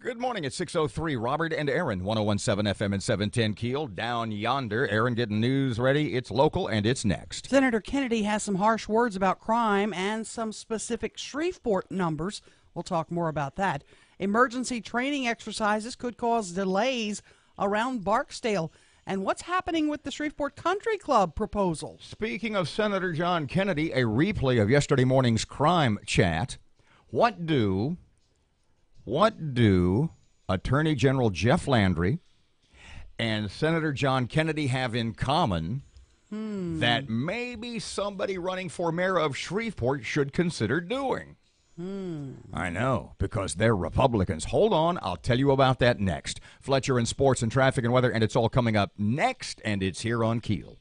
Good morning at 6:03. Robert and Erin, 101.7 FM and 710 KEEL. Down yonder. Erin getting news ready. It's local and it's next. Senator Kennedy has some harsh words about crime and some specific Shreveport numbers. We'll talk more about that. Emergency training exercises could cause delays around Barksdale. And what's happening with the Shreveport Country Club proposal? Speaking of Senator John Kennedy, a replay of yesterday morning's crime chat. What do Attorney General Jeff Landry and Senator John Kennedy have in common that maybe somebody running for mayor of Shreveport should consider doing? I know, because they're Republicans. Hold on, I'll tell you about that next. Fletcher and sports and traffic and weather, and it's all coming up next, and it's here on KEEL.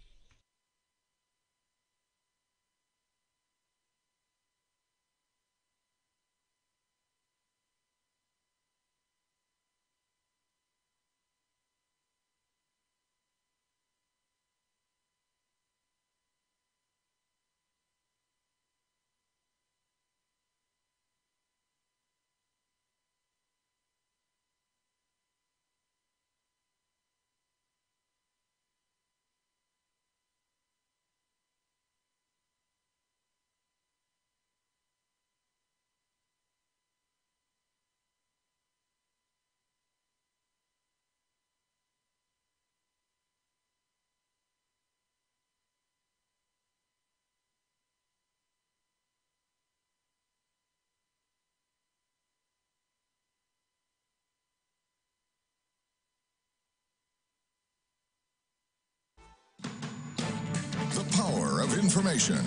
The power of information.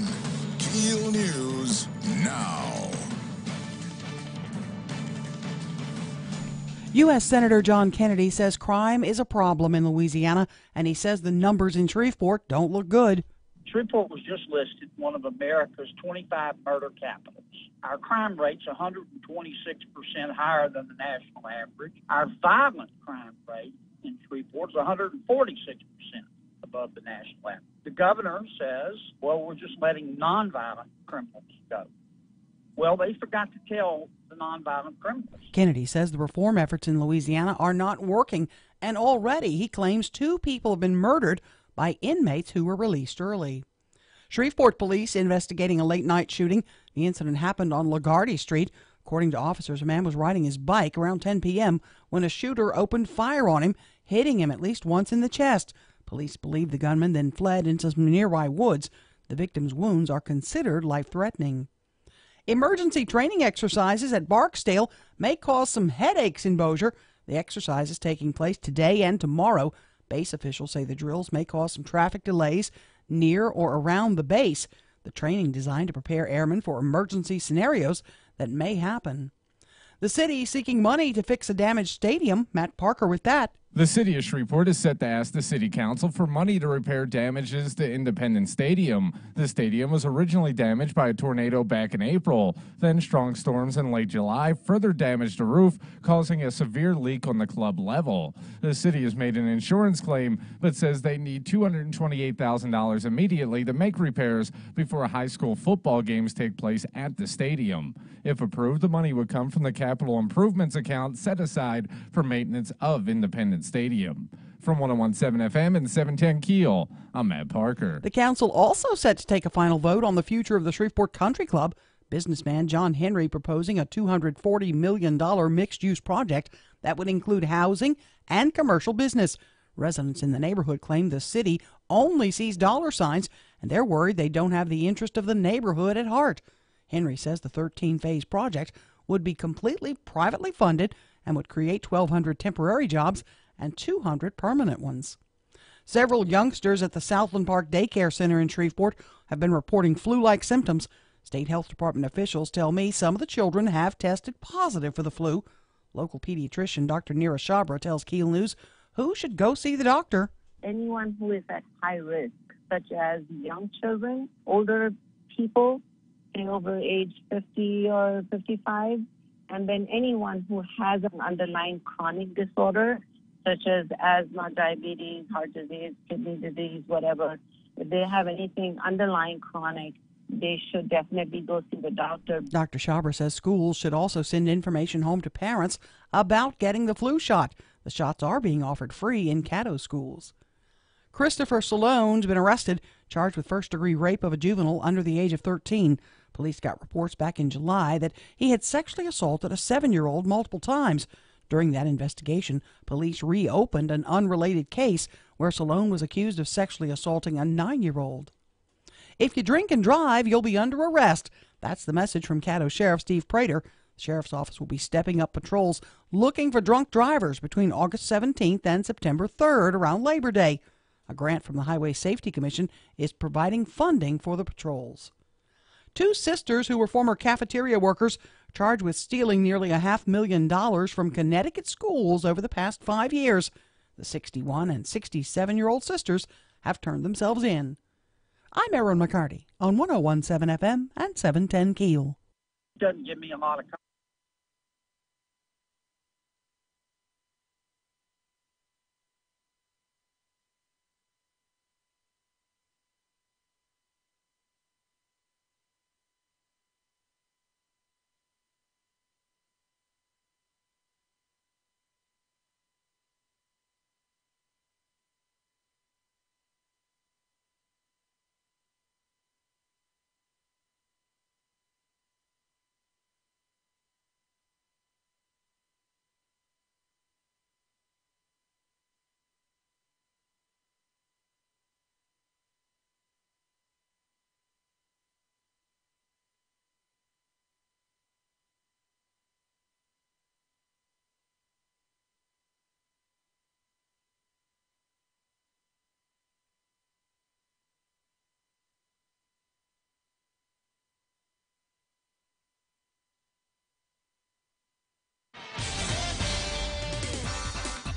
KEEL News now. U.S. Senator John Kennedy says crime is a problem in Louisiana, and he says the numbers in Shreveport don't look good. Shreveport was just listed one of America's 25 murder capitals. Our crime rate's 126% higher than the national average. Our violent crime rate in Shreveport is 146% above the national average. The governor says, well, we're just letting nonviolent criminals go. Well, they forgot to tell the nonviolent criminals. Kennedy says the reform efforts in Louisiana are not working, and already he claims 2 people have been murdered by inmates who were released early. Shreveport police investigating a late-night shooting. The incident happened on LaGuardia Street. According to officers, a man was riding his bike around 10 p.m. when a shooter opened fire on him, hitting him at least once in the chest. Police believe the gunman then fled into some nearby woods. The victim's wounds are considered life-threatening. Emergency training exercises at Barksdale may cause some headaches in Bossier. The exercise is taking place today and tomorrow. Base officials say the drills may cause some traffic delays near or around the base. The training designed to prepare airmen for emergency scenarios that may happen. The city seeking money to fix a damaged stadium. Matt Parker with that. The city of Shreveport is set to ask the city council for money to repair damages to Independence Stadium. The stadium was originally damaged by a tornado back in April. Then strong storms in late July further damaged the roof, causing a severe leak on the club level. The city has made an insurance claim, but says they need $228,000 immediately to make repairs before high school football games take place at the stadium. If approved, the money would come from the capital improvements account set aside for maintenance of Independence Stadium. From 101.7 FM and 710 KEEL, I'm Matt Parker. The council also set to take a final vote on the future of the Shreveport Country Club. Businessman John Henry proposing a $240 million mixed-use project that would include housing and commercial business. Residents in the neighborhood claim the city only sees dollar signs, and they're worried they don't have the interest of the neighborhood at heart. Henry says the 13-phase project would be completely privately funded and would create 1,200 temporary jobs and 200 permanent ones. Several youngsters at the Southland Park Daycare Center in Shreveport have been reporting flu-like symptoms. State Health Department officials tell me some of the children have tested positive for the flu. Local pediatrician Dr. Neera Shabra tells KEEL News who should go see the doctor. Anyone who is at high risk, such as young children, older people, over age 50 or 55, and then anyone who has an underlying chronic disorder, such as asthma, diabetes, heart disease, kidney disease, whatever. If they have anything underlying chronic, they should definitely go see the doctor. Dr. Schaber says schools should also send information home to parents about getting the flu shot. The shots are being offered free in Caddo schools. Christopher Salone's been arrested, charged with first-degree rape of a juvenile under the age of 13. Police got reports back in July that he had sexually assaulted a 7-year-old multiple times. During that investigation, police reopened an unrelated case where Salone was accused of sexually assaulting a 9-year-old. If you drink and drive, you'll be under arrest. That's the message from Caddo Sheriff Steve Prater. The Sheriff's Office will be stepping up patrols looking for drunk drivers between August 17th and September 3rd around Labor Day. A grant from the Highway Safety Commission is providing funding for the patrols. Two sisters who were former cafeteria workers charged with stealing nearly $500,000 from Connecticut schools over the past 5 years. The 61 and 67-year-old sisters have turned themselves in. I'm Erin McCarty on 101.7 FM and 710 KEEL. Doesn't give me a lot of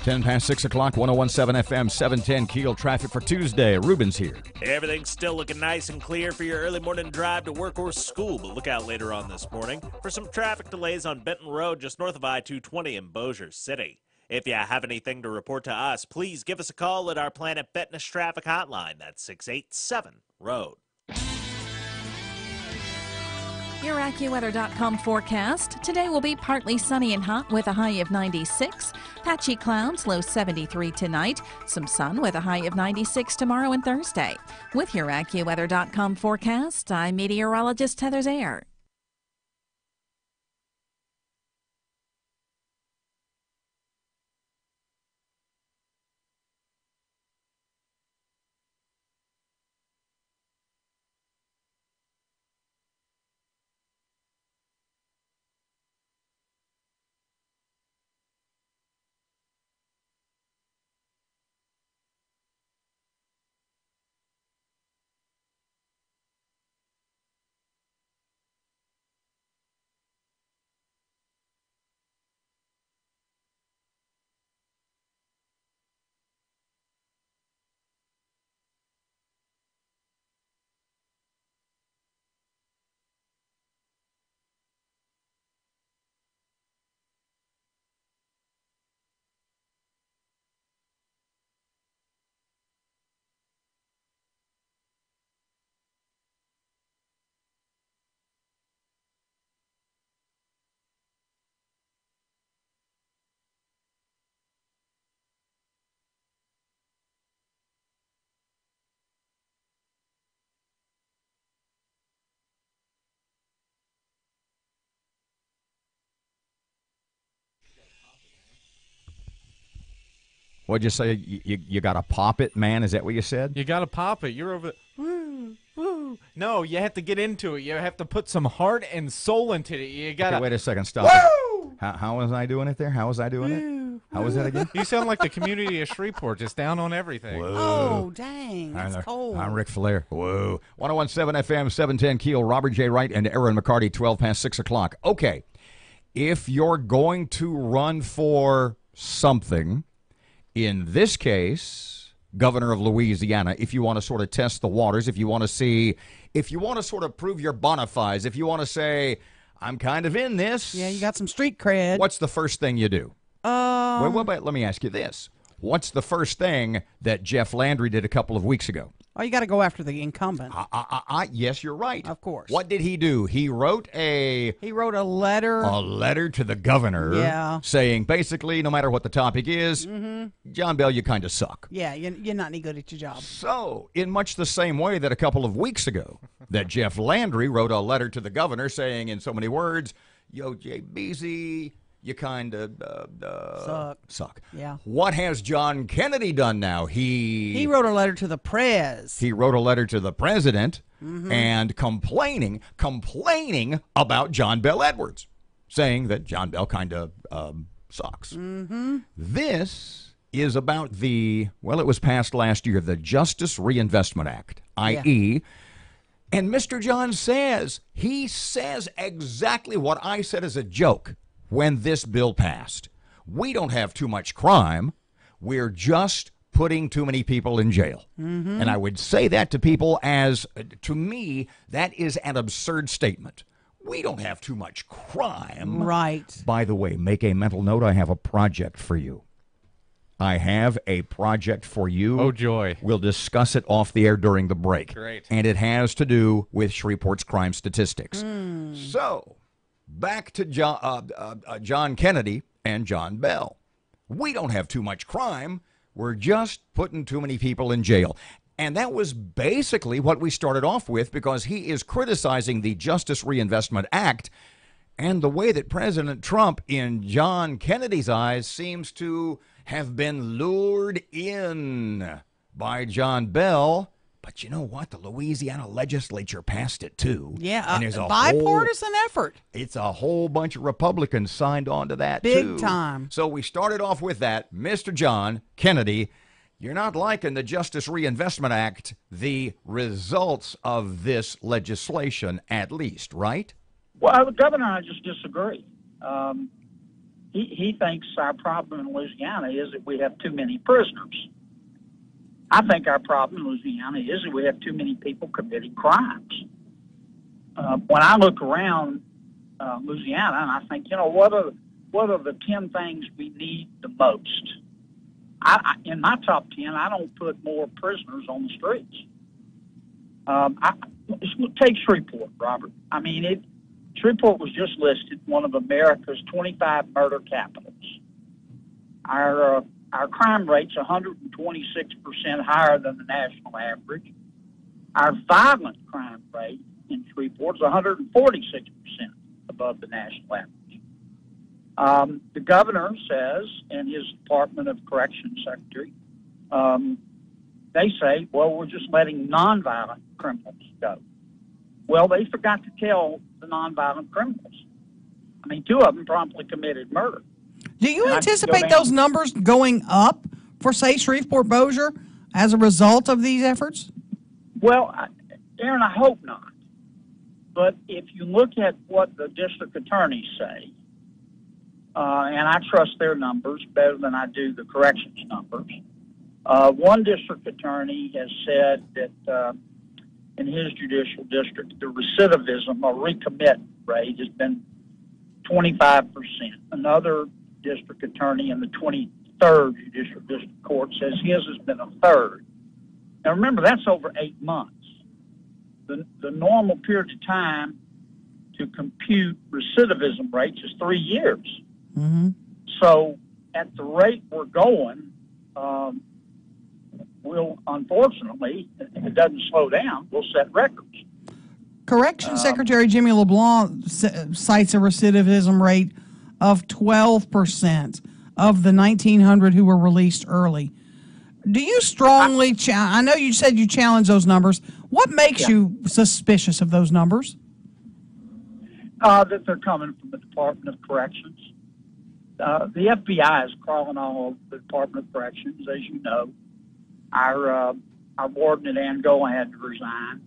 10 past 6 o'clock, 101.7 FM, 710 KEEL traffic for Tuesday. Ruben's here. Everything's still looking nice and clear for your early morning drive to work or school, but look out later on this morning for some traffic delays on Benton Road just north of I-220 in Bossier City. If you have anything to report to us, please give us a call at our Planet Fitness traffic hotline. That's 687-ROAD. Your AccuWeather.com forecast. Today will be partly sunny and hot with a high of 96. Patchy clouds, low 73 tonight. Some sun with a high of 96 tomorrow and Thursday. With your AccuWeather.com forecast, I'm meteorologist Heather Zayer. What'd you say? You got to pop it, man? Is that what you said? You got to pop it. You're over woo, woo. No, you have to get into it. You have to put some heart and soul into it. You got to. Okay, wait a second. Stop it. How was I doing it there? How was I doing it? How was that again? You sound like the community of Shreveport, just down on everything. Whoa. Oh, dang. That's cold. I'm Ric Flair. Whoa. 101.7 FM, 710 KEEL, Robert J. Wright and Erin McCarty, 12 past 6 o'clock. Okay. If you're going to run for something, in this case, governor of Louisiana, if you want to sort of test the waters, if you want to see, if you want to sort of prove your bona fides, if you want to say, I'm kind of in this. Yeah, you got some street cred. What's the first thing you do? Wait, let me ask you this. What's the first thing that Jeff Landry did a couple of weeks ago? Oh, you got to go after the incumbent. Yes, you're right. Of course. What did he do? He wrote a letter to the governor, Yeah. saying basically, no matter what the topic is, John Bell, you kind of suck. Yeah, you're not any good at your job. So, in much the same way that a couple of weeks ago, that Jeff Landry wrote a letter to the governor saying in so many words, yo, Jay Beasy, you kind of suck. Yeah. What has John Kennedy done now? He wrote a letter to the press. He wrote a letter to the president and complaining about John Bell Edwards, saying that John Bell kind of sucks. This is about it was passed last year, the Justice Reinvestment Act, i.e., and Mr. John says exactly what I said as a joke when this bill passed. We don't have too much crime. We're just putting too many people in jail. And I would say that to people to me, that is an absurd statement. We don't have too much crime. Right. By the way, make a mental note. I have a project for you. Oh, joy. We'll discuss it off the air during the break. Great. And it has to do with Shreveport's crime statistics. So, back to John Kennedy and John Bell. We don't have too much crime. We're just putting too many people in jail. And that was basically what we started off with, because he is criticizing the Justice Reinvestment Act and the way that President Trump, in John Kennedy's eyes, seems to have been lured in by John Bell. But you know what? The Louisiana legislature passed it, too. Yeah, and there's a bipartisan effort. It's a whole bunch of Republicans signed on to that, Big too. time. So we started off with that. Mr. John Kennedy, you're not liking the Justice Reinvestment Act, the results of this legislation, at least, right? Well, the governor and I just disagree. He thinks our problem in Louisiana is that we have too many prisoners. I think our problem in Louisiana is that we have too many people committing crimes. When I look around Louisiana, and I think, what are the 10 things we need the most? In my top 10, I don't put more prisoners on the streets. Take Shreveport, Robert. I mean, Shreveport was just listed one of America's 25 murder capitals. Our crime rate's 126% higher than the national average. Our violent crime rate in Shreveport is 146% above the national average. The governor says, and his Department of Corrections Secretary, they say, well, we're just letting nonviolent criminals go. Well, they forgot to tell the nonviolent criminals. I mean, 2 of them promptly committed murder. Do you anticipate those numbers going up for, say, Shreveport-Bossier as a result of these efforts? Well, Erin, I hope not. But if you look at what the district attorneys say, and I trust their numbers better than I do the corrections numbers, one district attorney has said that in his judicial district, the recidivism or recommit rate has been 25%. Another district attorney in the 23rd Judicial District Court says his has been a third. Now remember, that's over 8 months. The normal period of time to compute recidivism rates is 3 years. So at the rate we're going, we'll, unfortunately, if it doesn't slow down, we'll set records. Corrections Secretary Jimmy LeBlanc cites a recidivism rate of 12% of the 1,900 who were released early. Do you strongly I know you said you challenge those numbers. What makes you suspicious of those numbers? That they're coming from the Department of Corrections. The FBI is crawling all over the Department of Corrections, as you know. Our warden at Angola had to resign.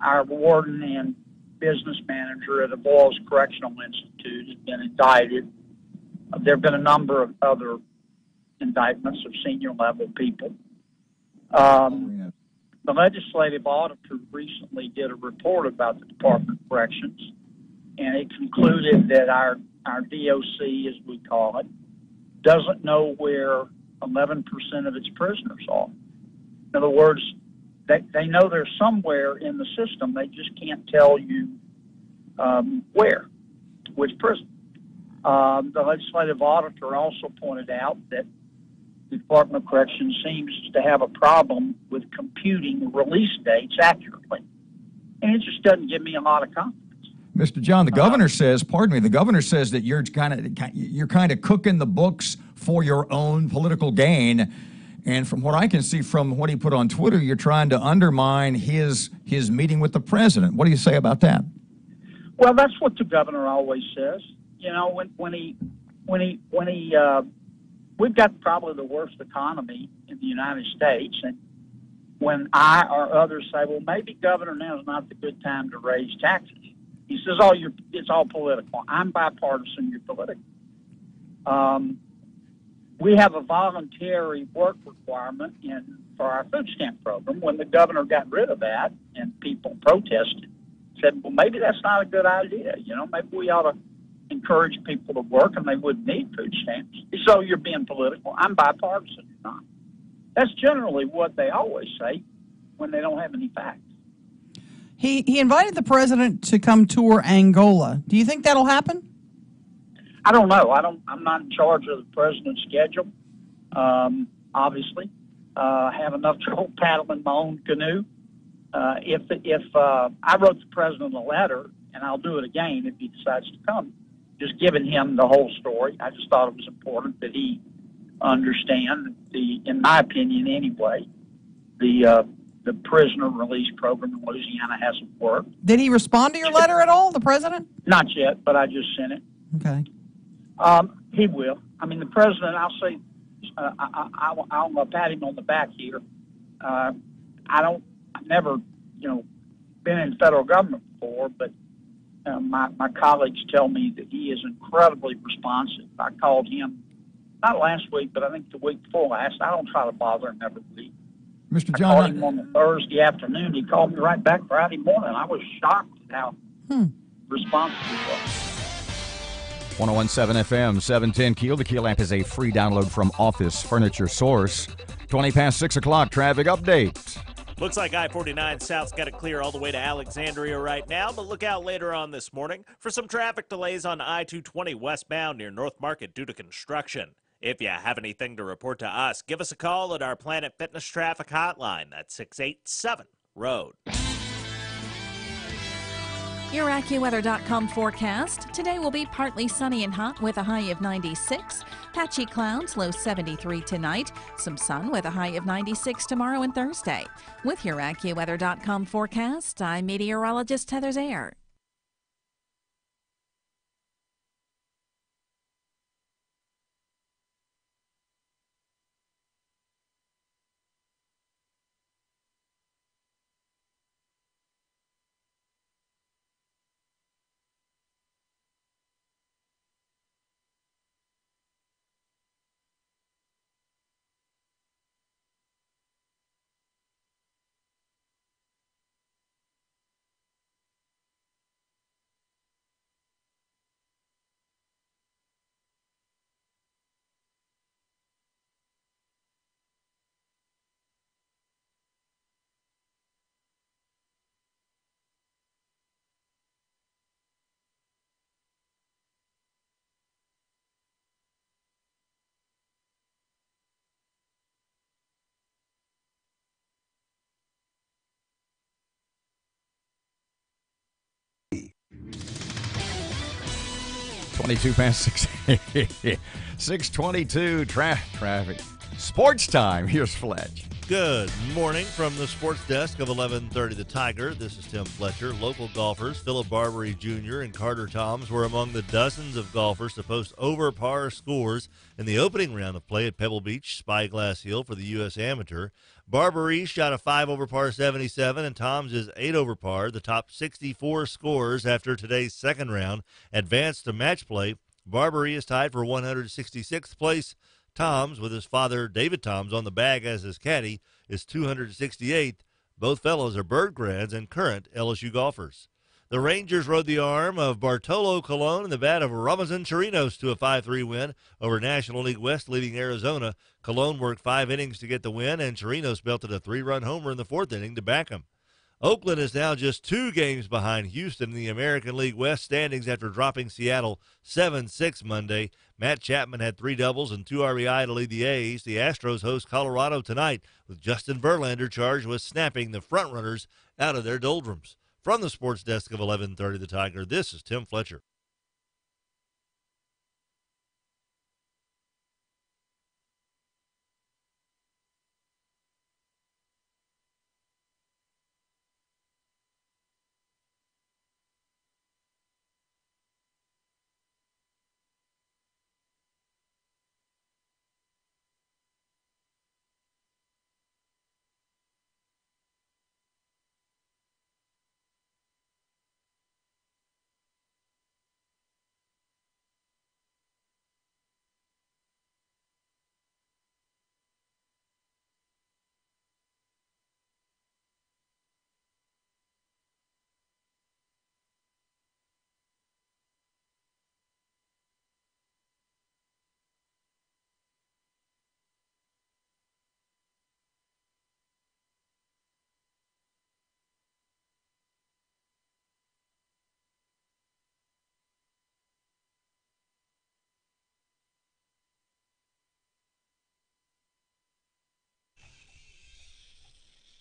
Our warden and business manager at the Boyles Correctional Institute has been indicted. There have been a number of other indictments of senior level people. The legislative auditor recently did a report about the Department of Corrections, and it concluded that our DOC, as we call it, doesn't know where 11% of its prisoners are. In other words, they know they're somewhere in the system. They just can't tell you where, which prison. The legislative auditor also pointed out that the Department of Corrections seems to have a problem with computing release dates accurately. And it just doesn't give me a lot of confidence. Mr. John, the governor says, the governor says that you're kind of cooking the books for your own political gain. And from what I can see from what he put on Twitter, you're trying to undermine his meeting with the president. What do you say about that? Well, that's what the governor always says. You know, when he we've got probably the worst economy in the United States, and when I or others say, well, maybe Governor, now is not the good time to raise taxes, he says, it's all political. I'm bipartisan, you're political. We have a voluntary work requirement for our food stamp program. When the governor got rid of that and people protested, said, well, maybe that's not a good idea. You know, maybe we ought to encourage people to work and they wouldn't need food stamps. So you're being political. I'm bipartisan. You're not. That's generally what they always say when they don't have any facts. He invited the president to come tour Angola. Do you think that'll happen? I don't know. I'm not in charge of the president's schedule. Obviously, I have enough trouble paddling my own canoe. If I wrote the president a letter, and I'll do it again if he decides to come, just giving him the whole story. I just thought it was important that he understand in my opinion anyway, the prisoner release program in Louisiana hasn't worked. Did he respond to your letter at all, the president? Not yet, but I just sent it. Okay. He will. I mean, the president, I'll say, I'll pat him on the back here. I've never, been in federal government before, but my colleagues tell me that he is incredibly responsive. I called him, not last week, but I think the week before last. I don't try to bother him every week. Mr. I John, called him on the Thursday afternoon. He called me right back Friday morning. I was shocked at how responsive he was. 1017 FM, 710 KEEL. The KEEL app is a free download from Office Furniture Source. 20 past 6 o'clock, traffic update. Looks like I-49 South's got it clear all the way to Alexandria right now, but look out later on this morning for some traffic delays on I-220 westbound near North Market due to construction. If you have anything to report to us, give us a call at our Planet Fitness traffic hotline. That's 687-ROAD. Your AccuWeather.com forecast. Today will be partly sunny and hot with a high of 96. Patchy clouds, low 73 tonight. Some sun with a high of 96 tomorrow and Thursday. With your AccuWeather.com forecast, I'm meteorologist Heather Zayer. Twenty-two past 6. 6:22 traffic. Sports time. Here's Fletch. Good morning from the sports desk of 1130 The Tiger. This is Tim Fletcher. Local golfers Philip Barbary Jr. and Carter Toms were among the dozens of golfers to post over par scores in the opening round of play at Pebble Beach, Spyglass Hill for the U.S. Amateur. Barbary shot a 5 over par 77 and Toms is 8 over par. The top 64 scorers after today's second round advanced to match play. Barbary is tied for 166th place. Toms, with his father David Toms on the bag as his caddy, is 268th. Both fellows are Bird grads and current LSU golfers. The Rangers rode the arm of Bartolo Colon and the bat of Ramazan Chirinos to a 5-3 win over National League West leading Arizona. Colon worked 5 innings to get the win, and Chirinos belted a 3-run homer in the 4th inning to back him. Oakland is now just 2 games behind Houston in the American League West standings after dropping Seattle 7-6 Monday. Matt Chapman had 3 doubles and 2 RBI to lead the A's. The Astros host Colorado tonight with Justin Verlander charged with snapping the frontrunners out of their doldrums. From the sports desk of 1130 The Tiger, this is Tim Fletcher.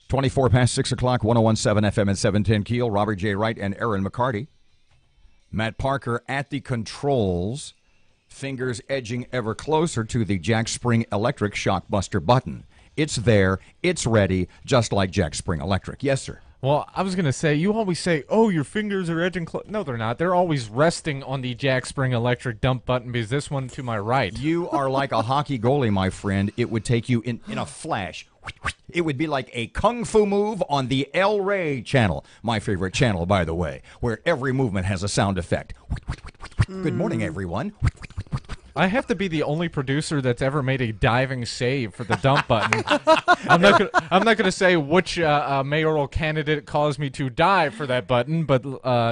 Twenty-four past 6 o'clock, 101.7 FM and 710 Keel. Robert J. Wright and Erin McCarty. Matt Parker at the controls, fingers edging ever closer to the Jack Spring Electric Shockbuster button. It's there, it's ready, just like Jack Spring Electric. Yes, sir. Well, I was going to say, you always say, oh, your fingers are edging close. No, they're not. They're always resting on the Jack Spring Electric dump button because this one to my right. You are like a hockey goalie, my friend. It would take you in a flash. It would be like a kung fu move on the El Rey channel, my favorite channel, by the way, where every movement has a sound effect. Good morning, everyone. I have to be the only producer that's ever made a diving save for the dump button. I'm not gonna say which mayoral candidate caused me to dive for that button, but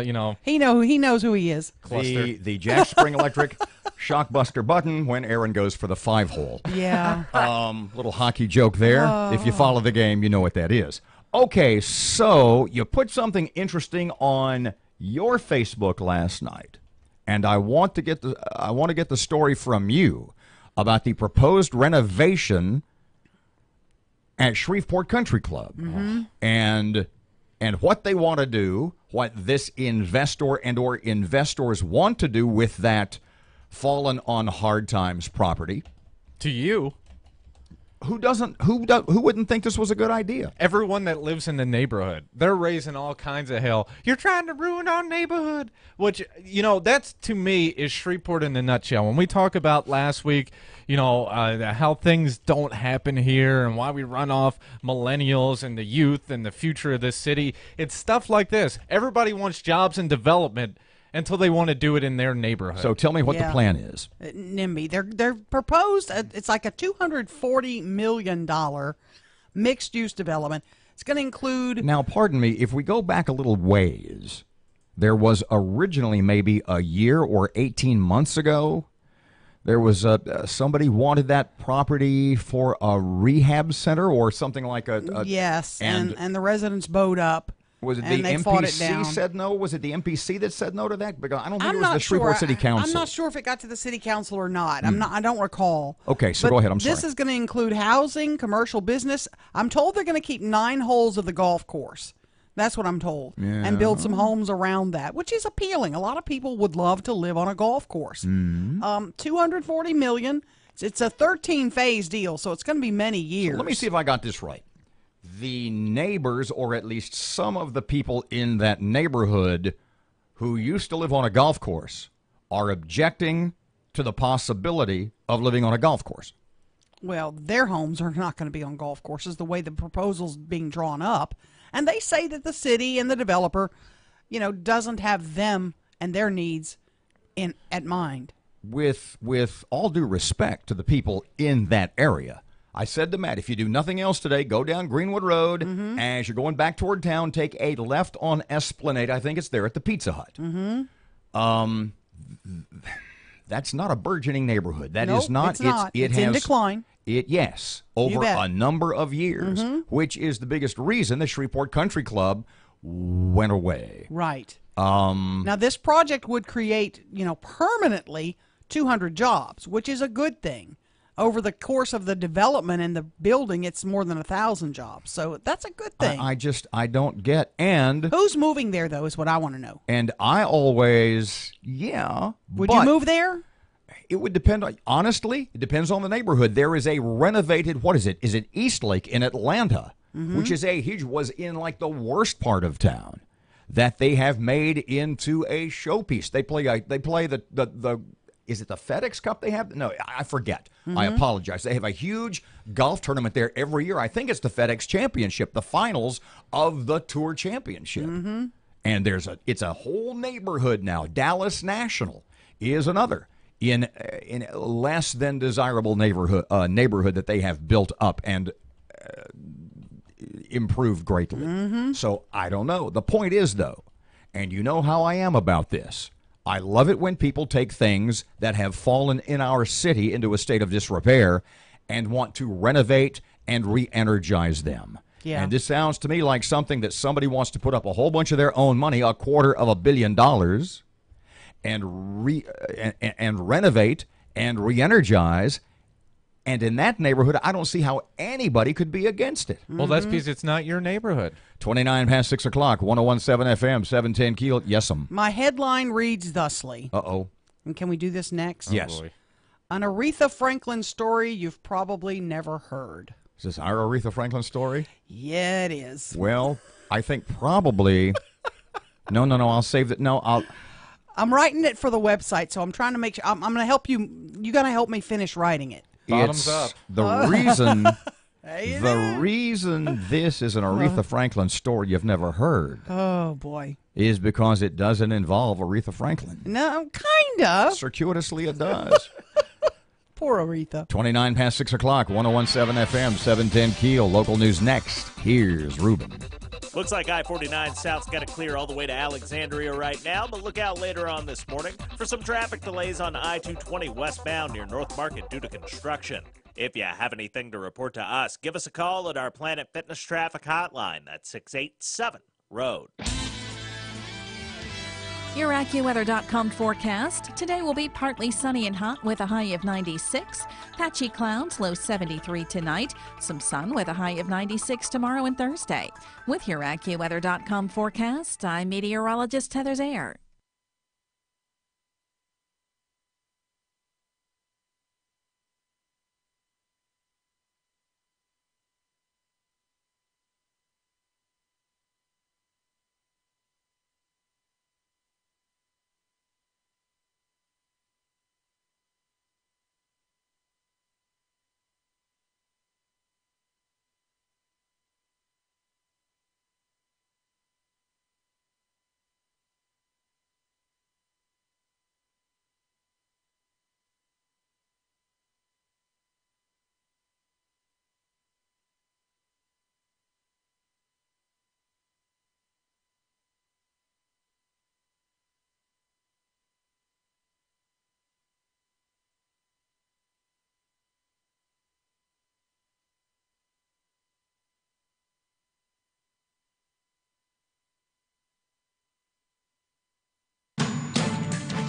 you know, he knows who he is. The Jack Spring Electric Shockbuster button when Erin goes for the 5-hole. Yeah. Little hockey joke there. If you follow the game, you know what that is. Okay, so you put something interesting on your Facebook last night. And I want to get the story from you about the proposed renovation at Shreveport Country Club, and what they want to do, what this investor and or investors want to do with that fallen on hard times property. to you. Who wouldn't think this was a good idea? Everyone that lives in the neighborhood, they're raising all kinds of hell. You're trying to ruin our neighborhood, which, you know, that's, to me, is Shreveport in a nutshell. When we talk about last week, you know, how things don't happen here and why we run off millennials and the youth and the future of this city, it's stuff like this. Everybody wants jobs and development until they want to do it in their neighborhood. So tell me what the plan is. NIMBY. They're proposed, it's like a $240 million mixed-use development. It's going to include... Now, pardon me, if we go back a little ways, there was originally maybe a year or 18 months ago, there was somebody wanted that property for a rehab center or something like a yes, and the residents bowed up. Was it and the they fought it MPC down. said no? Was it the MPC that said no to that? Because I don't think I'm it was not the Shreveport sure. City Council. I'm not sure if it got to the city council or not. I don't recall. Okay, so But go ahead. I'm This sorry. is going to include housing, commercial business. I'm told they're going to keep 9 holes of the golf course. That's what I'm told. And build some homes around that, which is appealing. A lot of people would love to live on a golf course. $240 million. It's a 13-phase deal, so it's going to be many years. So let me see if I got this right. The neighbors, or at least some of the people in that neighborhood who used to live on a golf course, are objecting to the possibility of living on a golf course. Well, their homes are not going to be on golf courses the way the proposal's being drawn up. And they say that the city and the developer, you know, doesn't have them and their needs at mind. With all due respect to the people in that area, I said to Matt, if you do nothing else today, go down Greenwood Road. As you're going back toward town, take a left on Esplanade. I think it's there at the Pizza Hut. That's not a burgeoning neighborhood. That is not. It's not. It It's has, in decline. Yes, over bet. a number of years, which is the biggest reason the Shreveport Country Club went away. Right. Now, this project would create, permanently 200 jobs, which is a good thing. Over the course of the development and the building, it's more than 1,000 jobs. So that's a good thing. I don't get. And who's moving there, though, is what I want to know. And I always, yeah. Would you move there? It would depend on, honestly, it depends on the neighborhood. There is a renovated, what is it? Is it Eastlake in Atlanta, which is was in like the worst part of town, that they have made into a showpiece. They play the is it the FedEx Cup they have? No, I forget. I apologize. They have a huge golf tournament there every year. I think it's the FedEx Championship, the finals of the Tour Championship. And it's a whole neighborhood now. Dallas National is another in less than desirable neighborhood that they have built up and improved greatly. So I don't know. The point is, though, and you know how I am about this, I love it when people take things that have fallen in our city into a state of disrepair and want to renovate and re-energize them. Yeah. And this sounds to me like something that somebody wants to put up a whole bunch of their own money, $250 million, and renovate and re-energize. And in that neighborhood, I don't see how anybody could be against it. Well, that's because it's not your neighborhood. 29 past 6 o'clock, 101.7 FM, 710 KEEL. Yes'm. My headline reads thusly. Uh-oh. And can we do this next? Yes. Boy. An Aretha Franklin story you've probably never heard. Is this our Aretha Franklin story? Yeah, it is. Well, I think probably. No, I'll save that. No, I'm writing it for the website, so I'm trying to make sure. I'm going to help you. You got to help me finish writing it. Bottoms up. The reason. Hey, The reason this is an Aretha Franklin story you've never heard oh, boy. is because it doesn't involve Aretha Franklin. No, kind of. Circuitously, it does. Poor Aretha. 29 past 6 o'clock, 101.7 FM, 710 KEEL. Local news next. Here's Ruben. Looks like I-49 South's got it clear all the way to Alexandria right now, but look out later on this morning for some traffic delays on I-220 westbound near North Market due to construction. If you have anything to report to us, give us a call at our Planet Fitness traffic hotline. That's 687-ROAD. Your AccuWeather.com forecast. Today will be partly sunny and hot with a high of 96. Patchy clouds, low 73 tonight. Some sun with a high of 96 tomorrow and Thursday. With your AccuWeather.com forecast, I'm meteorologist Heather Zayer.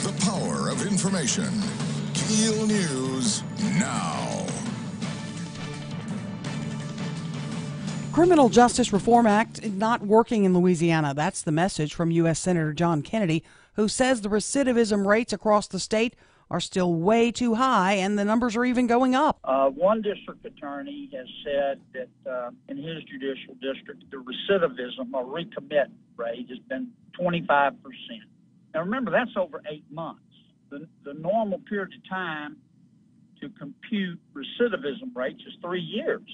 The power of information. KEEL News now. Criminal Justice Reform Act is not working in Louisiana. That's the message from U.S. Senator John Kennedy, who says the recidivism rates across the state are still way too high, and the numbers are even going up. One district attorney has said that in his judicial district, the recidivism or recommit rate has been 25%. Now, remember, that's over 8 months. The normal period of time to compute recidivism rates is 3 years.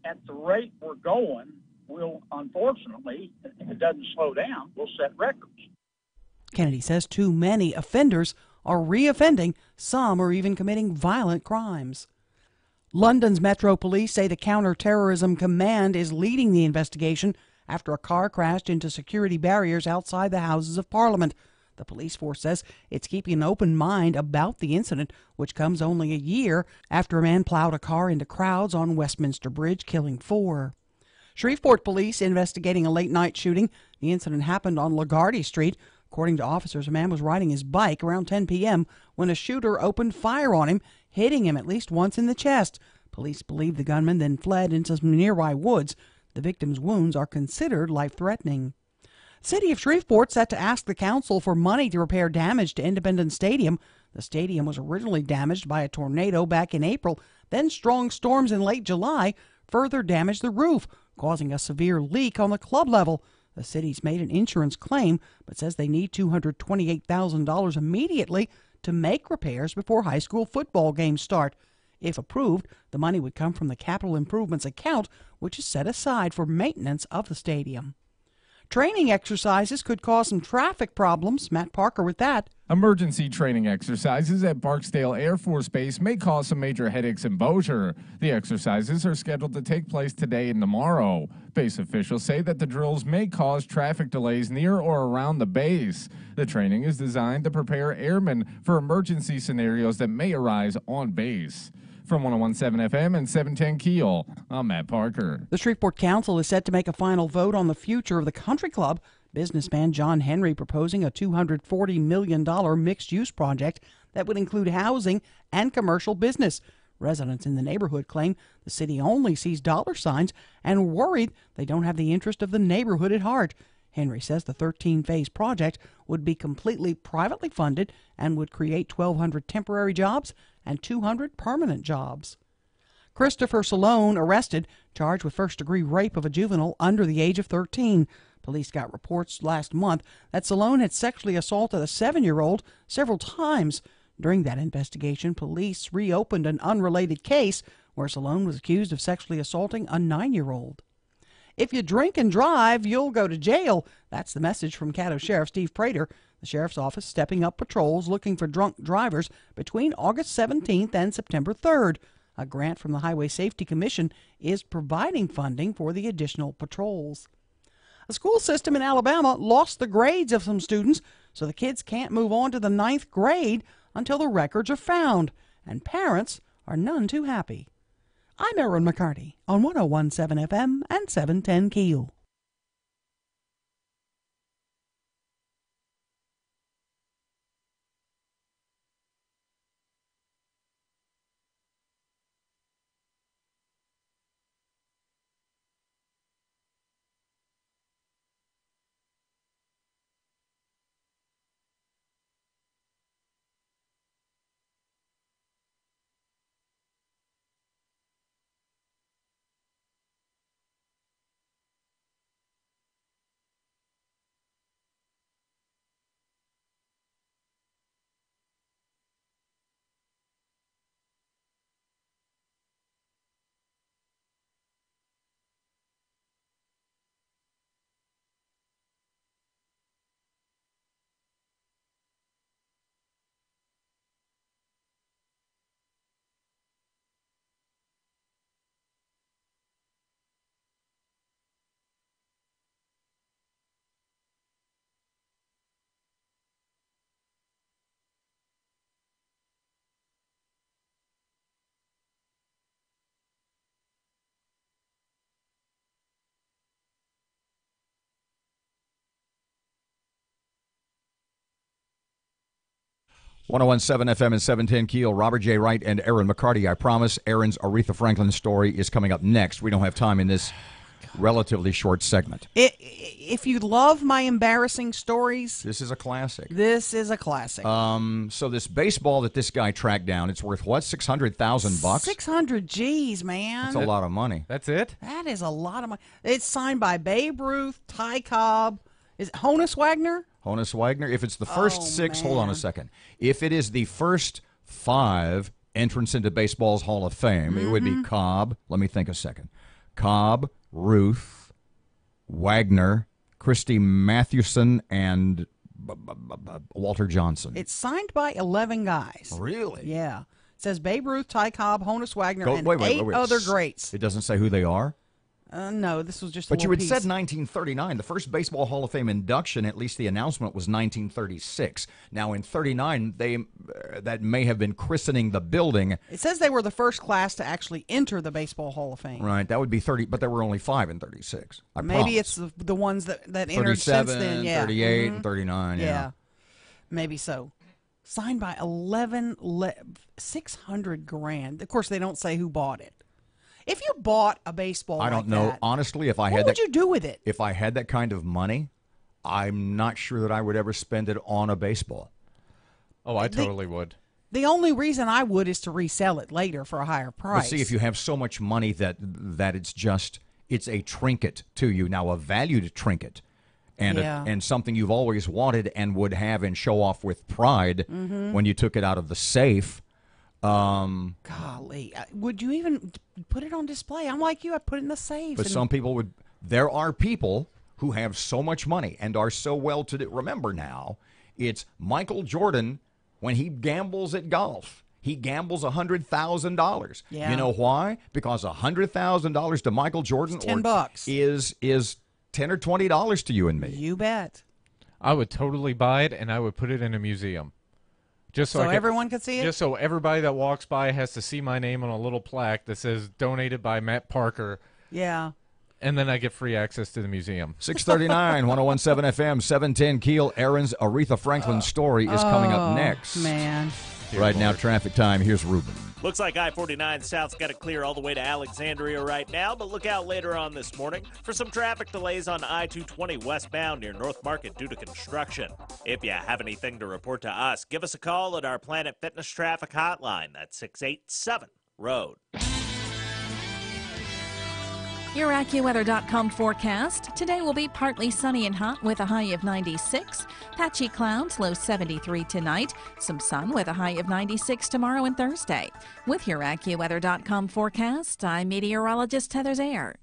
At the rate we're going, we'll, unfortunately, if it doesn't slow down, we'll set records. Kennedy says too many offenders are reoffending. Some are even committing violent crimes. London's Metro Police say the Counter-Terrorism Command is leading the investigation after a car crashed into security barriers outside the Houses of Parliament. The police force says it's keeping an open mind about the incident, which comes only a year after a man plowed a car into crowds on Westminster Bridge, killing 4. Shreveport police investigating a late-night shooting. The incident happened on LaGuardia Street. According to officers, a man was riding his bike around 10 p.m. when a shooter opened fire on him, hitting him at least once in the chest. Police believe the gunman then fled into some nearby woods. The victim's wounds are considered life-threatening. City of Shreveport set to ask the council for money to repair damage to Independence Stadium. The stadium was originally damaged by a tornado back in April. Then strong storms in late July further damaged the roof, causing a severe leak on the club level. The city's made an insurance claim, but says they need $228,000 immediately to make repairs before high school football games start. If approved, the money would come from the capital improvements account, which is set aside for maintenance of the stadium. Training exercises could cause some traffic problems. Matt Parker with that. Emergency training exercises at Barksdale Air Force Base may cause some major headaches in Bossier. The exercises are scheduled to take place today and tomorrow. Base officials say that the drills may cause traffic delays near or around the base. The training is designed to prepare airmen for emergency scenarios that may arise on base. From 101.7 FM and 710 KEEL, I'm Matt Parker. The Shreveport Council is set to make a final vote on the future of the country club. Businessman John Henry proposing a $240 million mixed-use project that would include housing and commercial business. Residents in the neighborhood claim the city only sees dollar signs and worried they don't have the interest of the neighborhood at heart. Henry says the 13-phase project would be completely privately funded and would create 1,200 temporary jobs and 200 permanent jobs. Christopher Salone arrested, charged with first-degree rape of a juvenile under the age of 13. Police got reports last month that Salone had sexually assaulted a 7-year-old several times. During that investigation, police reopened an unrelated case where Salone was accused of sexually assaulting a 9-year-old. If you drink and drive, you'll go to jail. That's the message from Caddo Sheriff Steve Prater. The sheriff's office stepping up patrols looking for drunk drivers between August 17th and September 3rd. A grant from the Highway Safety Commission is providing funding for the additional patrols. A school system in Alabama lost the grades of some students, so the kids can't move on to the 9th grade until the records are found, and parents are none too happy. I'm Erin McCarty on 101.7 FM and 710 KEEL. .101.7 FM and 710 KEEL. Robert J. Wright and Erin McCarty. I promise Erin's Aretha Franklin story is coming up next. We don't have time in this relatively short segment. If you love my embarrassing stories, This is a classic. this is a classic. So this baseball that this guy tracked down, it's worth what, $600,000? 600 G's, man. That's a lot of money. That's it? That is a lot of money. It's signed by Babe Ruth, Ty Cobb. Is it Honus Wagner? Honus Wagner. If it's the first six, hold on a man. second. If it is the first 5 entrants into baseball's Hall of Fame, it would be Cobb. Let me think a second. Cobb, Ruth, Wagner, Christy Mathewson, and Walter Johnson. It's signed by 11 guys. Really? Yeah. says Babe Ruth, Ty Cobb, Honus Wagner, and wait, eight other greats. It doesn't say who they are? No, this was just a But you little had said piece. 1939. The first Baseball Hall of Fame induction, at least the announcement, was 1936. Now, in 39, that may have been christening the building. It says they were the first class to actually enter the Baseball Hall of Fame. Right, that would be 30, but there were only 5 in 36. Maybe it's the ones that entered since then. Yeah. 38, and 39, yeah. Maybe so. Signed by 600 grand. Of course, they don't say who bought it. If you bought a baseball, I don't know. Honestly, if I had what would you do with it? If I had that kind of money, I'm not sure that I would ever spend it on a baseball. Oh, I totally would. The only reason I would is to resell it later for a higher price. But see, if you have so much money that it's a trinket to you, now a valued trinket, and and something you've always wanted and would have and show off with pride when you took it out of the safe. Golly, would you even put it on display? I'm like you, I'd put it in the safe. But some people would. There are people who have so much money and are so well to do. Remember now, it's Michael Jordan when he gambles at golf. He gambles $100,000. Yeah. You know why? Because $100,000 to Michael Jordan it's $10 is $10 or $20 to you and me. You bet. I would totally buy it, and I would put it in a museum. Just so everyone can see it? Just so everybody that walks by has to see my name on a little plaque that says donated by Matt Parker. Yeah. And then I get free access to the museum. 639, 101.7 FM, 710 Keel. Erin's Aretha Franklin story is coming up next. Man. Right now, traffic time. Here's Ruben. Looks like I-49 South's got it clear all the way to Alexandria right now, but look out later on this morning for some traffic delays on I-220 westbound near North Market due to construction. If you have anything to report to us, give us a call at our Planet Fitness traffic hotline. That's 687-ROAD. Your AccuWeather.com forecast. Today will be partly sunny and hot with a high of 96. Patchy clouds, low 73 tonight. Some sun with a high of 96 tomorrow and Thursday. With your AccuWeather.com forecast, I'm meteorologist Heather Zayer.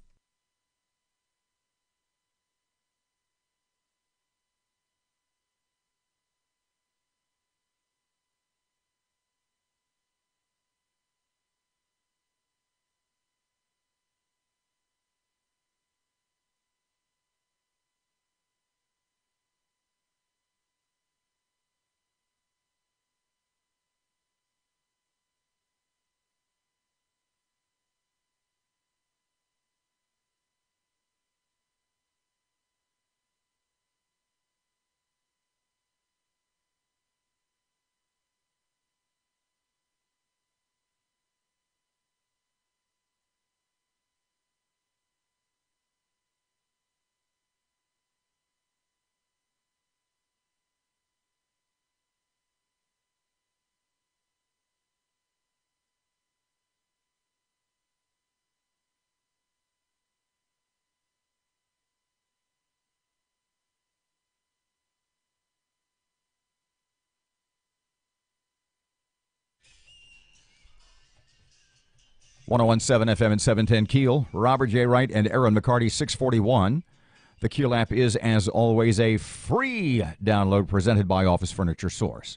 .101.7 FM and 710 Keel. Robert J. Wright and Erin McCarty, 641. The Keel app is, as always, a free download presented by Office Furniture Source.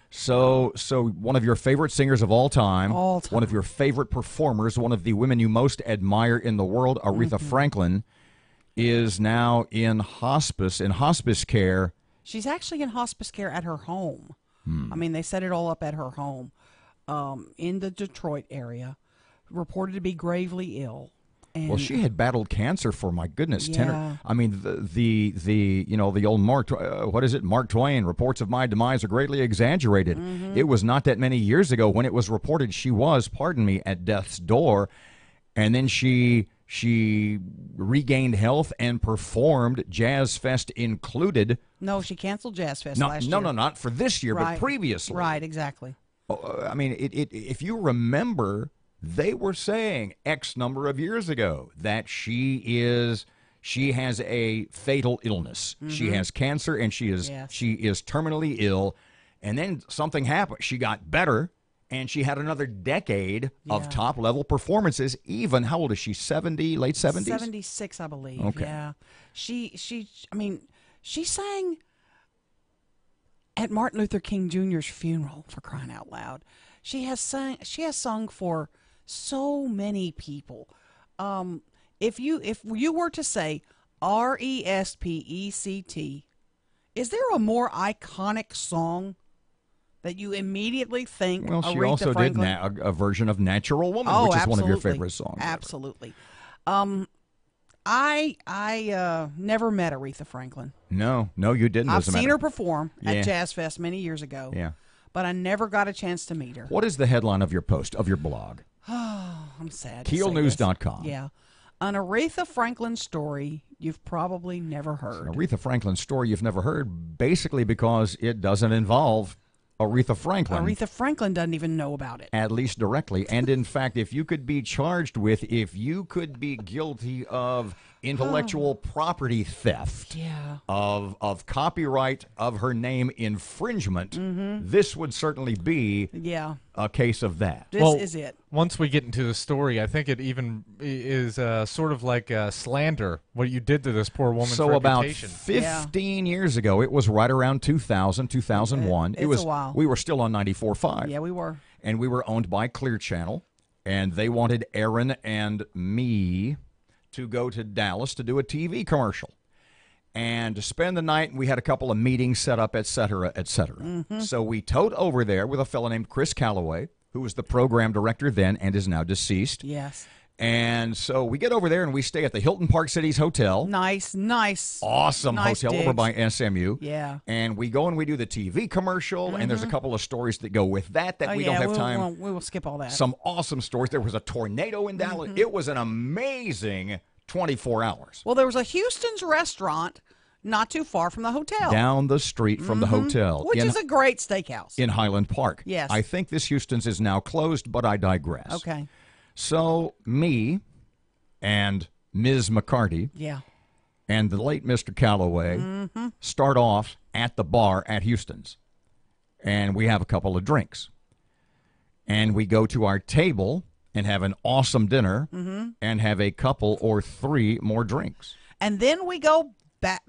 So one of your favorite singers of all time, one of your favorite performers, one of the women you most admire in the world, Aretha Franklin, is now in hospice care. She's actually in hospice care at her home. I mean, they set it all up at her home in the Detroit area. Reported to be gravely ill. And well, she had battled cancer for, my goodness, yeah. I mean, the old Mark Twain, reports of my demise are greatly exaggerated. It was not that many years ago when it was reported she was, at death's door, and then she regained health and performed. Jazz Fest included. No, she canceled Jazz Fest last year. No, not for this year, but previously. Right, exactly. I mean, if you remember, they were saying X number of years ago that she has a fatal illness. She has cancer, and she is terminally ill. And then something happened. She got better, and she had another decade of top-level performances. Even, how old is she? 70, late 70s? 76, I believe. Okay. Yeah. She sang at Martin Luther King Jr.'s funeral, for crying out loud. She has sung for so many people. If you were to say Respect, is there a more iconic song that you immediately think? Well, she Aretha also Franklin? did a version of Natural Woman, Oh, which is absolutely. one of your favorite songs. Absolutely. I never met Aretha Franklin. No, you didn't. I've seen her perform Yeah. at Jazz Fest many years ago. Yeah. But I never got a chance to meet her. What is the headline of your post, of your blog? Oh, I'm sad. to say this. KEELnews.com. Yeah. An Aretha Franklin story you've probably never heard. An Aretha Franklin story you've never heard, basically because it doesn't involve Aretha Franklin. Aretha Franklin doesn't even know about it. At least directly. And in fact, if you could be guilty of intellectual property theft, Yeah. of copyright of her name infringement, this would certainly be Yeah. a case of that. This is it. Once we get into the story, I think it even is sort of like slander, what you did to this poor woman's So about reputation. 15 years ago, it was right around 2000, 2001. It's a while. We were still on 94.5. Yeah, we were. And we were owned by Clear Channel, and they wanted Erin and me to go to Dallas to do a TV commercial and to spend the night. We had a couple of meetings set up, et cetera, et cetera. So we towed over there with a fellow named Chris Calloway, who was the program director then and is now deceased. Yes. And so we get over there and we stay at the Hilton Park Cities Hotel. Nice. Awesome Nice hotel over digs. by SMU. Yeah. And we go and we do the TV commercial, and there's a couple of stories that go with that we don't have time. We will skip all that. Some awesome stories. There was a tornado in Dallas. It was an amazing 24 hours. Well, there was a Houston's restaurant not too far from the hotel. Down the street from the hotel. Which is a great steakhouse. in Highland Park. Yes. I think this Houston's is now closed, but I digress. Okay. So me and Ms. McCarty Yeah. and the late Mr. Calloway start off at the bar at Houston's. And we have a couple of drinks. And we go to our table and have an awesome dinner and have a couple or three more drinks. And then we go back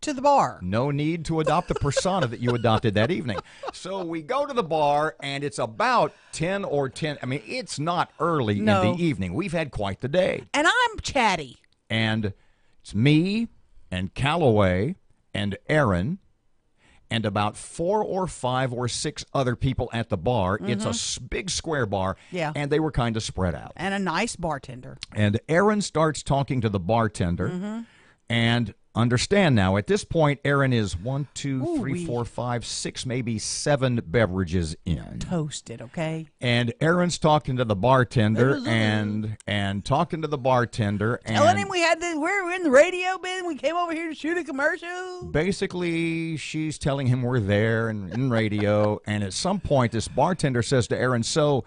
to the bar. No need to adopt the persona that you adopted that evening. So we go to the bar, and it's about 10 or 10. I mean, it's not early No. in the evening. We've had quite the day. And I'm chatty. And it's me and Calloway and Erin and about 4 or 5 or 6 other people at the bar. It's a big square bar, Yeah. and they were kind of spread out. And a nice bartender. And Erin starts talking to the bartender, and understand now, at this point, Erin is 1, 2, 3, 4, 5, 6, maybe 7 beverages in. Toasted, okay? And Erin's talking to the bartender and talking to the bartender. Telling and him we're in the radio bin. We came over here to shoot a commercial. basically, she's telling him we're there and in radio. And at some point, this bartender says to Erin, so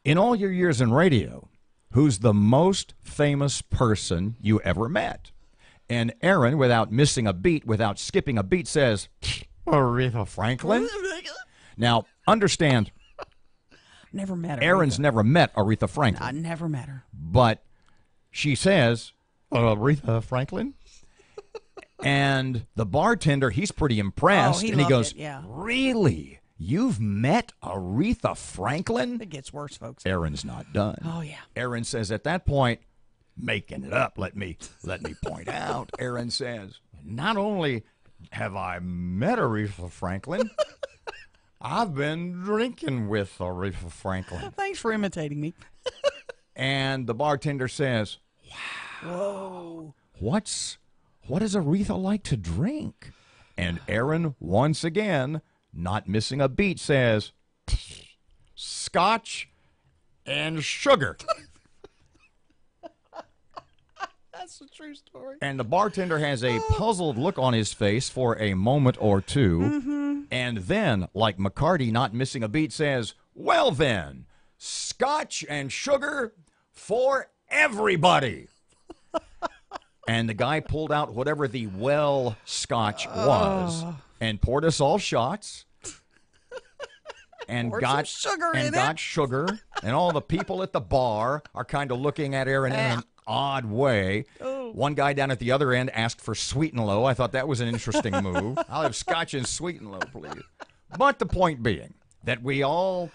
in all your years in radio, who's the most famous person you ever met? And Erin, without missing a beat, without skipping a beat, says, Aretha Franklin? Now, understand, Never met her. Erin's never met Aretha I Franklin. never met her. But she says, Aretha Franklin? And the bartender, he's pretty impressed. Oh, he and he loved goes, it, yeah. really? You've met Aretha Franklin? It gets worse, folks. Erin's not done. Oh, yeah. Erin says at that point, making it up, let me point out, Erin says, not only have I met Aretha Franklin, I've been drinking with Aretha Franklin. Thanks for imitating me. And the bartender says, Whoa. what does Aretha like to drink? And Erin, once again, not missing a beat, says, scotch and sugar. That's a true story. And the bartender has a puzzled look on his face for a moment or two. And then, like McCarty not missing a beat, says, well then, scotch and sugar for everybody. And the guy pulled out whatever the well scotch was and poured us all shots. And Poured got some sugar in it. got sugar. And all the people at the bar are kind of looking at Erin in an odd way. One guy down at the other end asked for sweet and low. I thought that was an interesting move. I'll have scotch and sweet and low, please. But the point being that we all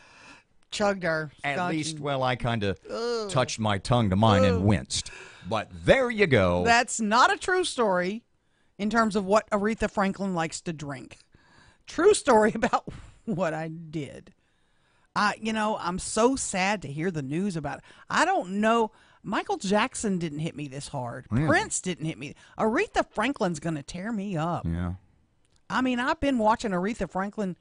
chugged our At scotch least, and- well, I kind of touched my tongue to mine and winced. But there you go. That's not a true story in terms of what Aretha Franklin likes to drink. True story about what I did. I'm so sad to hear the news about it. I don't know. Michael Jackson didn't hit me this hard. Really? Prince didn't hit me. Aretha Franklin's going to tear me up. Yeah. I mean, I've been watching Aretha Franklin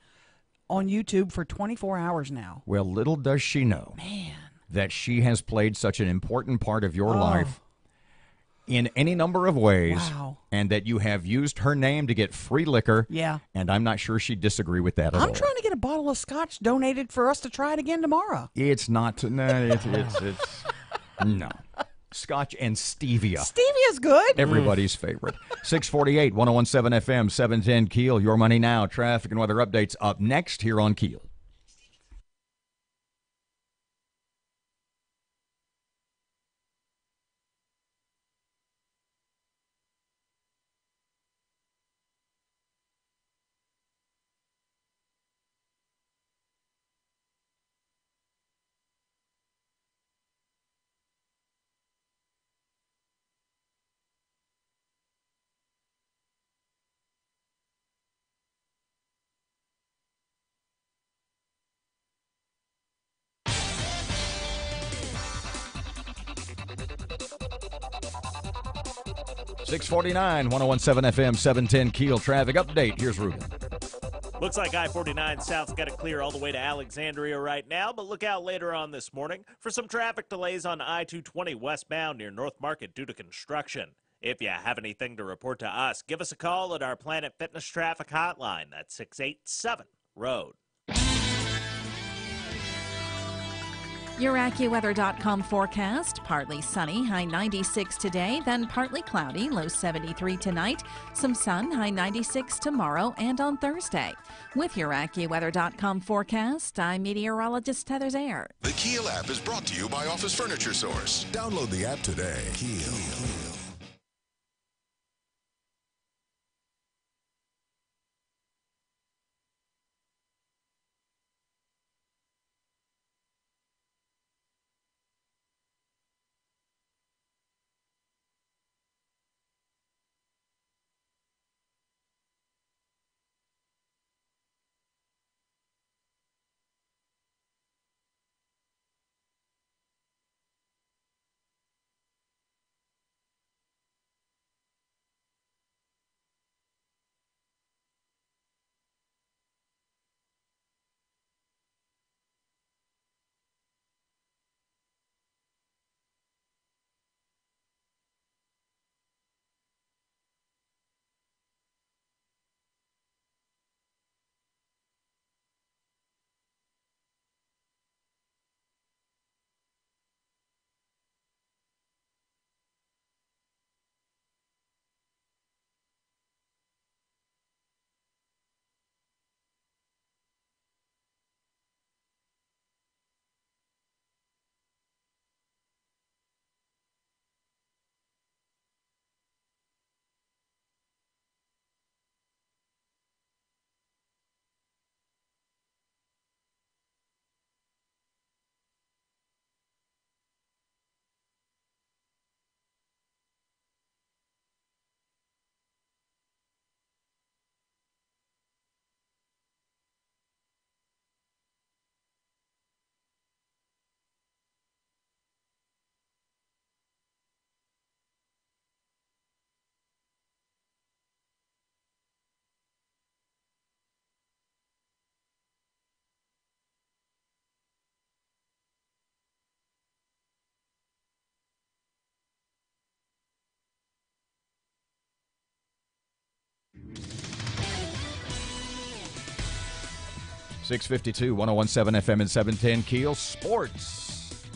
on YouTube for 24 hours now. Well, little does she know that she has played such an important part of your life in any number of ways, Wow. and that you have used her name to get free liquor. Yeah. And I'm not sure she'd disagree with that at all. I'm trying to get a bottle of scotch donated for us to try it again tomorrow. It's not. No, it's no. Scotch and stevia. Stevia's good. Everybody's favorite. 648, 1017 FM, 710 Keel. Your Money Now. Traffic and weather updates up next here on Keel. .649, 1017 FM, 710 Keel. Traffic update. Here's Ruben. Looks like I-49 South's got it clear all the way to Alexandria right now, but look out later on this morning for some traffic delays on I-220 westbound near North Market due to construction. If you have anything to report to us, give us a call at our Planet Fitness traffic hotline. That's 687-ROAD. Your AccuWeather.com forecast: partly sunny, high 96 today, then partly cloudy, low 73 tonight. Some sun, high 96 tomorrow and on Thursday. With your AccuWeather.com forecast, I'm meteorologist Heather Zayer. The KEEL app is brought to you by Office Furniture Source. Download the app today. KEEL. .652, 1017 FM and 710 Keel. Sports.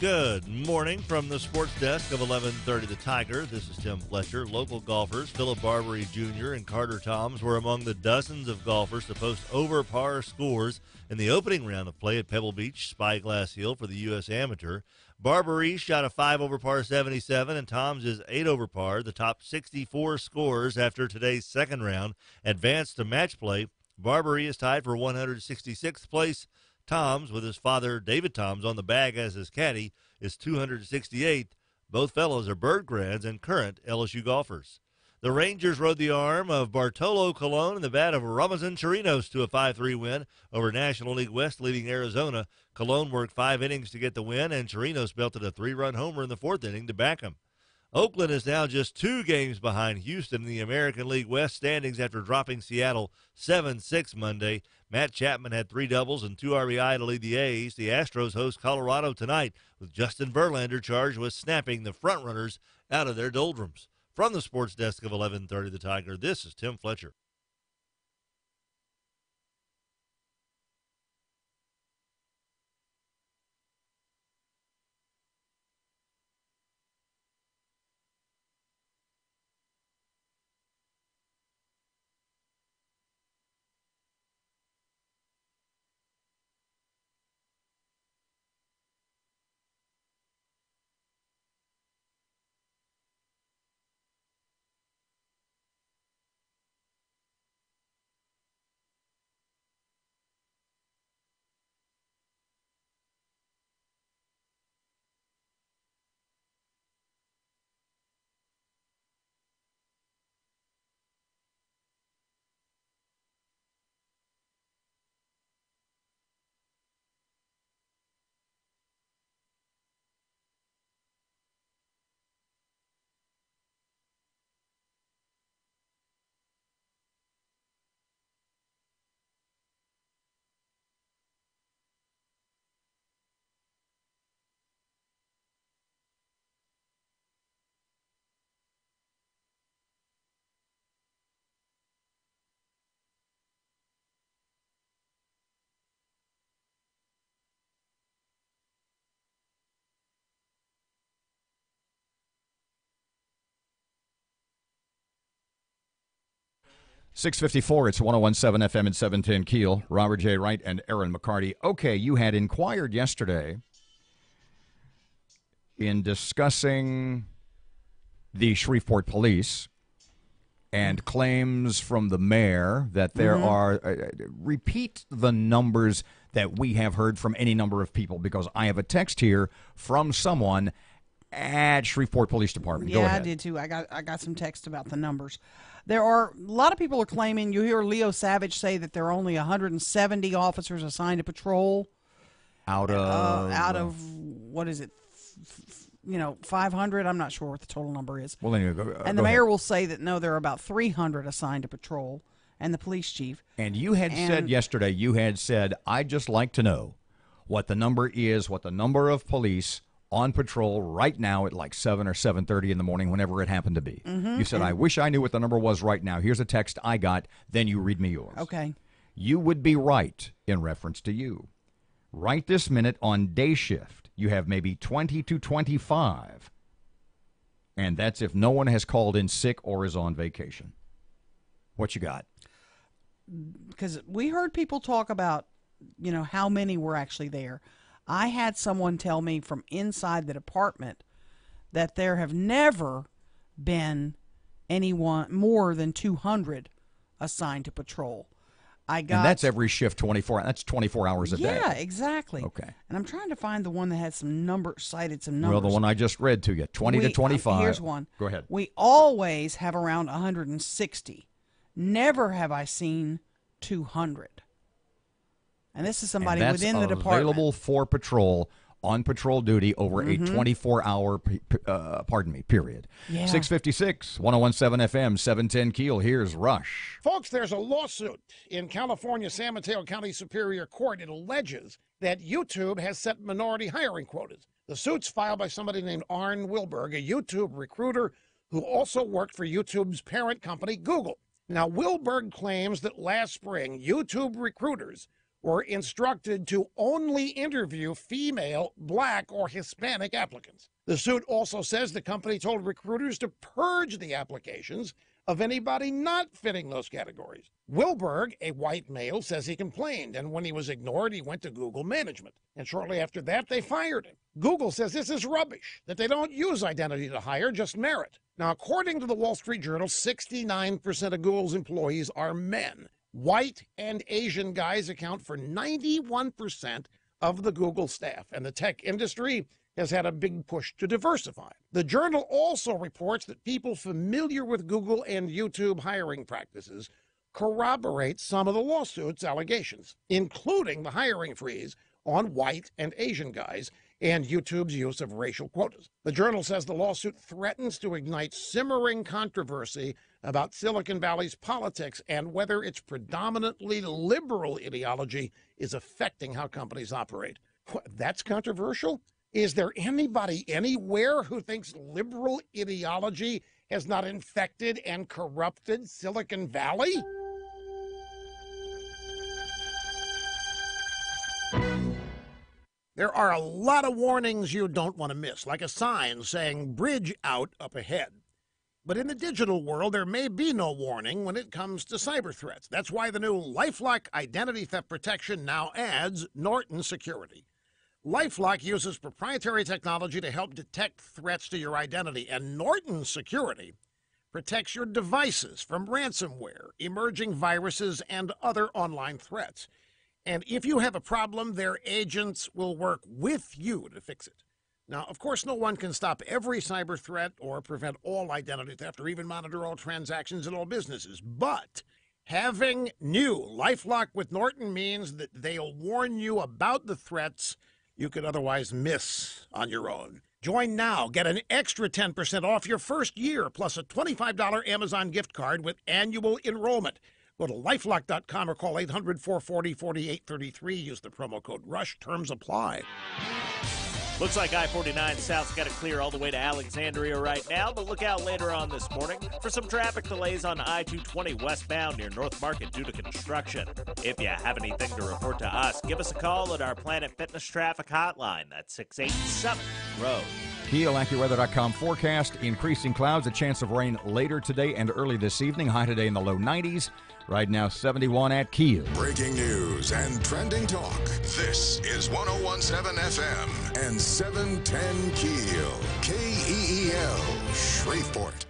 Good morning from the sports desk of 1130 The Tiger. This is Tim Fletcher. Local golfers Philip Barbary Jr. and Carter Toms were among the dozens of golfers to post over par scores in the opening round of play at Pebble Beach, Spyglass Hill for the U.S. Amateur. Barbary shot a 5 over par 77, and Toms is 8 over par. The top 64 scorers after today's second round advanced to match play. Barbary is tied for 166th place. Toms, with his father David Toms on the bag as his caddy, is 268th. Both fellows are Bird grads and current LSU golfers. The Rangers rode the arm of Bartolo Colon and the bat of Ramazan Chirinos to a 5-3 win over National League West leading Arizona. Colon worked 5 innings to get the win, and Chirinos belted a 3-run homer in the 4th inning to back him. Oakland is now just 2 games behind Houston in the American League West standings after dropping Seattle 7-6 Monday. Matt Chapman had 3 doubles and 2 RBI to lead the A's. The Astros host Colorado tonight, with Justin Verlander charged with snapping the frontrunners out of their doldrums. From the sports desk of 1130 The Tiger, this is Tim Fletcher. .654, it's 101.7 FM and 710 Keel. Robert J. Wright and Erin McCarty. Okay, you had inquired yesterday in discussing the Shreveport police and claims from the mayor that there are, repeat the numbers that we have heard from any number of people, because I have a text here from someone at Shreveport Police Department. Go ahead. I did too. I got some text about the numbers. There are a lot of people are claiming. You hear Leo Savage say that there are only 170 officers assigned to patrol out of what is it? 500. I'm not sure what the total number is. Well, anyway, and the mayor will say that no, there are about 300 assigned to patrol, and the police chief. And you had said yesterday, I'd just like to know what the number is, what the number of police on patrol right now at like 7 or 7:30 in the morning, whenever it happened to be. You said, I wish I knew what the number was right now. Here's a text I got. Then you read me yours. Okay. You would be right in reference to you. Right this minute on day shift, you have maybe 20 to 25. And that's if no one has called in sick or is on vacation. What you got? Because we heard people talk about, how many were actually there. I had someone tell me from inside the department that there have never been anyone more than 200 assigned to patrol. And that's every shift, 24. That's 24 hours a day. Yeah, exactly. Okay. And I'm trying to find the one that had cited some numbers. Well, the one I just read to you, 20 to 25. Here's one. Go ahead. We always have around 160. Never have I seen 200. And this is somebody within the department. Available for patrol, on patrol duty over a 24-hour, period. Yeah. 656, 101.7 FM, 710 Keel. Here's Rush. Folks, there's a lawsuit in California San Mateo County Superior Court. It alleges that YouTube has set minority hiring quotas. The suit's filed by somebody named Arn Wilberg, a YouTube recruiter who also worked for YouTube's parent company, Google. Now, Wilberg claims that last spring, YouTube recruiters were instructed to only interview female, Black, or Hispanic applicants. The suit also says the company told recruiters to purge the applications of anybody not fitting those categories. Wilberg, a white male, says he complained, and when he was ignored, he went to Google management. And shortly after that, they fired him. Google says this is rubbish, that they don't use identity to hire, just merit. Now, according to the Wall Street Journal, 69% of Google's employees are men. White and Asian guys account for 91% of the Google staff, and the tech industry has had a big push to diversify. The Journal also reports that people familiar with Google and YouTube hiring practices corroborate some of the lawsuit's allegations, including the hiring freeze on white and Asian guys and YouTube's use of racial quotas. The Journal says the lawsuit threatens to ignite simmering controversy about Silicon Valley's politics and whether its predominantly liberal ideology is affecting how companies operate. That's controversial? Is there anybody anywhere who thinks liberal ideology has not infected and corrupted Silicon Valley? There are a lot of warnings you don't want to miss, like a sign saying "bridge out" up ahead. But in the digital world, there may be no warning when it comes to cyber threats. That's why the new LifeLock identity theft protection now adds Norton Security. LifeLock uses proprietary technology to help detect threats to your identity, and Norton Security protects your devices from ransomware, emerging viruses, and other online threats. And if you have a problem, their agents will work with you to fix it. Now, of course, no one can stop every cyber threat or prevent all identity theft or even monitor all transactions in all businesses. But having new LifeLock with Norton means that they'll warn you about the threats you could otherwise miss on your own. Join now. Get an extra 10% off your first year, plus a $25 Amazon gift card with annual enrollment. Go to lifelock.com or call 800-440-4833. Use the promo code RUSH. Terms apply. Looks like I-49 South's got it clear all the way to Alexandria right now, but look out later on this morning for some traffic delays on I-220 westbound near North Market due to construction. If you have anything to report to us, give us a call at our Planet Fitness traffic hotline. That's 687-ROAD. KEEL AccuWeather.com forecast. Increasing clouds, a chance of rain later today and early this evening. High today in the low 90s. Right now, 71 at KEEL. Breaking news and trending talk. This is 101.7 FM and 710 KEEL. KEEL, Shreveport.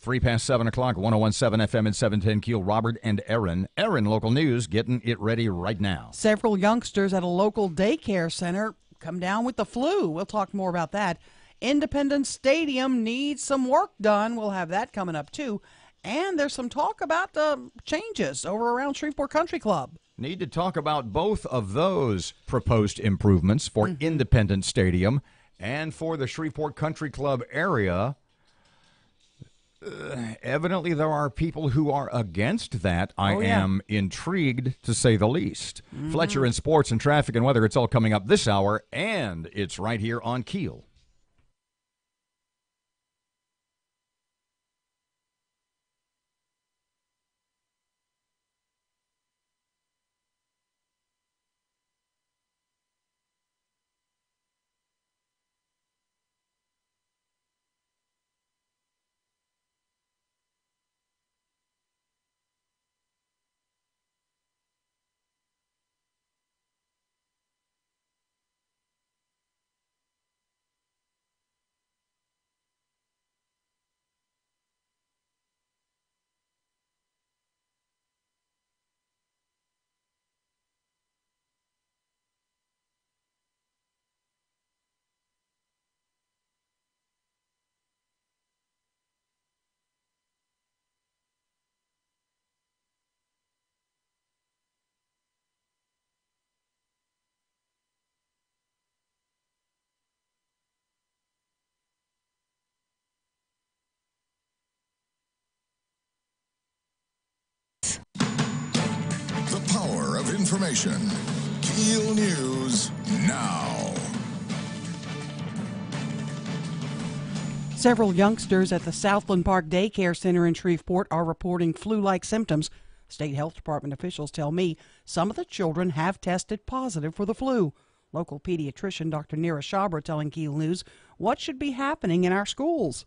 Free past 7 o'clock, 101.7 FM and 710 KEEL. Robert and Erin. Erin, local news, getting it ready right now. Several youngsters at a local daycare center come down with the flu. We'll talk more about that. Independence Stadium needs some work done. We'll have that coming up, too. And there's some talk about changes over around Shreveport Country Club. Need to talk about both of those proposed improvements for Independence Stadium and for the Shreveport Country Club area. Evidently, there are people who are against that. I am intrigued, to say the least. Fletcher in sports and traffic and weather. It's all coming up this hour, and it's right here on KEEL. The power of information. KEEL News now. Several youngsters at the Southland Park Daycare Center in Shreveport are reporting flu-like symptoms. State Health Department officials tell me some of the children have tested positive for the flu. Local pediatrician Dr. Neera Shabra telling KEEL News what should be happening in our schools.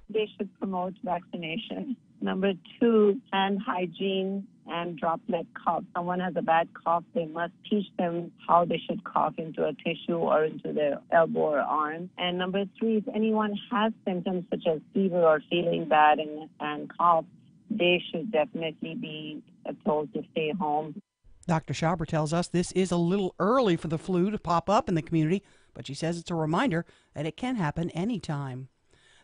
They should promote vaccination. Number 2, hand hygiene and droplet cough. Someone has a bad cough, they must teach them how they should cough into a tissue or into their elbow or arm. And number 3, if anyone has symptoms such as fever or feeling bad and cough, they should definitely be told to stay home. Dr. Schaber tells us this is a little early for the flu to pop up in the community, but she says it's a reminder that it can happen anytime.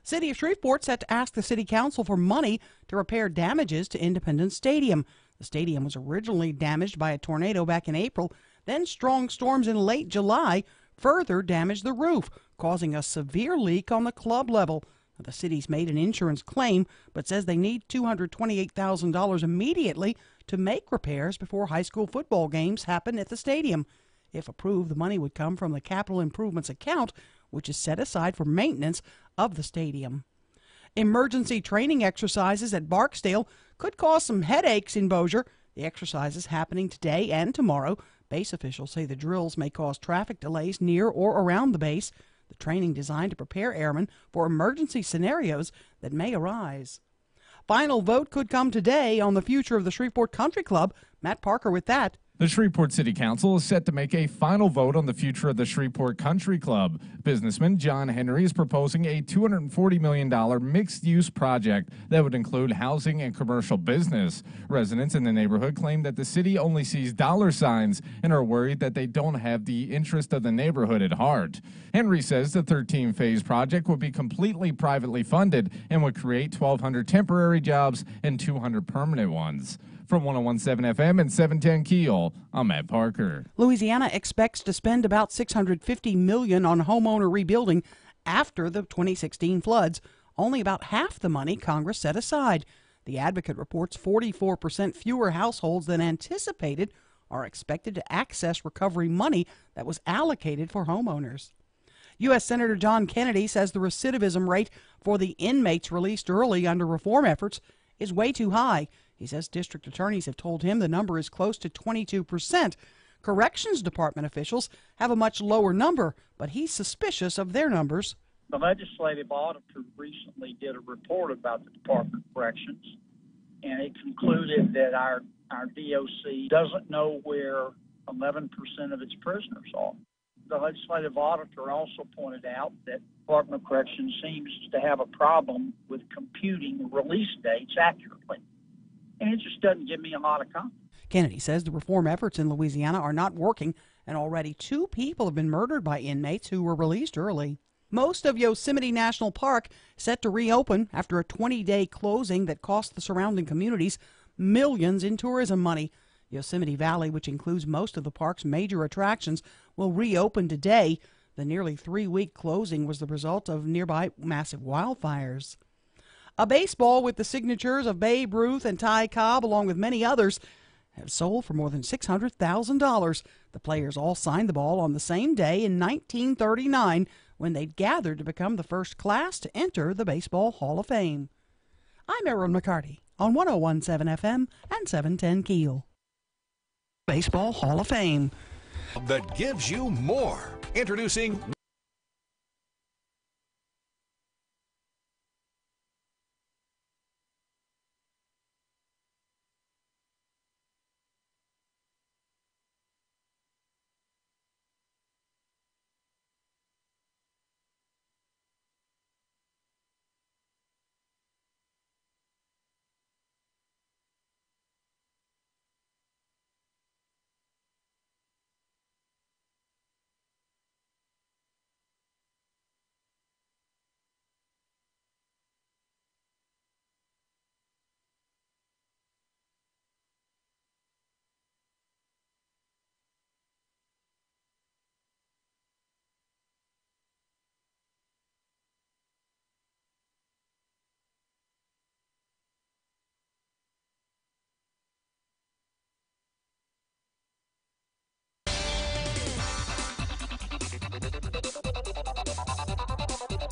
City of Shreveport set to ask the City Council for money to repair damages to Independence Stadium. The stadium was originally damaged by a tornado back in April. Then strong storms in late July further damaged the roof, causing a severe leak on the club level. The city's made an insurance claim, but says they need $228,000 immediately to make repairs before high school football games happen at the stadium. If approved, the money would come from the capital improvements account, which is set aside for maintenance of the stadium. Emergency training exercises at Barksdale could cause some headaches in Bossier. The exercises happening today and tomorrow. Base officials say the drills may cause traffic delays near or around the base. The training designed to prepare airmen for emergency scenarios that may arise. Final vote could come today on the future of the Shreveport Country Club. Matt Parker with that. The Shreveport City Council is set to make a final vote on the future of the Shreveport Country Club. Businessman John Henry is proposing a $240 million mixed-use project that would include housing and commercial business. Residents in the neighborhood claim that the city only sees dollar signs and are worried that they don't have the interest of the neighborhood at heart. Henry says the 13-phase project would be completely privately funded and would create 1,200 temporary jobs and 200 permanent ones. From 101.7 FM and 710 KEEL, I'm Matt Parker. Louisiana expects to spend about $650 million on homeowner rebuilding after the 2016 floods, only about half the money Congress set aside. The Advocate reports 44% fewer households than anticipated are expected to access recovery money that was allocated for homeowners. U.S. Senator John Kennedy says the recidivism rate for the inmates released early under reform efforts is way too high. He says district attorneys have told him the number is close to 22%. Corrections Department officials have a much lower number, but he's suspicious of their numbers. The legislative auditor recently did a report about the Department of Corrections, and it concluded that our DOC doesn't know where 11% of its prisoners are. The legislative auditor also pointed out that Department of Corrections seems to have a problem with computing release dates accurately. And it just doesn't give me a lot of confidence. Kennedy says the reform efforts in Louisiana are not working, and already 2 people have been murdered by inmates who were released early. Most of Yosemite National Park set to reopen after a 20-day closing that cost the surrounding communities millions in tourism money. Yosemite Valley, which includes most of the park's major attractions, will reopen today. The nearly 3-week closing was the result of nearby massive wildfires. A baseball with the signatures of Babe Ruth and Ty Cobb, along with many others, have sold for more than $600,000. The players all signed the ball on the same day in 1939 when they gathered to become the first class to enter the Baseball Hall of Fame. I'm Erin McCarty on 101.7 FM and 710 KEEL. Baseball Hall of Fame. That gives you more. Introducing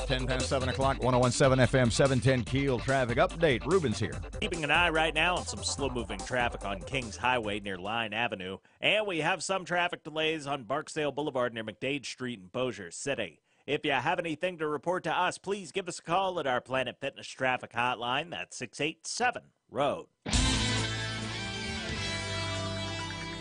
Ten past 7 o'clock, 101.7 FM, 710 KEEL traffic update. Ruben's here. Keeping an eye right now on some slow-moving traffic on Kings Highway near Line Avenue. And we have some traffic delays on Barksdale Boulevard near McDade Street in Bossier City. If you have anything to report to us, please give us a call at our Planet Fitness traffic hotline. That's 687-ROAD.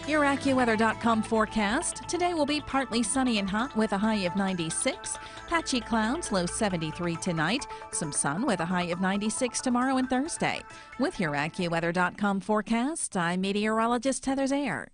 Your AccuWeather.com forecast. Today will be partly sunny and hot with a high of 96. Patchy clouds, low 73 tonight. Some sun with a high of 96 tomorrow and Thursday. With your AccuWeather.com forecast, I'm meteorologist Heather Zayer.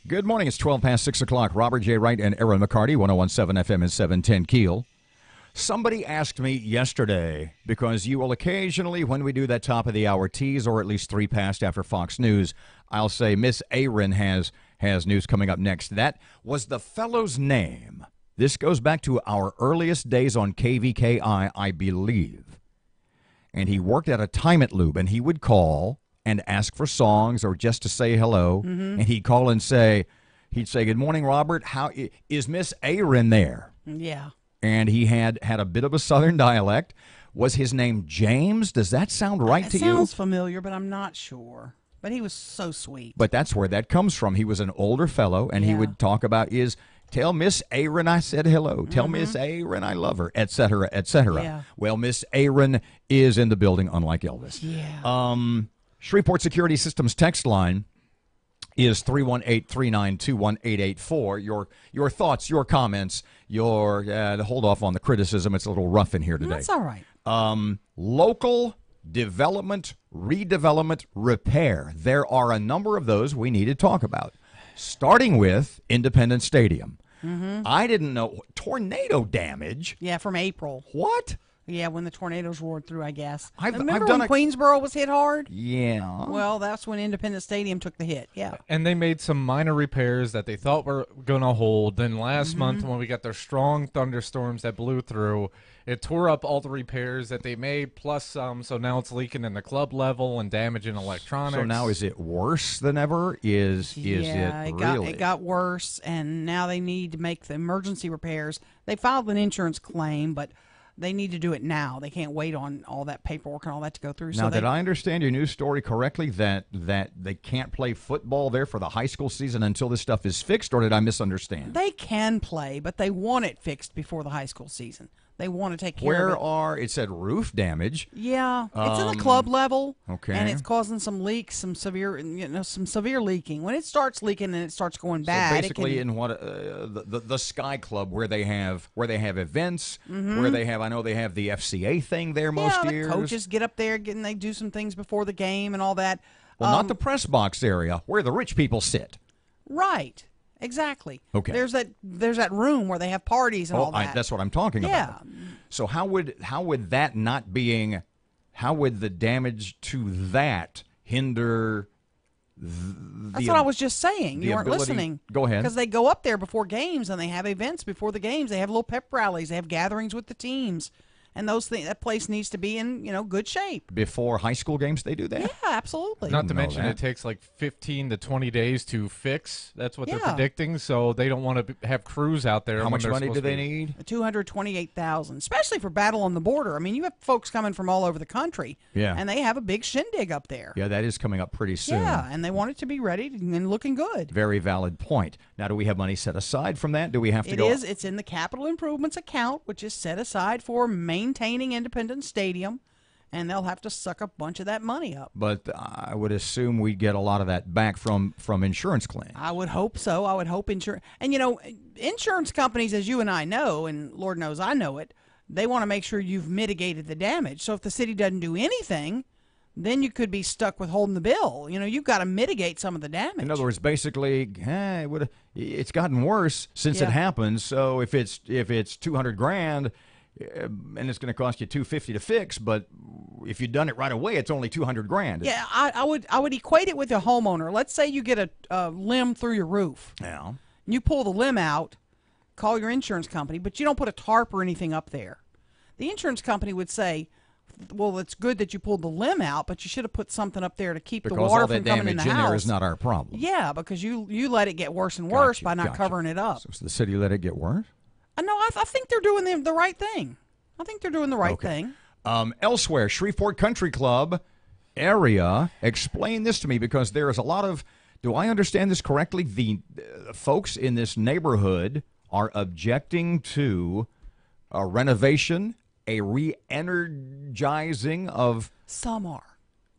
Good morning. It's 12 past 6 o'clock. Robert J. Wright and Erin McCarty, 101.7 FM and 710 KEEL. Somebody asked me yesterday, because you will occasionally, when we do that top of the hour tease, or at least 3 past after Fox News, I'll say Miss Erin has news coming up next. That was the fellow's name. This goes back to our earliest days on KVKI, I believe. And he worked at a time-it lube, and he would call and ask for songs or just to say hello. And he'd call and he'd say, "Good morning, Robert. How is Miss Erin there?" Yeah. And he had a bit of a Southern dialect. Was his name James? Does that sound right to you? It sounds familiar, but I'm not sure. But he was so sweet. But that's where that comes from. He was an older fellow, and he would talk about tell Miss Erin I said hello. Tell Miss Erin I love her, etc., etc. Yeah. Well, Miss Erin is in the building, unlike Elvis. Yeah. Shreveport Security Systems text line is 318-392-1884. Your thoughts, your comments, hold off on the criticism. It's a little rough in here today. That's all right. Local development, redevelopment, repair. There are a number of those we need to talk about, starting with Independence Stadium. I didn't know. Tornado damage? Yeah, from April. What? Yeah, when the tornadoes roared through, I guess. I've Remember done when Queensboro was hit hard? Yeah. Well, that's when Independence Stadium took the hit. Yeah. And they made some minor repairs that they thought were going to hold. Then last month, when we got their strong thunderstorms that blew through, it tore up all the repairs that they made, plus some. So now it's leaking in the club level and damaging electronics. So now is it worse than ever? Is it really? It got worse, and now they need to make the emergency repairs. They filed an insurance claim, but they need to do it now. They can't wait on all that paperwork and all that to go through. Now, did I understand your news story correctly that they can't play football there for the high school season until this stuff is fixed, or did I misunderstand? They can play, but they want it fixed before the high school season. They want to take care of it. It said roof damage. Yeah, it's in the club level. Okay. And it's causing some leaks, some severe leaking. When it starts leaking and it starts going bad, So basically, in what the Sky Club, where they have events, where I know they have the FCA thing there most years. The coaches get up there and they do some things before the game and all that. Well, not the press box area where the rich people sit. Right. Exactly. Okay. There's that room where they have parties and all that. That's what I'm talking about. So how would that not being, how would the damage to that hinder That's what I was just saying. You weren't listening. Go ahead. Because they go up there before games and they have events before the games. They have little pep rallies. They have gatherings with the teams. And that place needs to be in, good shape. Before high school games, they do that? Yeah, absolutely. Not to mention it takes like 15 to 20 days to fix. That's what they're predicting. So they don't want to have crews out there. How much money do they need? $228,000, especially for Battle on the Border. I mean, you have folks coming from all over the country. Yeah. And they have a big shindig up there. Yeah, that is coming up pretty soon. Yeah, and they want it to be ready and looking good. Very valid point. Now, do we have money set aside from that? Do we have to go? It's in the capital improvements account, which is set aside for maintaining Independence Stadium, and they'll have to suck a bunch of that money up. But I would assume we'd get a lot of that back from insurance claims. I would hope so. I would hope insurance. And, insurance companies, as you and I know, and Lord knows I know it, they want to make sure you've mitigated the damage. So if the city doesn't do anything, then you could be stuck with holding the bill. You've got to mitigate some of the damage. In other words, basically, it's gotten worse since it happened. So if it's $200,000 and it's going to cost you $250 to fix, but if you'd done it right away, it's only $200,000. Yeah, I would equate it with a homeowner. Let's say you get a limb through your roof. Yeah. You pull the limb out, call your insurance company, but you don't put a tarp or anything up there. The insurance company would say, well, it's good that you pulled the limb out, but you should have put something up there to keep the water from coming in the house. Because all that damage in there is not our problem. Yeah, because you let it get worse and worse by not covering it up. So the city let it get worse? No, I think they're doing the right thing. I think they're doing the right thing. Elsewhere, Shreveport Country Club area, explain this to me, because there is a lot of, do I understand this correctly? The folks in this neighborhood are objecting to a renovation, a re-energizing of... Some are.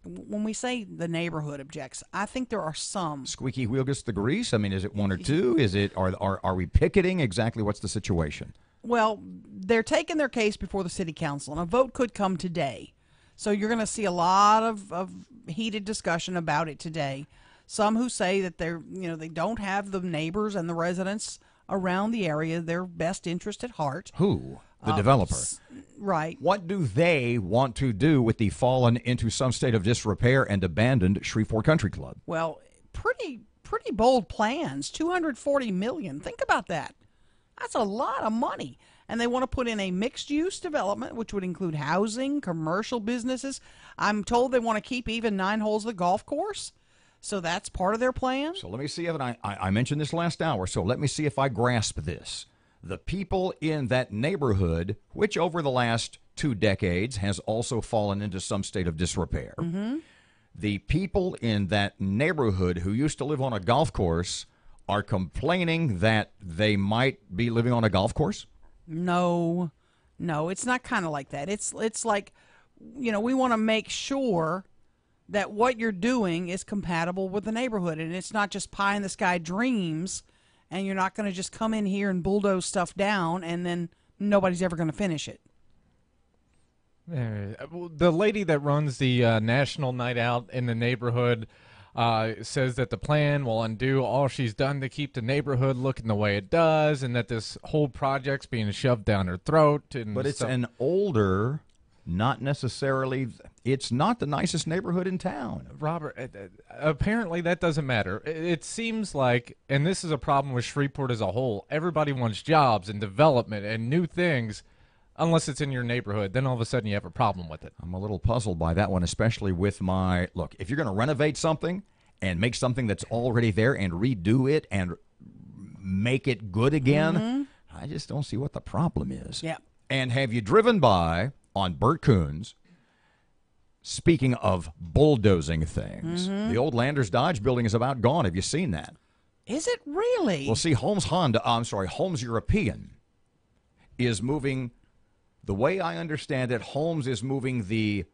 When we say the neighborhood objects, I think there are some. Squeaky wheel gets the grease? I mean, is it one or two? Is it are we picketing? Exactly what's the situation? Well, they're taking their case before the city council, and a vote could come today. So you're going to see a lot of heated discussion about it today. Some who say that they don't have the neighbors and the residents around the area their best interest at heart. Who? The developer. Right. What do they want to do with the fallen into some state of disrepair and abandoned Shreveport Country Club? Well, pretty bold plans. $240 million. Think about that. That's a lot of money. and they want to put in a mixed-use development, which would include housing, commercial businesses. I'm told they want to keep even 9 holes of the golf course, so that's part of their plan. So let me see if I mentioned this last hour, so let me see if I grasp this. The people in that neighborhood, which over the last 2 decades has also fallen into some state of disrepair, the people in that neighborhood who used to live on a golf course are complaining that they might be living on a golf course? No, it's not kind of like that. It's like, we want to make sure that what you're doing is compatible with the neighborhood, and it's not just pie in the sky dreams, and you're not going to just come in here and bulldoze stuff down, and then nobody's ever going to finish it. The lady that runs the National Night Out in the neighborhood says that the plan will undo all she's done to keep the neighborhood looking the way it does, and that this whole project's being shoved down her throat. But it's an older, not necessarily, it's not the nicest neighborhood in town. Robert, apparently that doesn't matter. It seems like, and this is a problem with Shreveport as a whole, everybody wants jobs and development and new things. Unless it's in your neighborhood, then all of a sudden you have a problem with it. I'm a little puzzled by that one, especially with look, if you're going to renovate something and make something that's already there and redo it and make it good again, I just don't see what the problem is. Yeah. And have you driven by on Burt Coons, speaking of bulldozing things, the old Landers Dodge building is about gone. Have you seen that? Is it really? Well, see, Holmes European is moving. The way I understand it, Holmes is moving the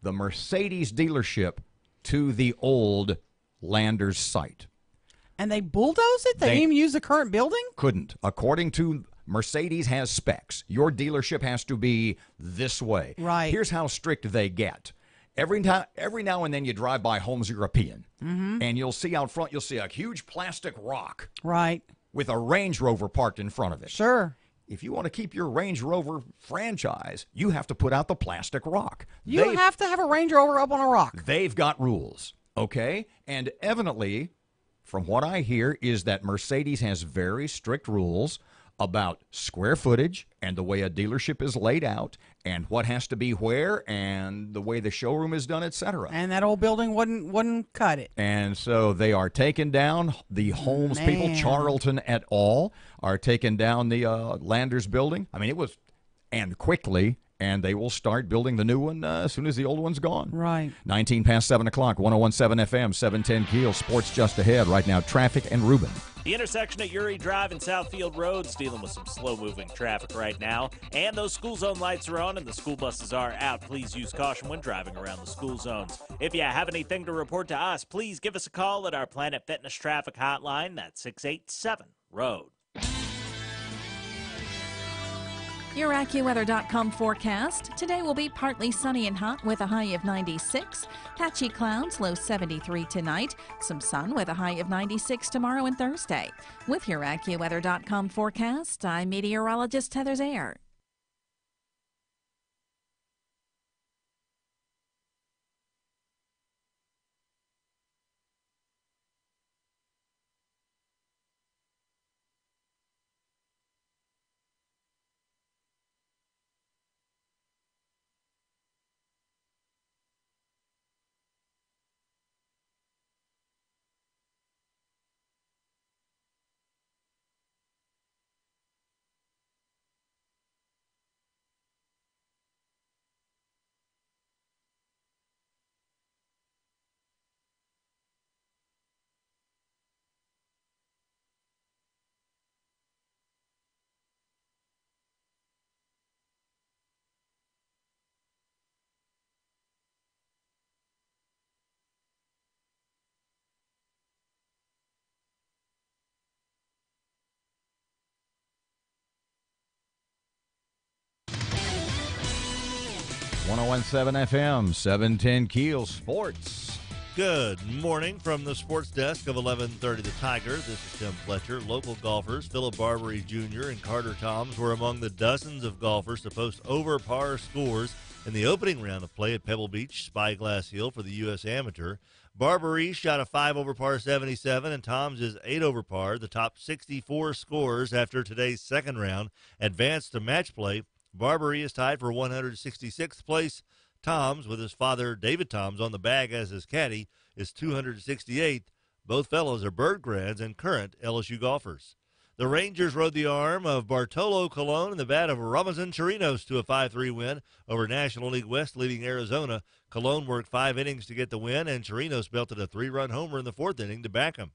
Mercedes dealership to the old Landers site. And they bulldoze it? They didn't even use the current building? Couldn't. According to Mercedes has specs. Your dealership has to be this way. Right. Here's how strict they get. Every now and then you drive by Holmes European, and you'll see out front, you'll see a huge plastic rock. Right. With a Range Rover parked in front of it. Sure. If you want to keep your Range Rover franchise, you have to put out the plastic rock. You have to have a Range Rover up on a rock. They've got rules, okay? And evidently, from what I hear, is that Mercedes has very strict rules about square footage and the way a dealership is laid out and what has to be where and the way the showroom is done, etc. And that old building wouldn't cut it. And so they are taking down the Holmes people, Charlton et al. Are taking down the Landers building. I mean, and quickly, and they will start building the new one as soon as the old one's gone. Right. 19 past 7 o'clock, 101.7 FM, 710 KEEL, sports just ahead. Right now, traffic and Reuben. The intersection at Uri Drive and Southfield Road's dealing with some slow-moving traffic right now. And those school zone lights are on and the school buses are out. Please use caution when driving around the school zones. If you have anything to report to us, please give us a call at our Planet Fitness traffic hotline. That's 687-ROAD. Your AccuWeather.com forecast. Today will be partly sunny and hot with a high of 96. Patchy clouds, low 73 tonight. Some sun with a high of 96 tomorrow and Thursday. With your AccuWeather.com forecast, I'm meteorologist Heather Zayer. .101.7 FM, 710 KEEL Sports. Good morning from the sports desk of 1130 The Tiger. This is Tim Fletcher. Local golfers Philip Barbary Jr. and Carter Toms were among the dozens of golfers to post over par scores in the opening round of play at Pebble Beach, Spyglass Hill for the U.S. Amateur. Barbary shot a 5 over par 77, and Tom's is 8 over par. The top 64 scorers after today's second round advanced to match play. Barbary is tied for 166th place. Tom's, with his father David Tom's on the bag as his caddy, is 268th. Both fellows are bird grads and current LSU golfers. The Rangers rode the arm of Bartolo Colon and the bat of Ramazan Chirinos to a 5-3 win over National League West leading Arizona. Colon worked 5 innings to get the win, and Chirinos belted a 3-run homer in the 4th inning to back him.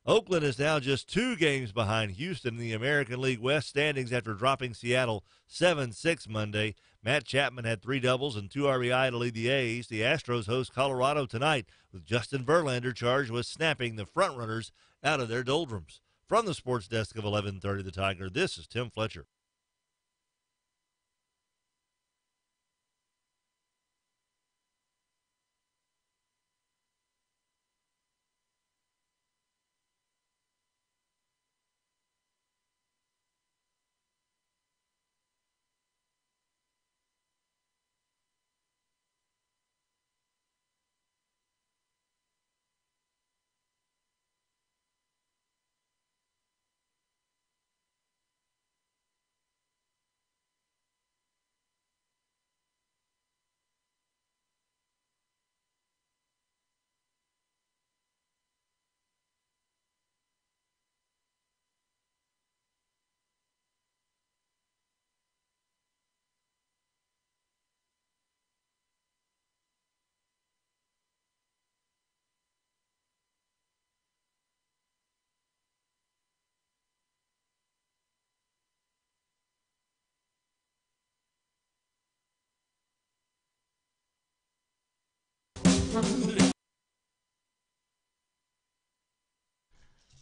Oakland is now just 2 games behind Houston in the American League West standings after dropping Seattle 7-6 Monday. Matt Chapman had 3 doubles and 2 RBI to lead the A's. The Astros host Colorado tonight, with Justin Verlander charged with snapping the frontrunners out of their doldrums. From the sports desk of 1130 The Tiger, this is Tim Fletcher.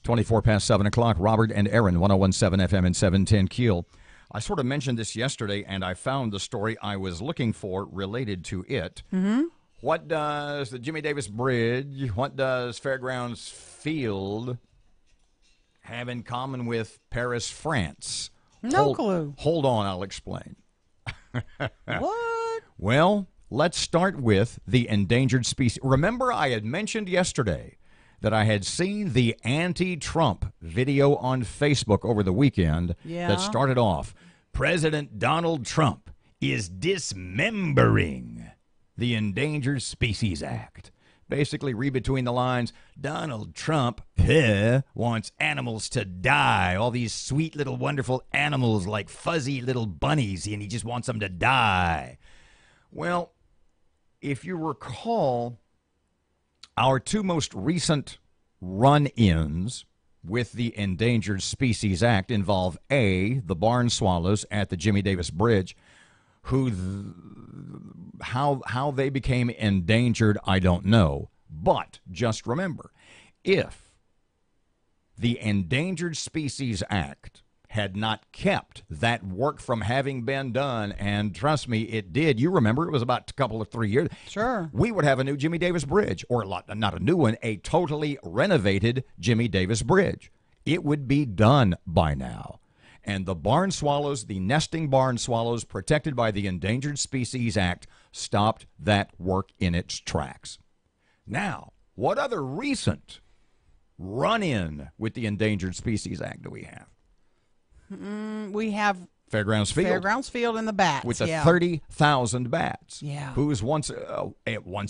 (7:24) Robert and Erin, 101.7 FM and 710 KEEL. I sort of mentioned this yesterday, and I found the story I was looking for related to it. Mm-hmm. What does the Jimmy Davis Bridge, what does Fairgrounds Field have in common with Paris, France? No clue. Hold on, I'll explain. What? Well, let's start with the endangered species. Remember, I had mentioned yesterday that I had seen the anti-Trump video on Facebook over the weekend that started off, President Donald Trump is dismembering the Endangered Species Act. Basically, read between the lines, Donald Trump wants animals to die, all these sweet little wonderful animals like fuzzy little bunnies, and he just wants them to die. Well, if you recall, our 2 most recent run-ins with the Endangered Species Act involve A, the barn swallows at the Jimmy Davis Bridge, how they became endangered, I don't know. But just remember, if the Endangered Species Act had not kept that work from having been done, and trust me, it did. You remember, it was about a couple of 3 years. Sure. We would have a new Jimmy Davis Bridge, or not a new one, a totally renovated Jimmy Davis Bridge. It would be done by now. And the barn swallows, the nesting barn swallows protected by the Endangered Species Act, stopped that work in its tracks. Now, what other recent run-in with the Endangered Species Act do we have? We have Fairgrounds Field. Fairgrounds Field and the bats. With the 30,000 bats. Yeah. Who's once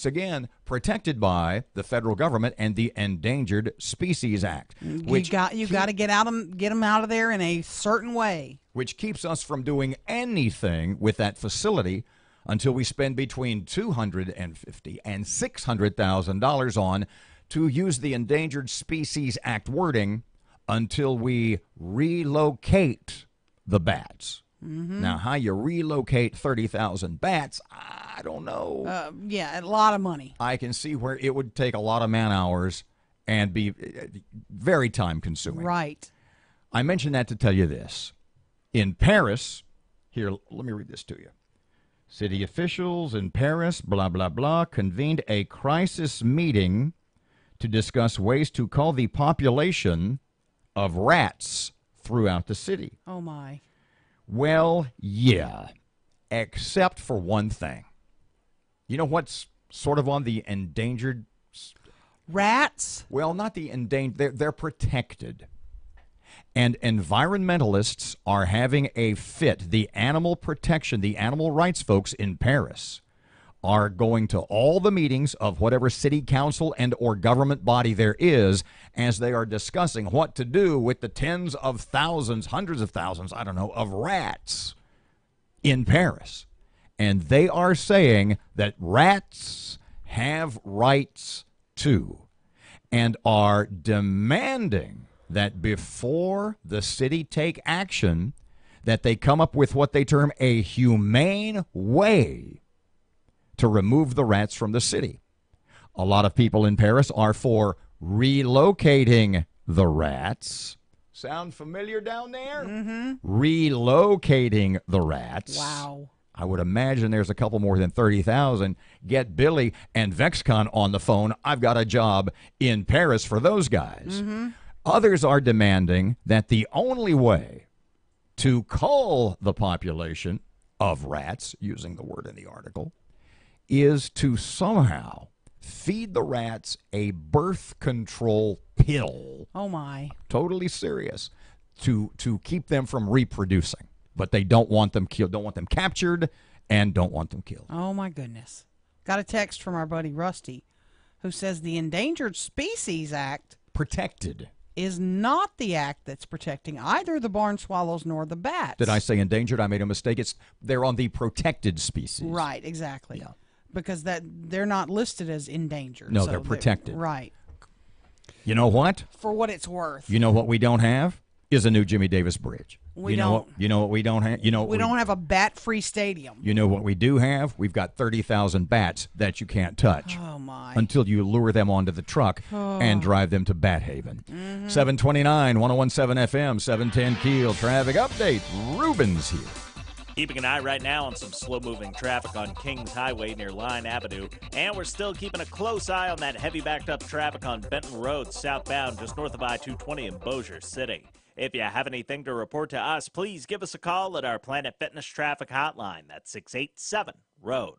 again protected by the federal government and the Endangered Species Act. You got to get them out of there in a certain way. Which keeps us from doing anything with that facility until we spend between $250,000 and $600,000 on, to use the Endangered Species Act wording, until we relocate the bats. Mm-hmm. Now, how you relocate 30,000 bats, I don't know. A lot of money. I can see where it would take a lot of man hours and be very time consuming. Right. I mentioned that to tell you this. In Paris, here, let me read this to you. City officials in Paris, blah, blah, blah, convened a crisis meeting to discuss ways to cull the population of rats throughout the city. Oh, my. Well, yeah, except for one thing. You know what's sort of on the endangered Rats? Well, not the endangered. They're protected. And environmentalists are having a fit. The animal protection, the animal rights folks in Paris are going to all the meetings of whatever city council and or government body there is as they are discussing what to do with the tens of thousands, hundreds of thousands, I don't know, of rats in Paris. And they are saying that rats have rights too, and are demanding that before the city take action, that they come up with what they term a humane way to remove the rats from the city. A lot of people in Paris are for relocating the rats. Sound familiar down there? Mm-hmm. Relocating the rats. Wow. I would imagine there's a couple more than 30,000. Get Billy and Vexcon on the phone. I've got a job in Paris for those guys. Mm-hmm. Others are demanding that the only way to cull the population of rats, using the word in the article, is to somehow feed the rats a birth control pill. Oh, my. Totally serious. To keep them from reproducing. But they don't want them killed, don't want them captured, and don't want them killed. Oh, my goodness. Got a text from our buddy Rusty, who says the Endangered Species Act protected is not the act that's protecting either the barn swallows nor the bats. Did I say endangered? I made a mistake. They're on the protected species. Right, exactly. Yeah. Because they're not listed as endangered. No, so they're protected. Right. You know what? For what it's worth. You know what we don't have is a new Jimmy Davis Bridge. We you know don't. What, you know what we don't have? You know we don't have a bat-free stadium. You know what we do have? We've got 30,000 bats that you can't touch. Oh, my. Until you lure them onto the truck and drive them to Bat Haven. 729, 101.7 FM, 710 Keel. Traffic update. Ruben's here. Keeping an eye right now on some slow-moving traffic on Kings Highway near Line Avenue. And we're still keeping a close eye on that heavy backed-up traffic on Benton Road southbound just north of I-220 in Bossier City. If you have anything to report to us, please give us a call at our Planet Fitness traffic hotline. That's 687-ROAD.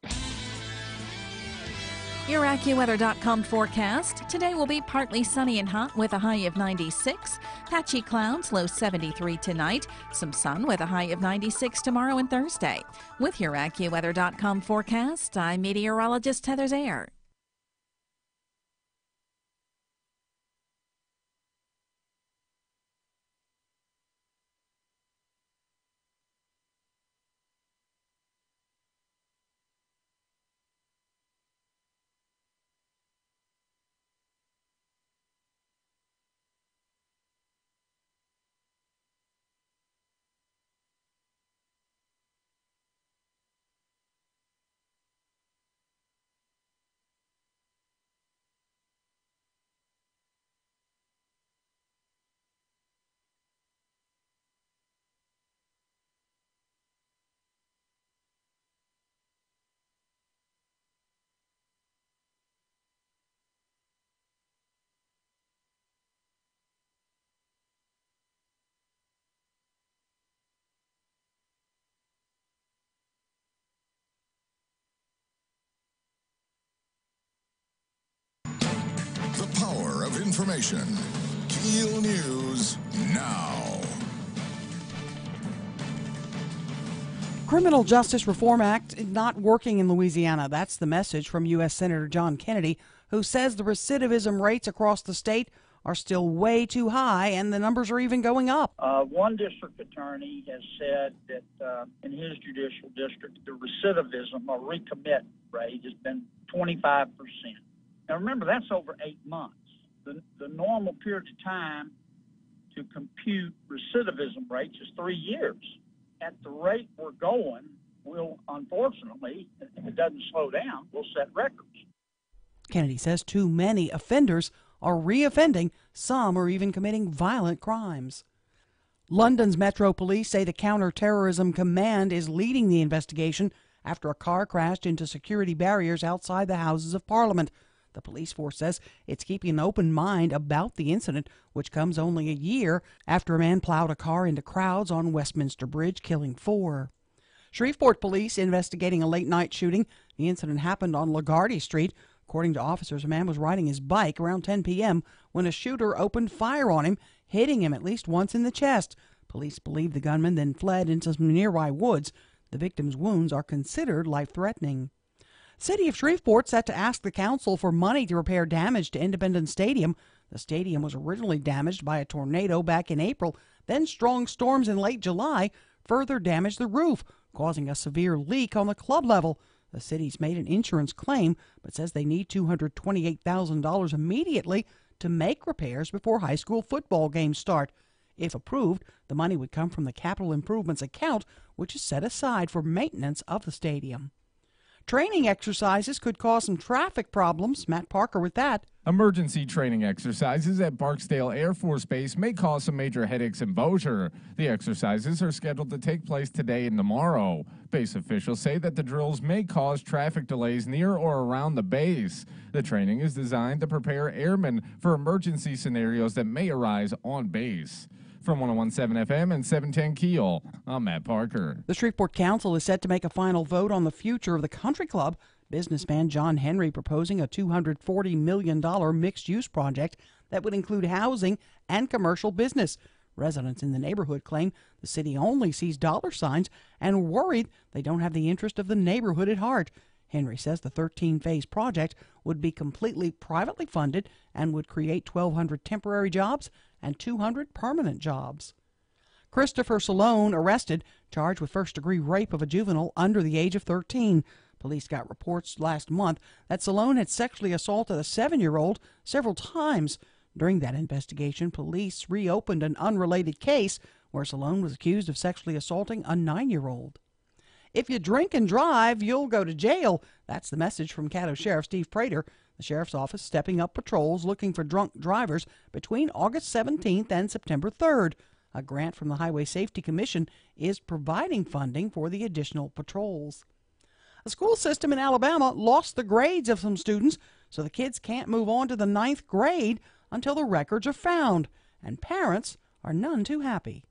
Your AccuWeather.com forecast. Today will be partly sunny and hot with a high of 96. Patchy clouds, low 73 tonight. Some sun with a high of 96 tomorrow and Thursday. With your AccuWeather.com forecast, I'm meteorologist Heather Zayer. The power of information. KEEL News now. Criminal Justice Reform Act is not working in Louisiana. That's the message from U.S. Senator John Kennedy, who says the recidivism rates across the state are still way too high, and the numbers are even going up. One district attorney has said that in his judicial district, the recidivism or recommit rate has been 25%. Now, remember, that's over 8 months. The normal period of time to compute recidivism rates is 3 years. At the rate we're going, we'll, unfortunately, if it doesn't slow down, we'll set records. Kennedy says too many offenders are reoffending. Some are even committing violent crimes. London's Metro Police say the Counter-Terrorism Command is leading the investigation after a car crashed into security barriers outside the Houses of Parliament. The police force says it's keeping an open mind about the incident, which comes only a year after a man plowed a car into crowds on Westminster Bridge, killing 4. Shreveport police investigating a late-night shooting. The incident happened on LaGuardia Street. According to officers, a man was riding his bike around 10 p.m. when a shooter opened fire on him, hitting him at least once in the chest. Police believe the gunman then fled into some nearby woods. The victim's wounds are considered life-threatening. City of Shreveport set to ask the council for money to repair damage to Independence Stadium. The stadium was originally damaged by a tornado back in April. Then strong storms in late July further damaged the roof, causing a severe leak on the club level. The city's made an insurance claim, but says they need $228,000 immediately to make repairs before high school football games start. If approved, the money would come from the capital improvements account, which is set aside for maintenance of the stadium. Training exercises could cause some traffic problems. Matt Parker with that. Emergency training exercises at Barksdale Air Force Base may cause some major headaches in Bossier. The exercises are scheduled to take place today and tomorrow. Base officials say that the drills may cause traffic delays near or around the base. The training is designed to prepare airmen for emergency scenarios that may arise on base. From 101.7 FM and 710 KEEL, I'm Matt Parker. The Shreveport Council is set to make a final vote on the future of the country club. Businessman John Henry proposing a $240 million mixed-use project that would include housing and commercial business. Residents in the neighborhood claim the city only sees dollar signs and worried they don't have the interest of the neighborhood at heart. Henry says the 13-phase project would be completely privately funded and would create 1,200 temporary jobs and 200 permanent jobs. Christopher Salone arrested, charged with first-degree rape of a juvenile under the age of 13. Police got reports last month that Salone had sexually assaulted a 7-year-old several times. During that investigation, police reopened an unrelated case where Salone was accused of sexually assaulting a 9-year-old. If you drink and drive, you'll go to jail. That's the message from Caddo Sheriff Steve Prater. The sheriff's office stepping up patrols looking for drunk drivers between August 17th and September 3rd. A grant from the Highway Safety Commission is providing funding for the additional patrols. A school system in Alabama lost the grades of some students, so the kids can't move on to the 9th grade until the records are found, and parents are none too happy.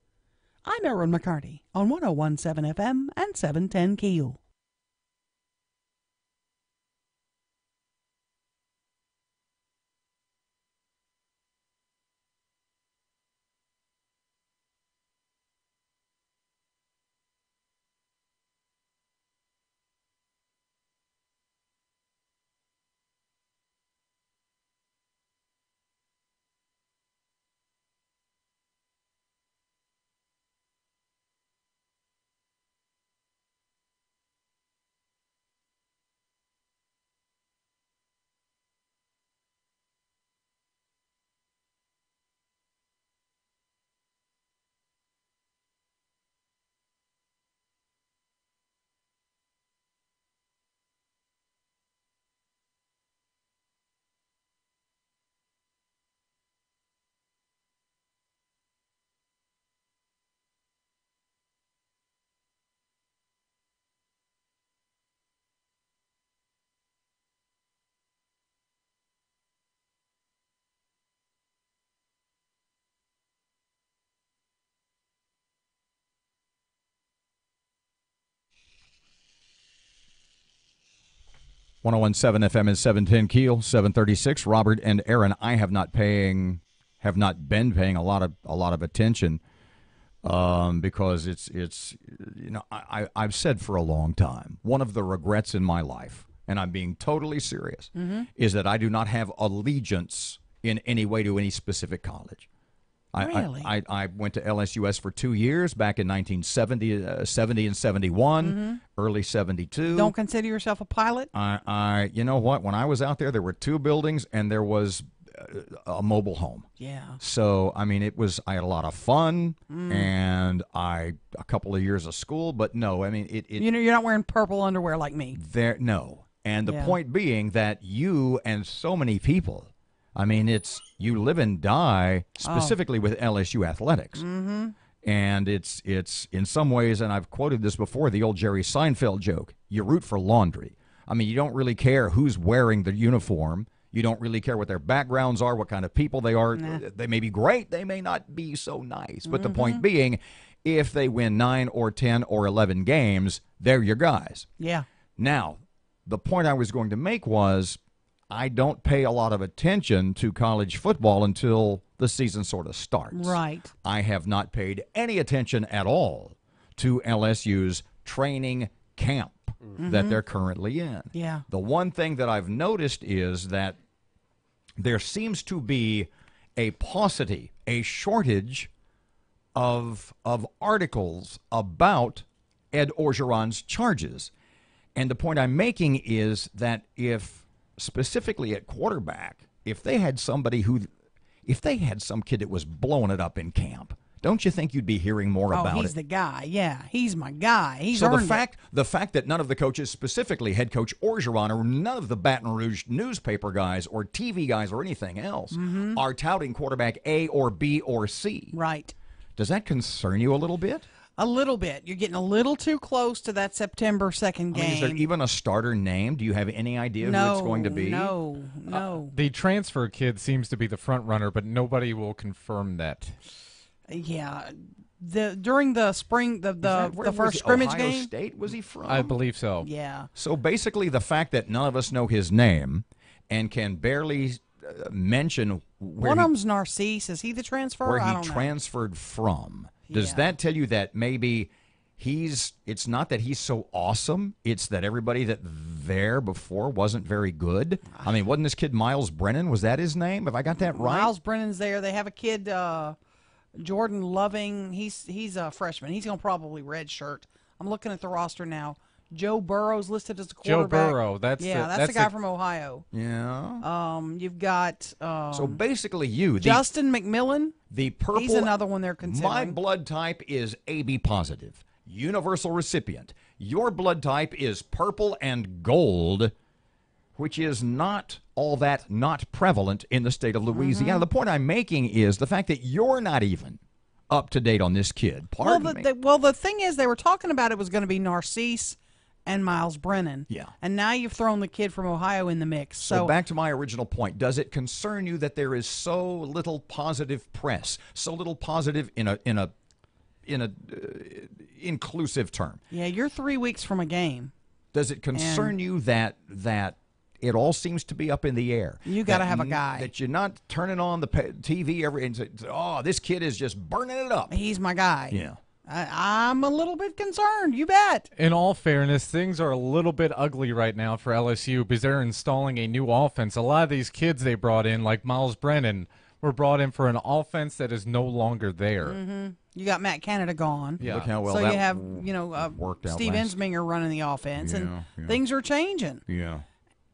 I'm Erin McCarty on 101.7 FM and 710 KEEL. .101.7 FM is 710 KEEL, 736. Robert and Erin, I have not been paying a lot of attention because it's I've said for a long time, one of the regrets in my life, and I'm being totally serious, is that I do not have allegiance in any way to any specific college. Really? I went to LSUS for 2 years back in 1970, 70 and 71, early 72. Don't consider yourself a pilot? You know what? When I was out there, there were 2 buildings and there was a mobile home. Yeah. So, I mean, I had a lot of fun and a couple of years of school, but no, I mean, you're not wearing purple underwear like me. No. And the point being that you and so many people, I mean, you live and die specifically with LSU athletics. And it's in some ways, and I've quoted this before, the old Jerry Seinfeld joke, you root for laundry. I mean, you don't really care who's wearing the uniform. You don't really care what their backgrounds are, what kind of people they are. Nah. They may be great. They may not be so nice. But the point being, if they win 9 or 10 or 11 games, they're your guys. Yeah. Now, the point I was going to make was, I don't pay a lot of attention to college football until the season sort of starts. Right. I have not paid any attention at all to LSU's training camp that they're currently in. Yeah. The one thing that I've noticed is that there seems to be a paucity, a shortage of articles about Ed Orgeron's charges. And the point I'm making is that if, specifically at quarterback, if they had some kid that was blowing it up in camp, don't you think you'd be hearing more about it? Oh, he's the guy. Yeah, he's my guy. He's so earned the fact that none of the coaches, specifically head coach Orgeron, or none of the Baton Rouge newspaper guys or TV guys or anything else, are touting quarterback A or B or C. Right. Does that concern you a little bit? A little bit. You're getting a little too close to that September 2nd game. Is there even a starter name? Do you have any idea who it's going to be? No. The transfer kid seems to be the front runner, but nobody will confirm that. Yeah. During the spring, the first scrimmage Ohio game. State was he from? I believe so. Yeah. So basically, the fact that none of us know his name and can barely mention where One of them's Narcisse. Is he the transfer? where I he don't know. transferred from. Does Yeah. that tell you that maybe it's not that he's so awesome, it's that everybody that there before wasn't very good? I mean, wasn't this kid Miles Brennan? Was that his name? Have I got that right? Miles Brennan's there. They have a kid, Jordan Loving. He's a freshman. He's going to probably redshirt. I'm looking at the roster now. Joe Burrow's listed as a quarterback. Joe Burrow. That's the guy from Ohio. Yeah. You've got So basically Justin McMillan. The purple. He's another one they're considering. My blood type is AB positive, universal recipient. Your blood type is purple and gold, which is not all that not prevalent in the state of Louisiana. The point I'm making is the fact that you're not even up to date on this kid. Pardon me. The thing is, they were talking about it was going to be Narcisse and Miles Brennan. Yeah. And now you've thrown the kid from Ohio in the mix. So back to my original point. Does it concern you that there is so little positive press, so little positive in a inclusive term? Yeah, you're 3 weeks from a game. Does it concern you that it all seems to be up in the air? You got to have a guy. That you're not turning on the TV and say, oh, this kid is just burning it up. He's my guy. Yeah. I'm a little bit concerned. You bet. In all fairness, things are a little bit ugly right now for LSU because they're installing a new offense. A lot of these kids they brought in, like Miles Brennan, were brought in for an offense that is no longer there. Mm-hmm. You got Matt Canada gone. Yeah. Look how well so that you have, worked out Steve last. Ensminger running the offense, and things are changing. Yeah.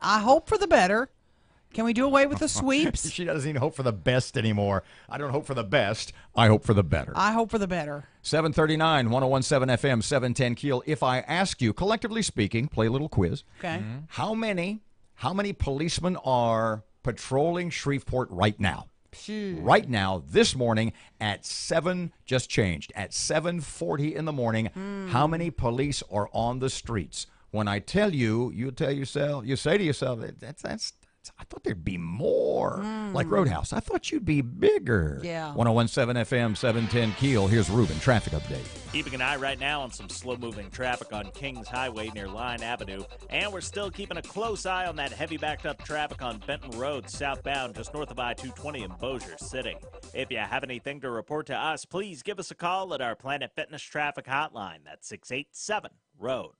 I hope for the better. Can we do away with the sweeps? She doesn't even hope for the best anymore. I don't hope for the best. I hope for the better. I hope for the better. 739, 1017 FM, 710 Keel. If I ask you, collectively speaking, play a little quiz. Okay. How many policemen are patrolling Shreveport right now? Right now, this morning at 7, just changed, at 7:40 in the morning, how many police are on the streets? When I tell you, you say to yourself, that's I thought there'd be more. Like Roadhouse, I thought you'd be bigger. Yeah. 1017 FM, 710 Keel. Here's Ruben, traffic update. Keeping an eye right now on some slow-moving traffic on Kings Highway near Line Avenue. And we're still keeping a close eye on that heavy backed-up traffic on Benton Road southbound just north of I-220 in Bossier City. If you have anything to report to us, please give us a call at our Planet Fitness traffic hotline. That's 687-ROAD.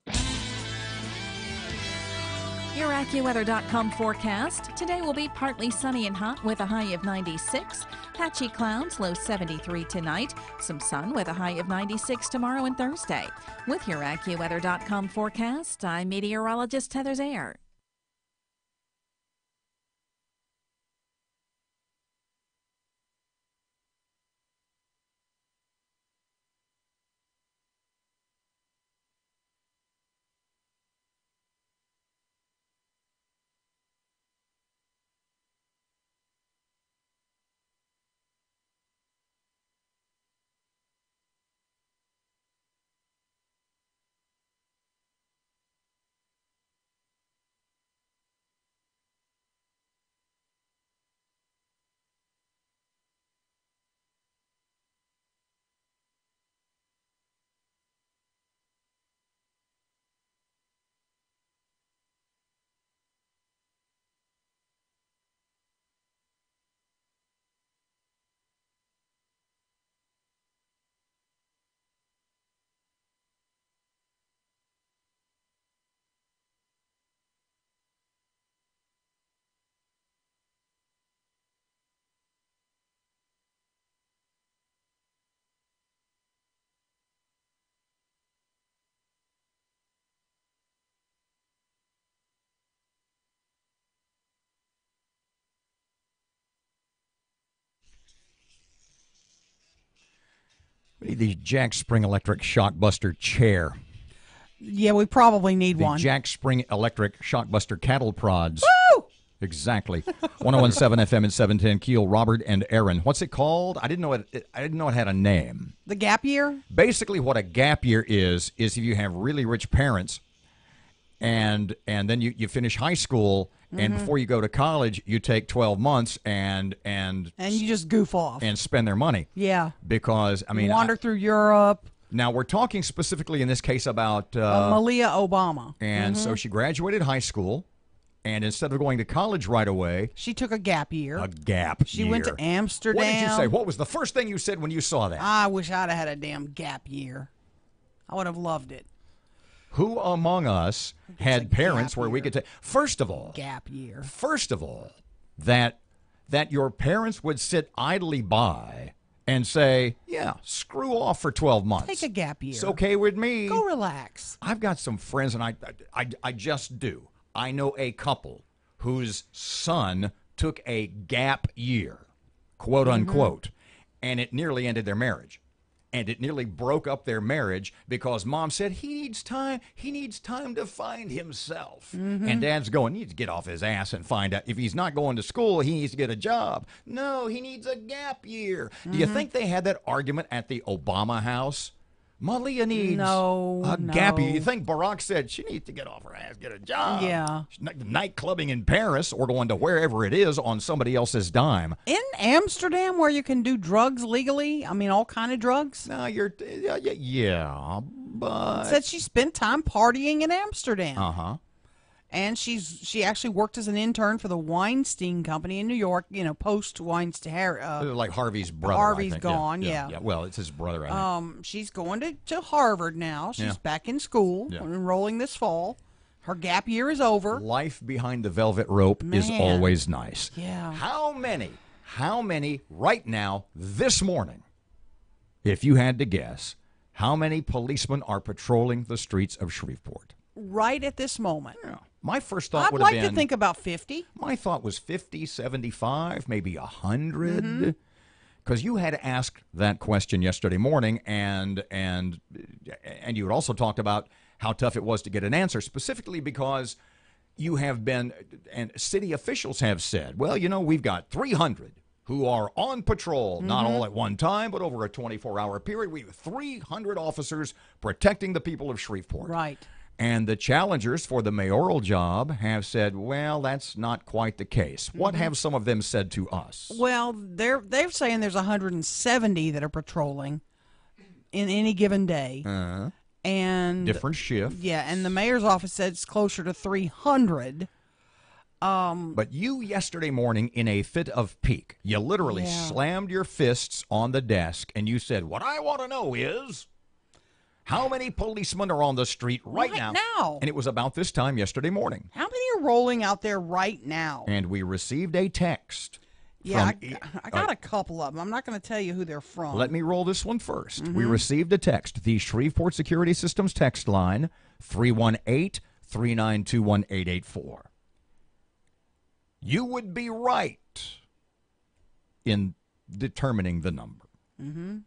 Your AccuWeather.com forecast. Today will be partly sunny and hot with a high of 96. Patchy clouds, low 73 tonight. Some sun with a high of 96 tomorrow and Thursday. With your AccuWeather.com forecast, I'm meteorologist Heather Zayer. We need the Jack Spring Electric Shockbuster chair. Yeah, we probably need The one. Jack Spring Electric Shockbuster cattle prods. Woo! Exactly. 101.7 FM and 710 Keel, Robert and Erin. What's it called? I didn't know it had a name. The gap year? Basically, what a gap year is if you have really rich parents and then you finish high school and before you go to college, you take 12 months and you just goof off and spend their money. Yeah. Because, I mean, wander through Europe. Now, we're talking specifically in this case about Malia Obama. And so she graduated high school, and instead of going to college right away, she took a gap year. A gap She year. went to Amsterdam. What did you say? What was the first thing you said when you saw that? I wish I'd have had a damn gap year. I would have loved it. Who among us had parents where we could take? First of all, gap year. First of all, that your parents would sit idly by and say, yeah, screw off for 12 months. Take a gap year. It's okay with me. Go relax. I've got some friends, and I just do. I know a couple whose son took a gap year, quote unquote, and it nearly ended their marriage. And it nearly broke up their marriage because mom said he needs time to find himself. And dad's going, he needs to get off his ass and find out. If he's not going to school, he needs to get a job. No, he needs a gap year. Do you think they had that argument at the Obama house? Malia needs a gap year. You think Barack said she needs to get off her ass, get a job? Yeah. Night clubbing in Paris or going to wherever it is on somebody else's dime. In Amsterdam, where you can do drugs legally, I mean, all kind of drugs. No, but said she spent time partying in Amsterdam. And she actually worked as an intern for the Weinstein Company in New York. You know, post Weinstein. Like Harvey's brother. Harvey's I think. gone. Yeah. Well, it's his brother. I think. She's going to Harvard now. She's back in school, enrolling this fall. Her gap year is over. Life behind the velvet rope is always nice. Yeah. How many right now this morning, if you had to guess, how many policemen are patrolling the streets of Shreveport? Right at this moment. Yeah. My first thought would I'd have like been... to think about 50. My thought was 50, 75, maybe 100. Because you had asked that question yesterday morning, and you had also talked about how tough it was to get an answer, specifically because you have been, and city officials have said, well, you know, we've got 300 who are on patrol, not all at one time, but over a 24-hour period. We have 300 officers protecting the people of Shreveport. Right. And the challengers for the mayoral job have said, well, that's not quite the case. What have some of them said to us? Well, they're saying there's 170 that are patrolling in any given day. And different shift. Yeah, and the mayor's office said it's closer to 300. But you yesterday morning, in a fit of pique, you literally slammed your fists on the desk and you said, what I want to know is... how many policemen are on the street right now? And it was about this time yesterday morning. How many are rolling out there right now? And we received a text. Yeah, I got a couple of them. I'm not going to tell you who they're from. Let me roll this one first. We received a text. The Shreveport Security Systems text line, 318-392-1884. You would be right in determining the number.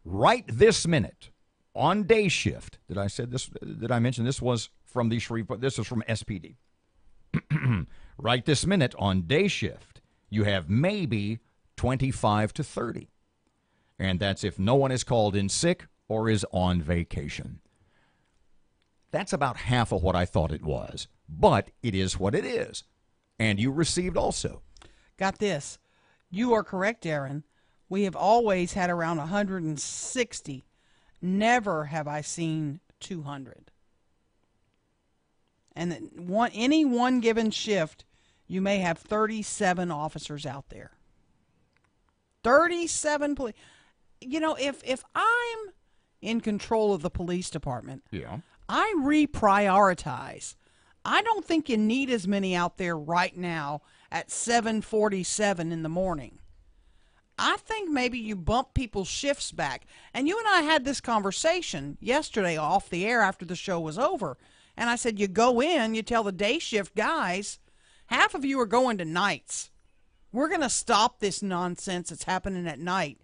Right this minute. On day shift, did I mention this was from the Shreveport? This is from SPD. Right this minute, on day shift, you have maybe 25 to 30. And that's if no one is called in sick or is on vacation. That's about half of what I thought it was. But it is what it is. And you received also. Got this. You are correct, Erin. We have always had around 160. Never have I seen 200. And any one given shift, you may have 37 officers out there. 37 police. You know, if I'm in control of the police department, I reprioritize. I don't think you need as many out there right now at 7:47 in the morning. I think maybe you bump people's shifts back. And you and I had this conversation yesterday off the air after the show was over. And I said, you go in, you tell the day shift guys, half of you are going to nights. We're going to stop this nonsense that's happening at night.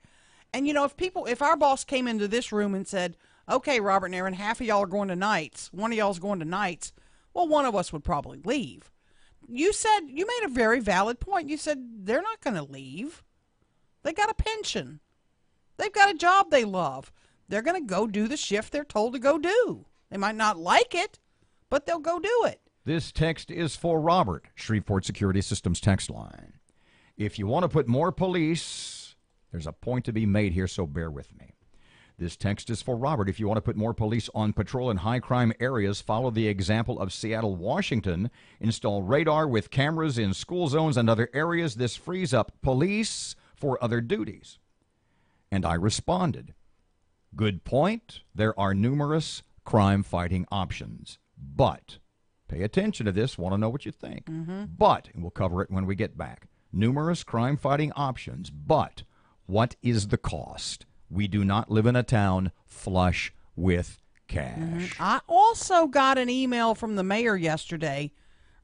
And, if our boss came into this room and said, okay, Robert and Erin, half of y'all are going to nights, one of y'all's going to nights, well, one of us would probably leave. You made a very valid point. You said they're not going to leave. They got a pension. They've got a job they love. They're going to go do the shift they're told to go do. They might not like it, but they'll go do it. This text is for Robert, Shreveport Security Systems text line. If you want to put more police, there's a point to be made here, so bear with me. This text is for Robert. If you want to put more police on patrol in high-crime areas, follow the example of Seattle, Washington. Install radar with cameras in school zones and other areas. This frees up police for other duties. And I responded, good point. There are numerous crime-fighting options. But, pay attention to this, want to know what you think. But, and we'll cover it when we get back, numerous crime-fighting options, but what is the cost? We do not live in a town flush with cash. I also got an email from the mayor yesterday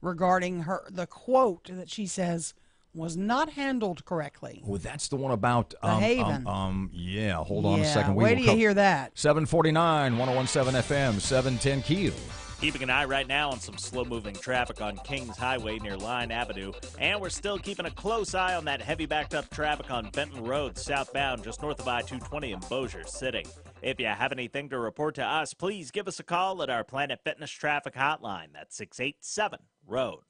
regarding the quote that she says was not handled correctly. Oh, that's the one about the Haven. Yeah, hold on a second. Wait till you hear that. 749, 1017 FM, 710 KEEL. Keeping an eye right now on some slow-moving traffic on Kings Highway near Line Avenue. And we're still keeping a close eye on that heavy backed-up traffic on Benton Road southbound just north of I-220 in Bossier City. If you have anything to report to us, please give us a call at our Planet Fitness traffic hotline. That's 687-ROAD.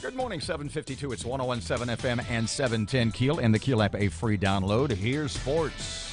Good morning, 752. It's 1017 FM and 710 KEEL and the KEEL app, a free download. Here's sports.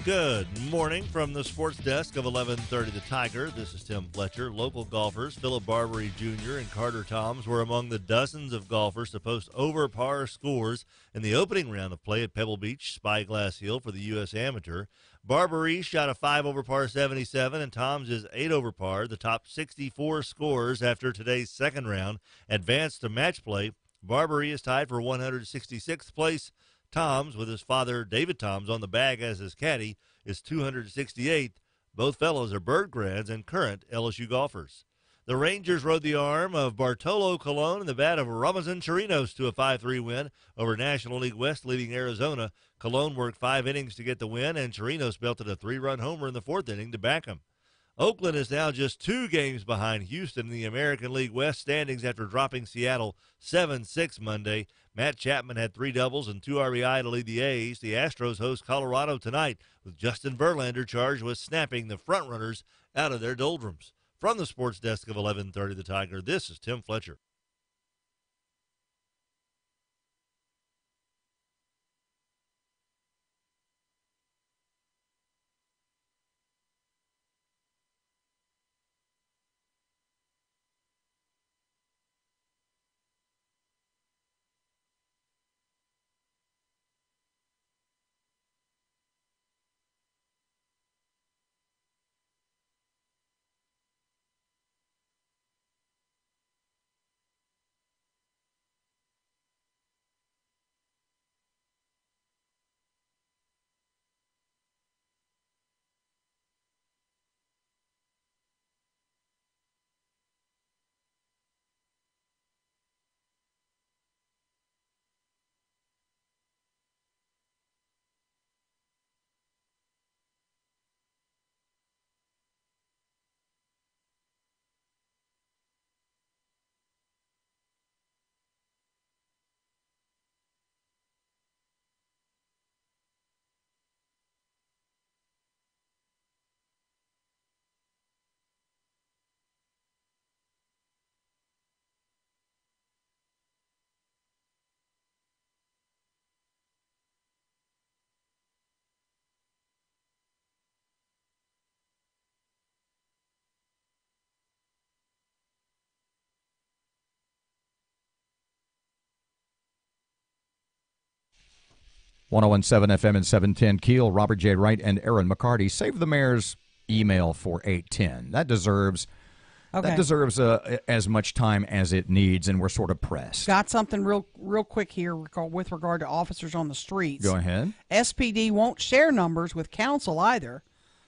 Good morning from the sports desk of 1130 The Tiger. This is Tim Fletcher. Local golfers Philip Barbary Jr. and Carter Toms were among the dozens of golfers to post over par scores in the opening round of play at Pebble Beach, Spyglass Hill for the U.S. Amateur. Barbary shot a 5 over par 77, and Toms is 8 over par. The top 64 scorers after today's second round advanced to match play. Barbary is tied for 166th place. Toms, with his father David Toms on the bag as his caddy, is 268th. Both fellows are Bird grads and current LSU golfers. The Rangers rode the arm of Bartolo Colon and the bat of Ramazan Chirinos to a 5-3 win over National League West leading Arizona. Colon worked 5 innings to get the win, and Chirinos belted a 3-run homer in the 4th inning to back him. Oakland is now just 2 games behind Houston in the American League West standings after dropping Seattle 7-6 Monday. Matt Chapman had 3 doubles and 2 RBI to lead the A's. The Astros host Colorado tonight, with Justin Verlander charged with snapping the frontrunners out of their doldrums. From the sports desk of 1130 The Tiger, this is Tim Fletcher. 1017 FM and 710 Keel, Robert J. Wright and Erin McCarty. Save the mayor's email for 810. That deserves as much time as it needs, and we're sort of pressed. Got something real quick here with regard to officers on the streets. Go ahead. SPD won't share numbers with council either,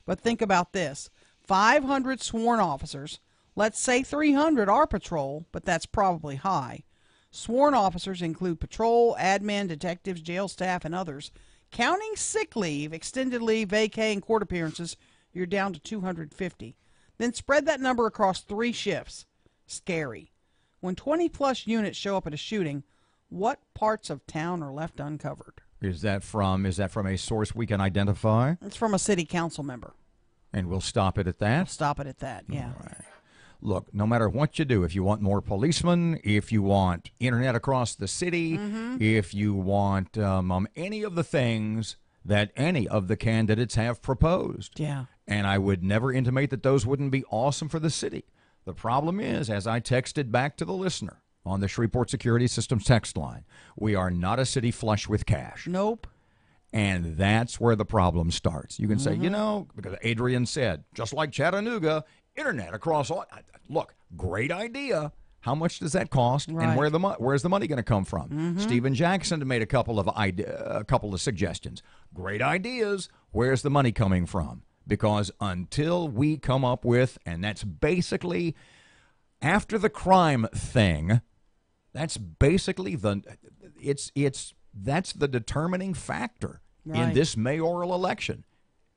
but think about this. 500 sworn officers, let's say 300 are patrol, but that's probably high. Sworn officers include patrol, admin, detectives, jail staff, and others. Counting sick leave, extended leave, vacay, and court appearances, you're down to 250. Then spread that number across 3 shifts. Scary. When 20-plus units show up at a shooting, what parts of town are left uncovered? Is that from a source we can identify? It's from a city council member. And we'll stop it at that? Stop it at that, yeah. All right. Look, no matter what you do, if you want more policemen, if you want internet across the city, if you want any of the things that any of the candidates have proposed. Yeah. And I would never intimate that those wouldn't be awesome for the city. The problem is, as I texted back to the listener on the Shreveport Security Systems text line, we are not a city flush with cash. Nope. And that's where the problem starts. You can say, because Adrian said, just like Chattanooga, internet across all. Look, great idea. How much does that cost, right. and where's the money going to come from? Stephen Jackson made a couple of suggestions. Great ideas. Where's the money coming from? Because until we come up with, and that's basically after the crime thing, that's basically that's the determining factor in this mayoral election.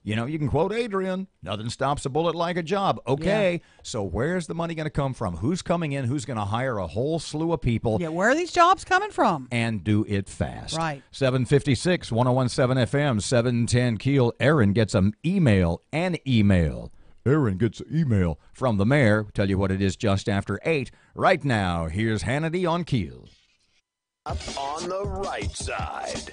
You know, you can quote Adrian, nothing stops a bullet like a job. Okay, so where's the money going to come from? Who's coming in? Who's going to hire a whole slew of people? Yeah, where are these jobs coming from? And do it fast. Right. 756, 1017 FM, 710 Keel. Erin gets an email. Erin gets an email from the mayor. Tell you what it is just after 8. Right now, here's Hannity on Keel. Up on the right side.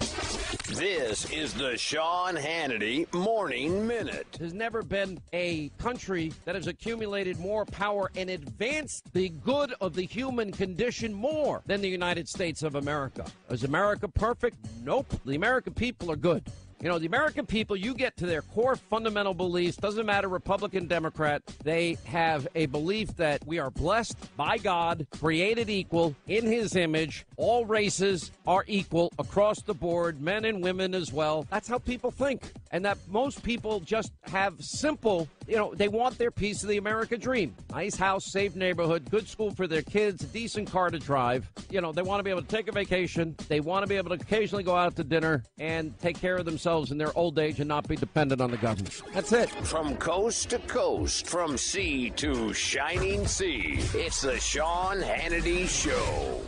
This is the Sean Hannity Morning Minute. There's never been a country that has accumulated more power and advanced the good of the human condition more than the United States of America. Is America perfect? Nope. The American people are good. You know, the American people, you get to their core fundamental beliefs, doesn't matter Republican, Democrat, they have a belief that we are blessed by God, created equal in his image. All races are equal across the board, men and women as well. That's how people think. And that most people just have simple, they want their piece of the American dream. Nice house, safe neighborhood, good school for their kids, a decent car to drive. They want to be able to take a vacation. They want to be able to occasionally go out to dinner and take care of themselves in their old age and not be dependent on the government. That's it. From coast to coast, from sea to shining sea, it's the Sean Hannity Show.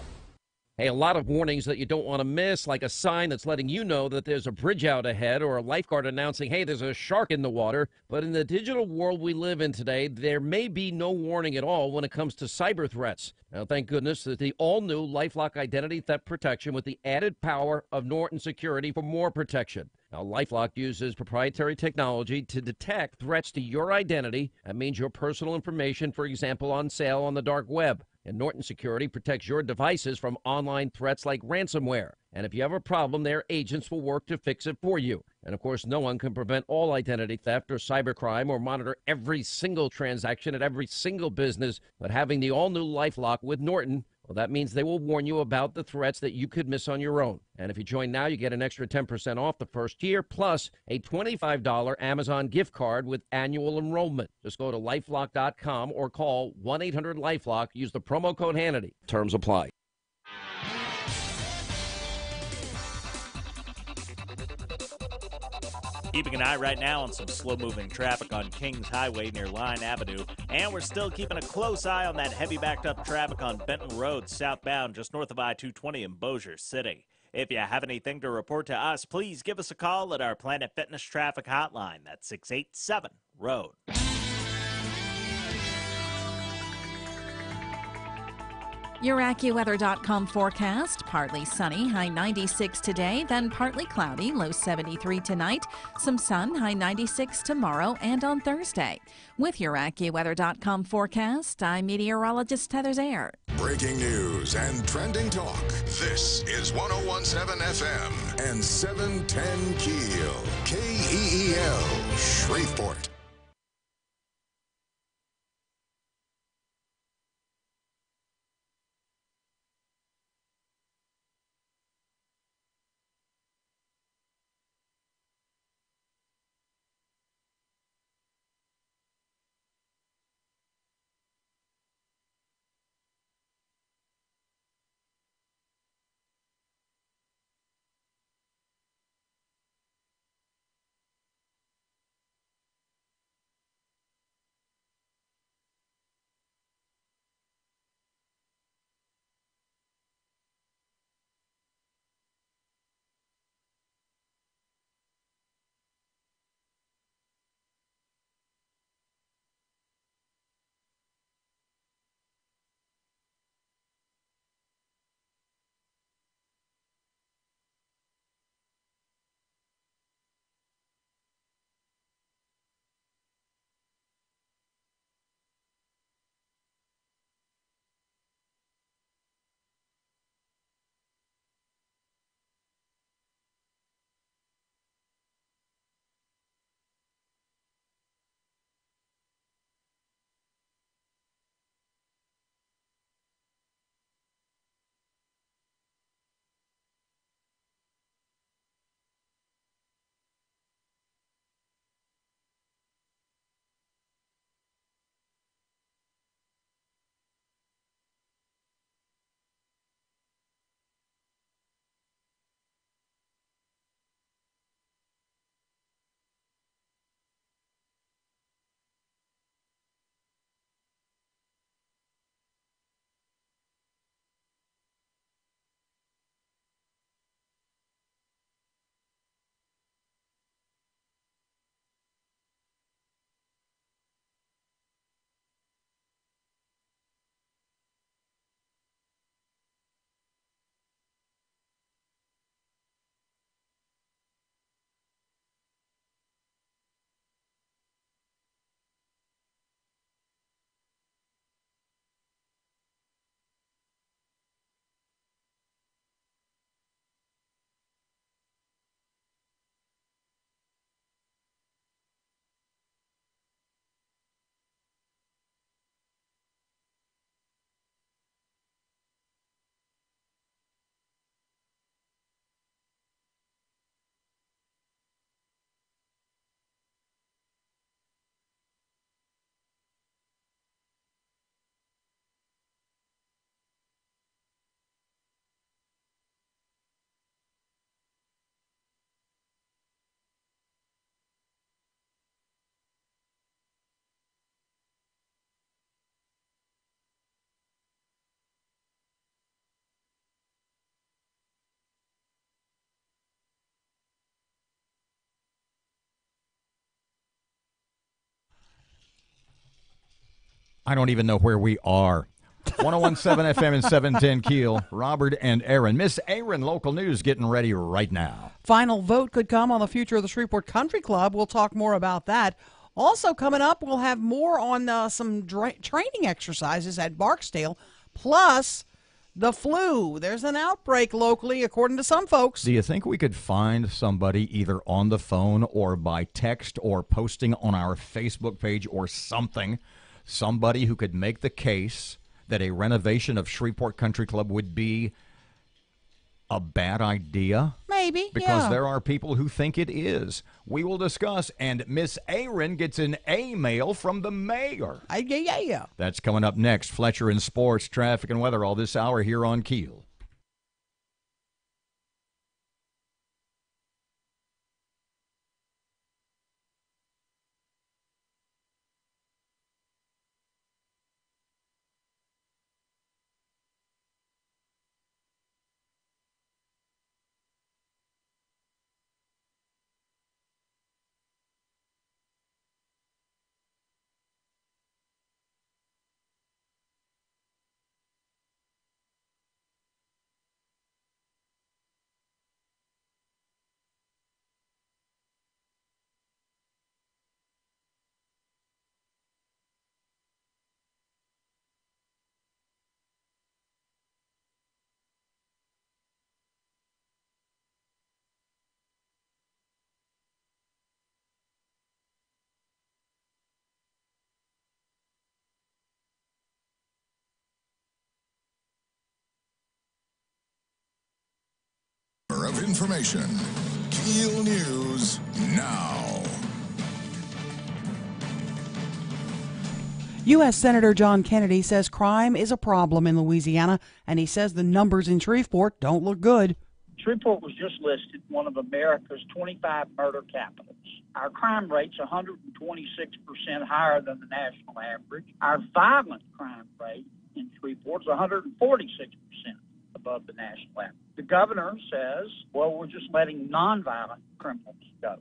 Hey, a lot of warnings that you don't want to miss, like a sign that's letting you know that there's a bridge out ahead or a lifeguard announcing, hey, there's a shark in the water. But in the digital world we live in today, there may be no warning at all when it comes to cyber threats. Now, thank goodness that the all-new LifeLock Identity Theft Protection with the added power of Norton Security for more protection. Now, LifeLock uses proprietary technology to detect threats to your identity. That means your personal information, for example, on sale on the dark web. And Norton Security protects your devices from online threats like ransomware. And if you have a problem, their agents will work to fix it for you. And of course, no one can prevent all identity theft or cybercrime or monitor every single transaction at every single business. But having the all-new LifeLock with Norton, well, that means they will warn you about the threats that you could miss on your own. And if you join now, you get an extra 10% off the first year, plus a $25 Amazon gift card with annual enrollment. Just go to LifeLock.com or call 1-800-LifeLock. Use the promo code Hannity. Terms apply. Keeping an eye right now on some slow-moving traffic on Kings Highway near Line Avenue. And we're still keeping a close eye on that heavy backed-up traffic on Benton Road southbound just north of I-220 in Bossier City. If you have anything to report to us, please give us a call at our Planet Fitness traffic hotline. That's 687-ROAD. Your AccuWeather.com forecast, partly sunny, high 96 today, then partly cloudy, low 73 tonight. Some sun, high 96 tomorrow and on Thursday. With your AccuWeather.com forecast, I'm meteorologist Heather Zayer. breaking news and trending talk. This is 1017 FM and 710 KEEL. KEEL, Shreveport. I don't even know where we are. 1017 FM and 710 KEEL. Robert and Erin. Miss Erin, local news getting ready right now. Final vote could come on the future of the Shreveport Country Club. We'll talk more about that. Also coming up, we'll have more on some training exercises at Barksdale, plus the flu. There's an outbreak locally, according to some folks. Do you think we could find somebody either on the phone or by text or posting on our Facebook page or something, somebody who could make the case that a renovation of Shreveport Country Club would be a bad idea? Maybe, because there are people who think it is. We will discuss, and Miss Erin gets an A-mail from the mayor. Yeah. That's coming up next. Fletcher in sports, traffic, and weather all this hour here on KEEL. information. KEEL News now. U.S. Senator John Kennedy says crime is a problem in Louisiana, and he says the numbers in Shreveport don't look good. Shreveport was just listed one of America's 25 murder capitals. Our crime rate's 126% higher than the national average. Our violent crime rate in Shreveport is 146% above the national average. The governor says, well, we're just letting nonviolent criminals go.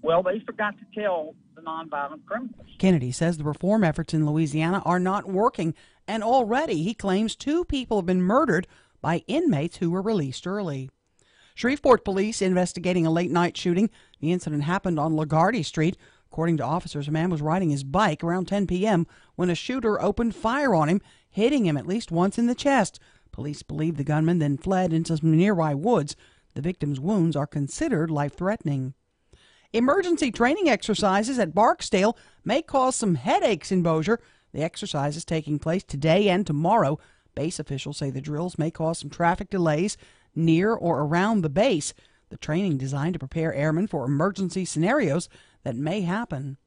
Well, they forgot to tell the nonviolent criminals. Kennedy says the reform efforts in Louisiana are not working, and already he claims 2 people have been murdered by inmates who were released early. Shreveport police investigating a late-night shooting. The incident happened on LaGuardia Street. According to officers, a man was riding his bike around 10 p.m. when a shooter opened fire on him, hitting him at least once in the chest. Police believe the gunman then fled into some nearby woods. The victim's wounds are considered life-threatening. Emergency training exercises at Barksdale may cause some headaches in Bossier. The exercise is taking place today and tomorrow. Base officials say the drills may cause some traffic delays near or around the base. The training designed to prepare airmen for emergency scenarios that may happen.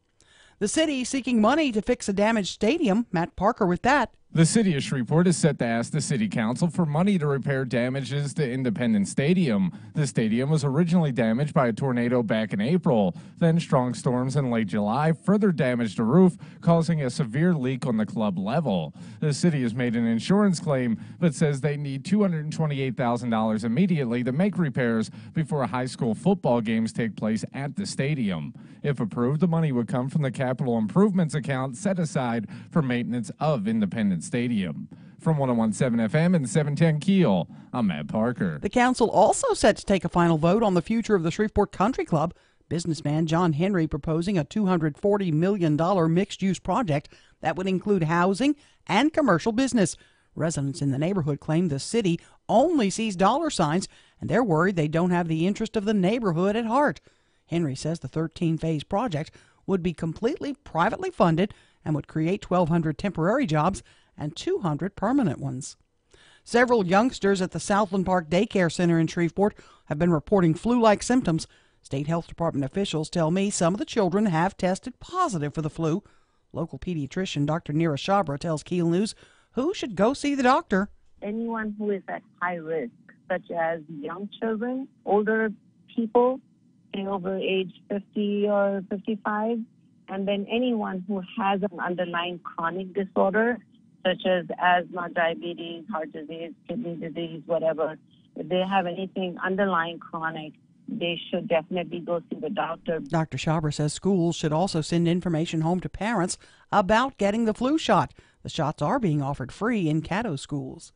The city seeking money to fix a damaged stadium. Matt Parker with that. The city of Shreveport is set to ask the city council for money to repair damages to Independence Stadium. The stadium was originally damaged by a tornado back in April. Then strong storms in late July further damaged the roof, causing a severe leak on the club level. The city has made an insurance claim, but says they need $228,000 immediately to make repairs before high school football games take place at the stadium. If approved, the money would come from the capital improvements account set aside for maintenance of Independence Stadium. From 101.7 FM and 710 KEEL, I'm Matt Parker. The council also set to take a final vote on the future of the Shreveport Country Club. Businessman John Henry proposing a $240 million mixed-use project that would include housing and commercial business. Residents in the neighborhood claim the city only sees dollar signs, and they're worried they don't have the interest of the neighborhood at heart. Henry says the 13-phase project would be completely privately funded and would create 1,200 temporary jobs and 200 permanent ones. Several youngsters at the Southland Park Daycare Center in Shreveport have been reporting flu-like symptoms. State Health Department officials tell me some of the children have tested positive for the flu. Local pediatrician Dr. Neera Shabra tells KEEL News who should go see the doctor. Anyone who is at high risk, such as young children, older people, over age 50 or 55, and then anyone who has an underlying chronic disorder, such as asthma, diabetes, heart disease, kidney disease, whatever. If they have anything underlying chronic, they should definitely go see the doctor. Dr. Shabra says schools should also send information home to parents about getting the flu shot. The shots are being offered free in Caddo schools.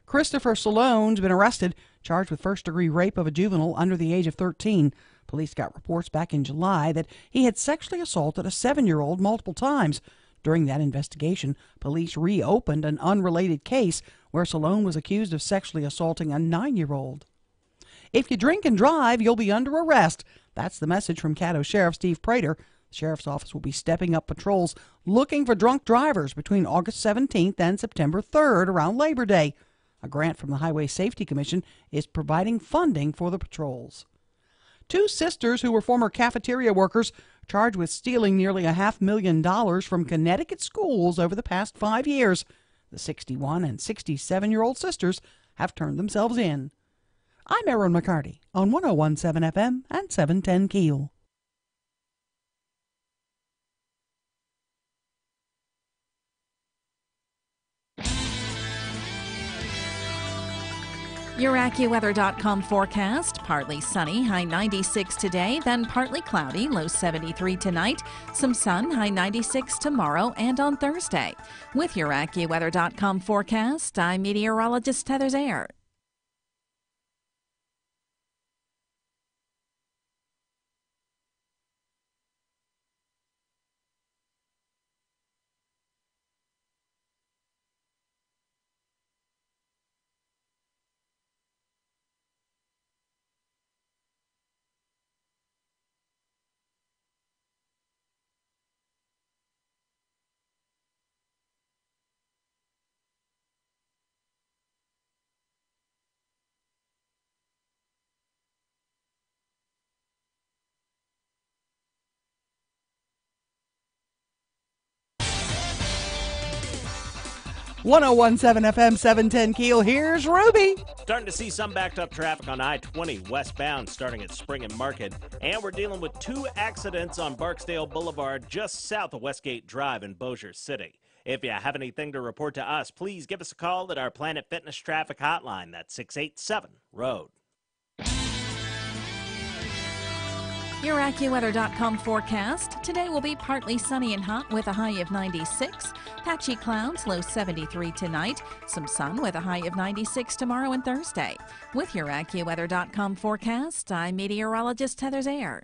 Christopher Salone's been arrested, charged with first-degree rape of a juvenile under the age of 13. Police got reports back in July that he had sexually assaulted a 7-year-old multiple times. During that investigation, police reopened an unrelated case where Salone was accused of sexually assaulting a 9-year-old. If you drink and drive, you'll be under arrest. That's the message from Caddo Sheriff Steve Prater. The Sheriff's Office will be stepping up patrols looking for drunk drivers between August 17th and September 3rd around Labor Day. A grant from the Highway Safety Commission is providing funding for the patrols. 2 sisters who were former cafeteria workers charged with stealing nearly $500,000 from Connecticut schools over the past 5 years. The 61 and 67-year-old sisters have turned themselves in. I'm Erin McCarty on 101.7 FM and 710 KEEL. Your AccuWeather.com forecast. Partly sunny, high 96 today, then partly cloudy, low 73 tonight. Some sun, high 96 tomorrow and on Thursday. With your AccuWeather.com forecast, I'm meteorologist Heather Zayer. 1017 FM 710 Keel. Here's Ruby. Starting to see some backed up traffic on I-20 westbound starting at Spring and Market. And we're dealing with 2 accidents on Barksdale Boulevard just south of Westgate Drive in Bossier City. If you have anything to report to us, please give us a call at our Planet Fitness traffic hotline. That's 687-ROAD. Your AccuWeather.com forecast. Today will be partly sunny and hot with a high of 96. Patchy clouds, low 73 tonight. Some sun with a high of 96 tomorrow and Thursday. With your AccuWeather.com forecast, I'm meteorologist Heather Zayer.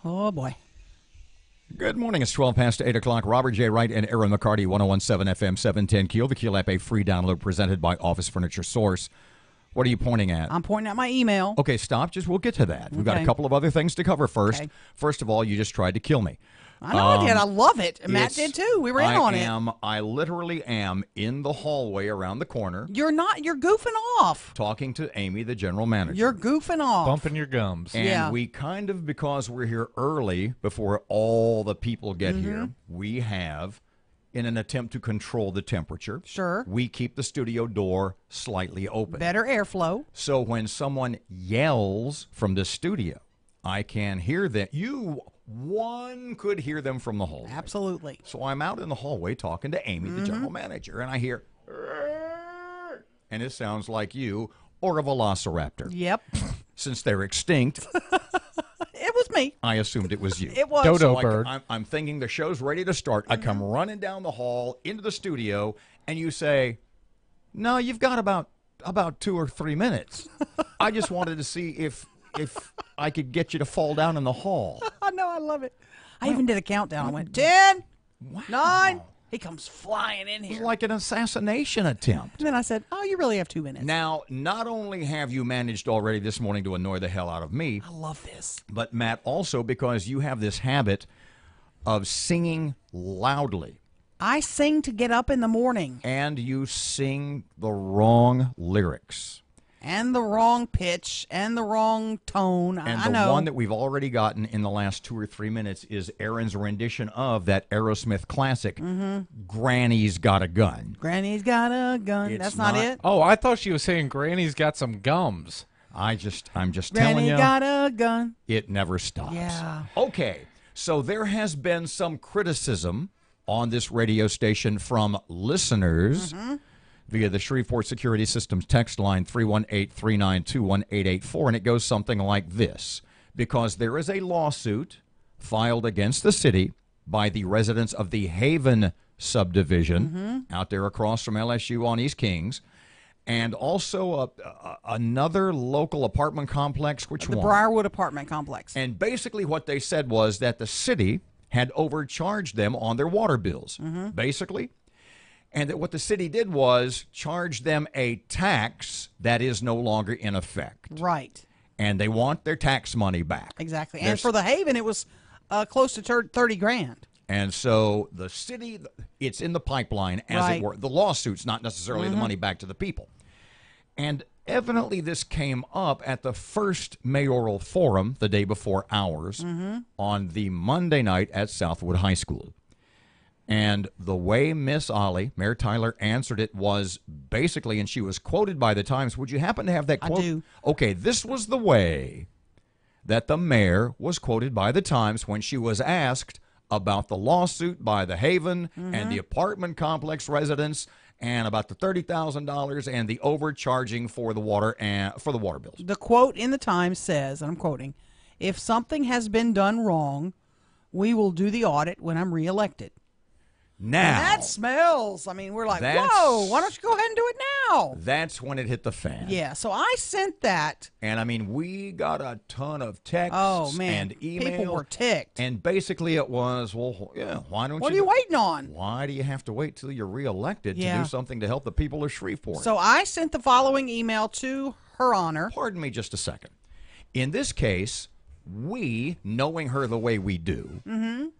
Oh, boy. Good morning. It's 12 past 8 o'clock. Robert J. Wright and Erin McCarty, 1017 FM 710 Keel. The Keel app, a free download presented by Office Furniture Source. What are you pointing at? I'm pointing at my email. Okay, stop. We'll get to that. We've got a Okay. couple of other things to cover first. Okay. First of all, you just tried to kill me. I know I did. I love it. Matt did too. We were in on it. I literally am in the hallway around the corner You're not. You're goofing off. talking to Amy, the general manager. You're goofing off. Bumping your gums. And Yeah. we kind of, because we're here early before all the people get Mm-hmm. here, we have, in an attempt to control the temperature, Sure. we keep the studio door slightly open. Better airflow. So when someone yells from the studio, I can hear them. One could hear them from the hallway. Absolutely. So I'm out in the hallway talking to Amy, the general manager, and I hear, "Rrrr," and it sounds like you or a velociraptor. Yep. Since they're extinct, It was me. I assumed it was you. It was. Dodo So bird. I'm thinking the show's ready to start. I come running down the hall into the studio, and you say, "No, you've got about 2 or 3 minutes." I just wanted to see if I could get you to fall down in the hall. I know. I love it. I even did a countdown. I went 10, 9. He comes flying in It was here. like an assassination attempt. And then I said, "Oh, you really have 2 minutes." Now, not only have you managed already this morning to annoy the hell out of me, I love this. but Matt also, because you have this habit of singing loudly, I sing to get up in the morning, and you sing the wrong lyrics. and the wrong pitch, and the wrong tone. And I the know. one that we've already gotten in the last 2 or 3 minutes is Erin's rendition of that Aerosmith classic, Granny's Got a Gun. Granny's got a gun. It's That's not not- it. Oh, I thought she was saying Granny's got some gums. I'm just telling Granny you, got a gun. it never stops. Yeah. Okay, so there has been some criticism on this radio station from listeners via the Shreveport Security Systems text line 318-392-1884, and it goes something like this. Because there is a lawsuit filed against the city by the residents of the Haven subdivision out there across from LSU on East Kings, and also another local apartment complex. Which The one? Briarwood apartment complex. And basically what they said was that the city had overcharged them on their water bills, basically. And that what the city did was charge them a tax that is no longer in effect. Right. and they want their tax money back. Exactly. And for the Haven, it was close to 30 grand. And so the city, it's in the pipeline, as it were. The lawsuit's not necessarily the money back to the people. And evidently this came up at the first mayoral forum the day before ours on the Monday night at Southwood High School. And the way Miss Ollie, Mayor Tyler, answered it was basically, and she was quoted by the Times. Would you happen to have that quote? I do. Okay, this was the way that the mayor was quoted by the Times when she was asked about the lawsuit by the Haven and the apartment complex residents, and about the $30,000 and the overcharging for the water bills. The quote in the Times says, and I'm quoting, "If something has been done wrong, we will do the audit when I'm reelected." Now, and that smells. I mean, we're like, whoa, why don't you go ahead and do it now? That's when it hit the fan. Yeah, so I sent that. And, I mean, we got a ton of texts and emails. People were ticked. And basically it was, well, yeah, why don't you? What are you waiting on? Why do you have to wait till you're reelected to do something to help the people of Shreveport? So I sent the following email to Her Honor. Pardon me just a second. In this case, we, knowing her the way we do,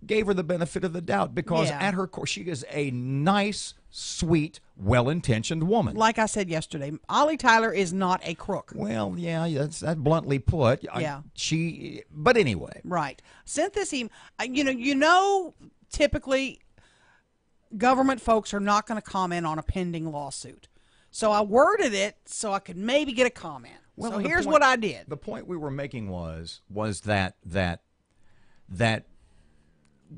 gave her the benefit of the doubt because at her core, she is a nice, sweet, well-intentioned woman. Like I said yesterday, Ollie Tyler is not a crook. Well, yeah, that's bluntly put. Yeah. But anyway. Right. Sent this email. You know, typically government folks are not going to comment on a pending lawsuit. So I worded it so I could maybe get a comment. Well, so here's what I did. The point we were making was that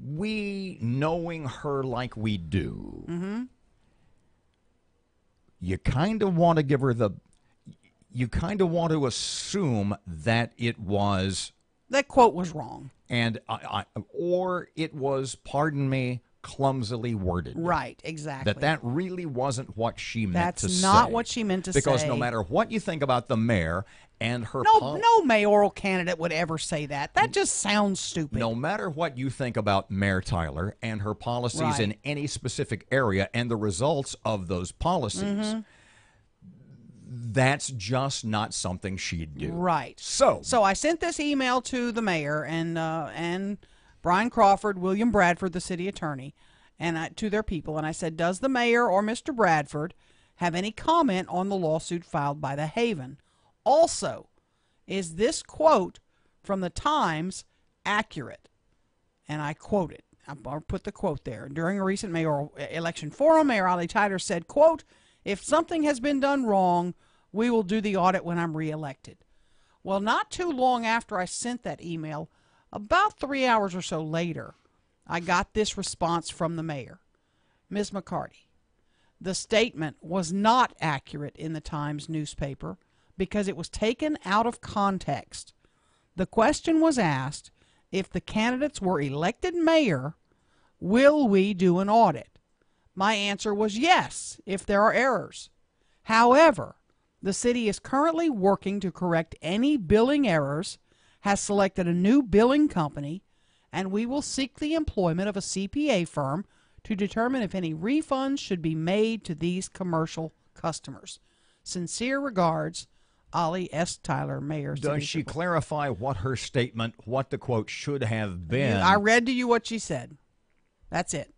we, knowing her like we do, you kind of want to give her you kind of want to assume that that quote was wrong. And or it was, pardon me, clumsily worded. Right, exactly. That really wasn't what she meant to say. That's not what she meant to say. Because no matter what you think about the mayor and her... No mayoral candidate would ever say that. That just sounds stupid. No matter what you think about Mayor Tyler and her policies in any specific area and the results of those policies, that's just not something she'd do. Right. So I sent this email to the mayor and Brian Crawford, William Bradford, the city attorney, and to their people, and I said, does the mayor or Mr. Bradford have any comment on the lawsuit filed by the Haven? Also, is this quote from the Times accurate? And I quote it. I'll put the quote there. During a recent mayoral election forum, Mayor Ollie Tyler said, quote, "If something has been done wrong, we will do the audit when I'm reelected." Well, not too long after I sent that email, about 3 hours or so later, I got this response from the mayor. Ms. McCarty, the statement was not accurate in the Times newspaper because it was taken out of context. The question was asked, if the candidates were elected mayor, will we do an audit? My answer was yes, if there are errors. However, the city is currently working to correct any billing errors, has selected a new billing company, and we will seek the employment of a CPA firm to determine if any refunds should be made to these commercial customers. Sincere regards, Ollie S. Tyler, Mayor. Does she clarify what her statement, what the quote should have been? I read to you what she said. That's it.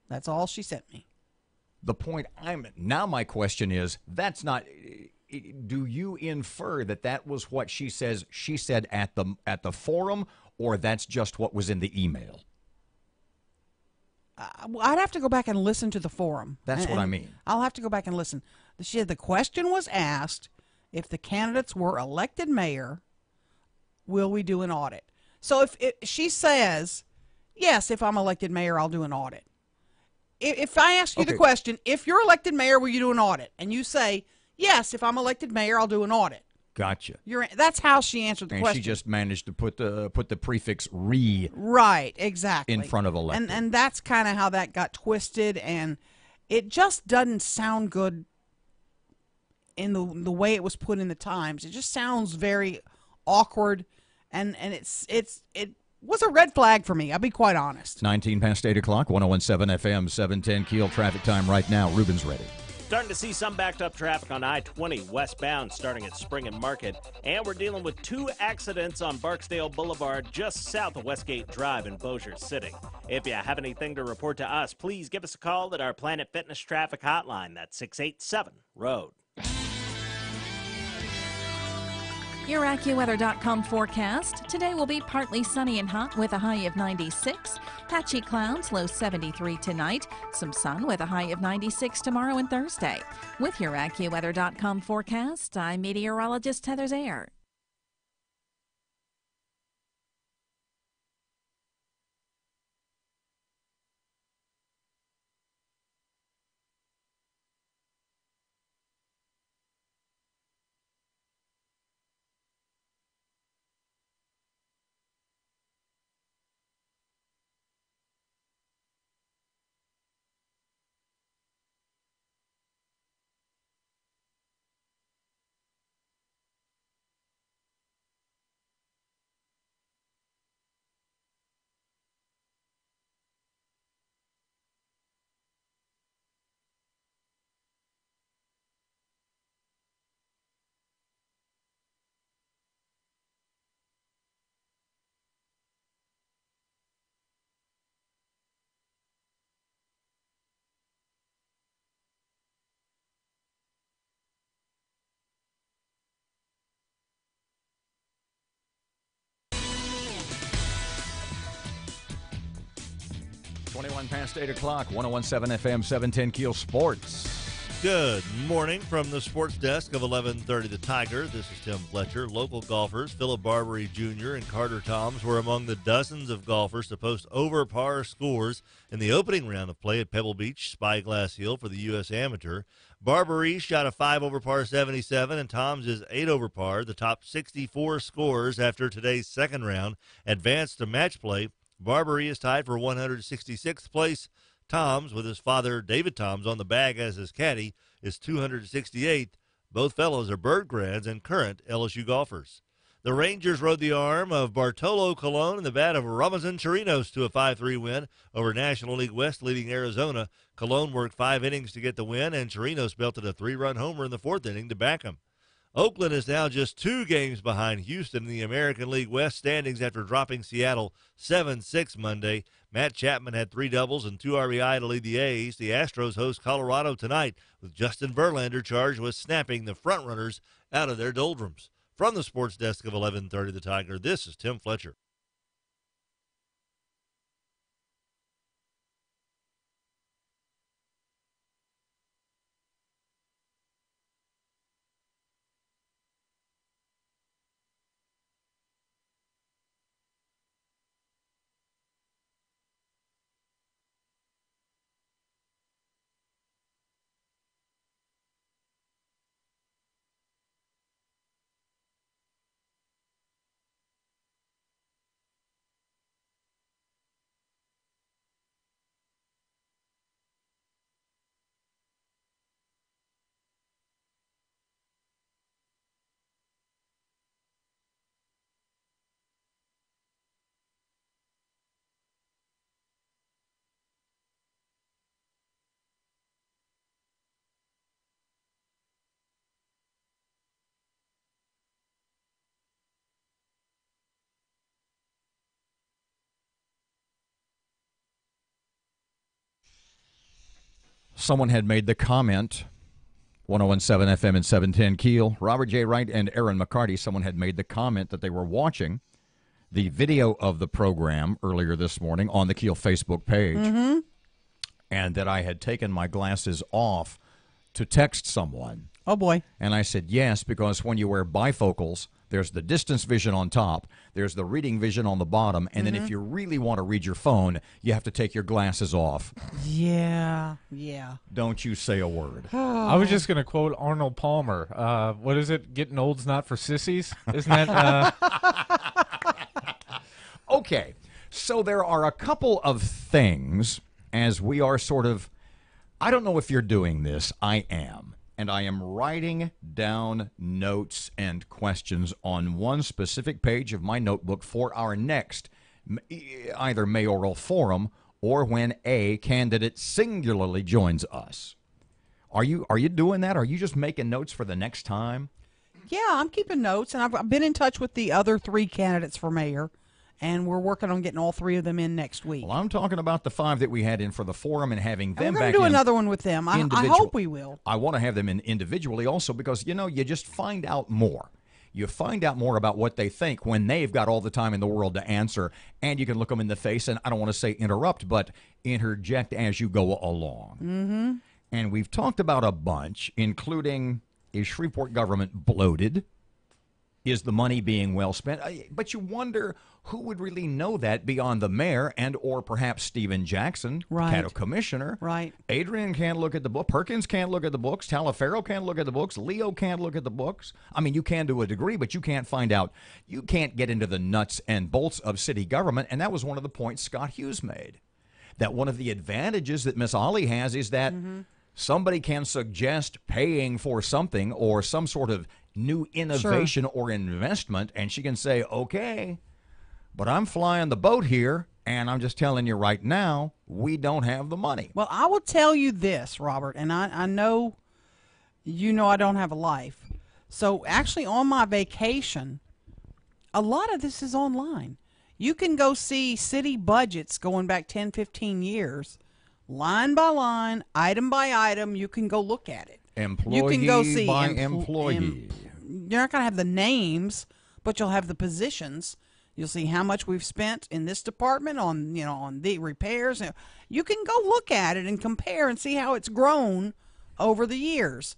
That's all she sent me. The point now my question is, that's not... Do you infer that was what she said at the forum, or that's just what was in the email? I'd have to go back and listen to the forum. That's what I mean. I'll have to go back and listen. She said the question was asked, if the candidates were elected mayor, will we do an audit? So if she says, yes, if I'm elected mayor, I'll do an audit. If I ask you the question, if you're elected mayor, will you do an audit? And you say, yes, if I'm elected mayor, I'll do an audit. Gotcha. That's how she answered the question. And she just managed to put the prefix "re" right, exactly, in front of elected. And that's kind of how that got twisted, and it just doesn't sound good in the way it was put in the Times. It just sounds very awkward, and it was a red flag for me. I'll be quite honest. 19 past 8 o'clock, 101.7 FM, 710 KEEL traffic time right now. Ruben's ready. Starting to see some backed up traffic on I-20 westbound starting at Spring and Market. And we're dealing with 2 accidents on Barksdale Boulevard just south of Westgate Drive in Bossier City. If you have anything to report to us, please give us a call at our Planet Fitness traffic hotline. That's 687-ROAD. Your AccuWeather.com forecast. Today will be partly sunny and hot with a high of 96. Patchy clouds, low 73 tonight. Some sun with a high of 96 tomorrow and Thursday. With your AccuWeather.com forecast, I'm meteorologist Heather Zayer. Past 8 o'clock, 101.7 FM, 710 KEEL Sports. Good morning from the sports desk of 1130 The Tiger. This is Tim Fletcher. Local golfers Philip Barbary Jr. and Carter Toms were among the dozens of golfers to post over par scores in the opening round of play at Pebble Beach, Spyglass Hill for the U.S. Amateur. Barbary shot a 5 over par 77 and Toms is 8 over par. The top 64 scores after today's second round advanced to match play. Barbary is tied for 166th place. Toms, with his father David Toms on the bag as his caddy, is 268th. Both fellows are Bird grads and current LSU golfers. The Rangers rode the arm of Bartolo Colon and the bat of Ramazan Chirinos to a 5-3 win over National League West leading Arizona. Colon worked 5 innings to get the win, and Chirinos belted a 3-run homer in the 4th inning to back him. Oakland is now just 2 games behind Houston in the American League West standings after dropping Seattle 7-6 Monday. Matt Chapman had 3 doubles and 2 RBI to lead the A's. The Astros host Colorado tonight with Justin Verlander charged with snapping the frontrunners out of their doldrums. From the sports desk of 1130 The Tiger, this is Tim Fletcher. Someone had made the comment, 101.7 FM and 710 KEEL, Robert J. Wright and Erin McCarty, someone had made the comment that they were watching the video of the program earlier this morning on the KEEL Facebook page, and that I had taken my glasses off to text someone. Oh, boy. And I said yes, because when you wear bifocals, there's the distance vision on top, there's the reading vision on the bottom, and then if you really want to read your phone, you have to take your glasses off. Yeah. Don't you say a word. I was just going to quote Arnold Palmer. What is it? Getting old's not for sissies? Isn't that? Okay, so there are a couple of things as we are sort of, I don't know if you're doing this, I am. And I am writing down notes and questions on one specific page of my notebook for our next either mayoral forum or when a candidate singularly joins us. Are you doing that? Are you just making notes for the next time? Yeah, I'm keeping notes, and I've been in touch with the other 3 candidates for mayor, and we're working on getting all 3 of them in next week. Well, I'm talking about the 5 that we had in for the forum and having them and we're back going to do in another one with them. I hope we will. I want to have them in individually also because, you just find out more. You find out more about what they think when they've got all the time in the world to answer, and you can look them in the face, and I don't want to say interrupt, but interject as you go along. Mm-hmm. And we've talked about a bunch, including, is Shreveport government bloated? Is the money being well spent? But you wonder who would really know that beyond the mayor and or perhaps Stephen Jackson, right. Caddo commissioner. Right. Adrian can't look at the book. Perkins can't look at the books. Talaferro can't look at the books. Leo can't look at the books. I mean, you can to a degree, but you can't find out. You can't get into the nuts and bolts of city government, and that was one of the points Scott Hughes made. That one of the advantages that Miss Ollie has is that somebody can suggest paying for something or some sort of new innovation or investment, and she can say, okay, but I'm flying the boat here, and I'm just telling you right now, we don't have the money. Well, I will tell you this, Robert, and I know I don't have a life. So actually on my vacation, a lot of this is online. You can go see city budgets going back 10, 15 years, line by line, item by item. You can go look at it. Employee you can go see by employee. You're not going to have the names, but you'll have the positions. You'll see how much we've spent in this department on the repairs. You can go look at it and compare and see how it's grown over the years.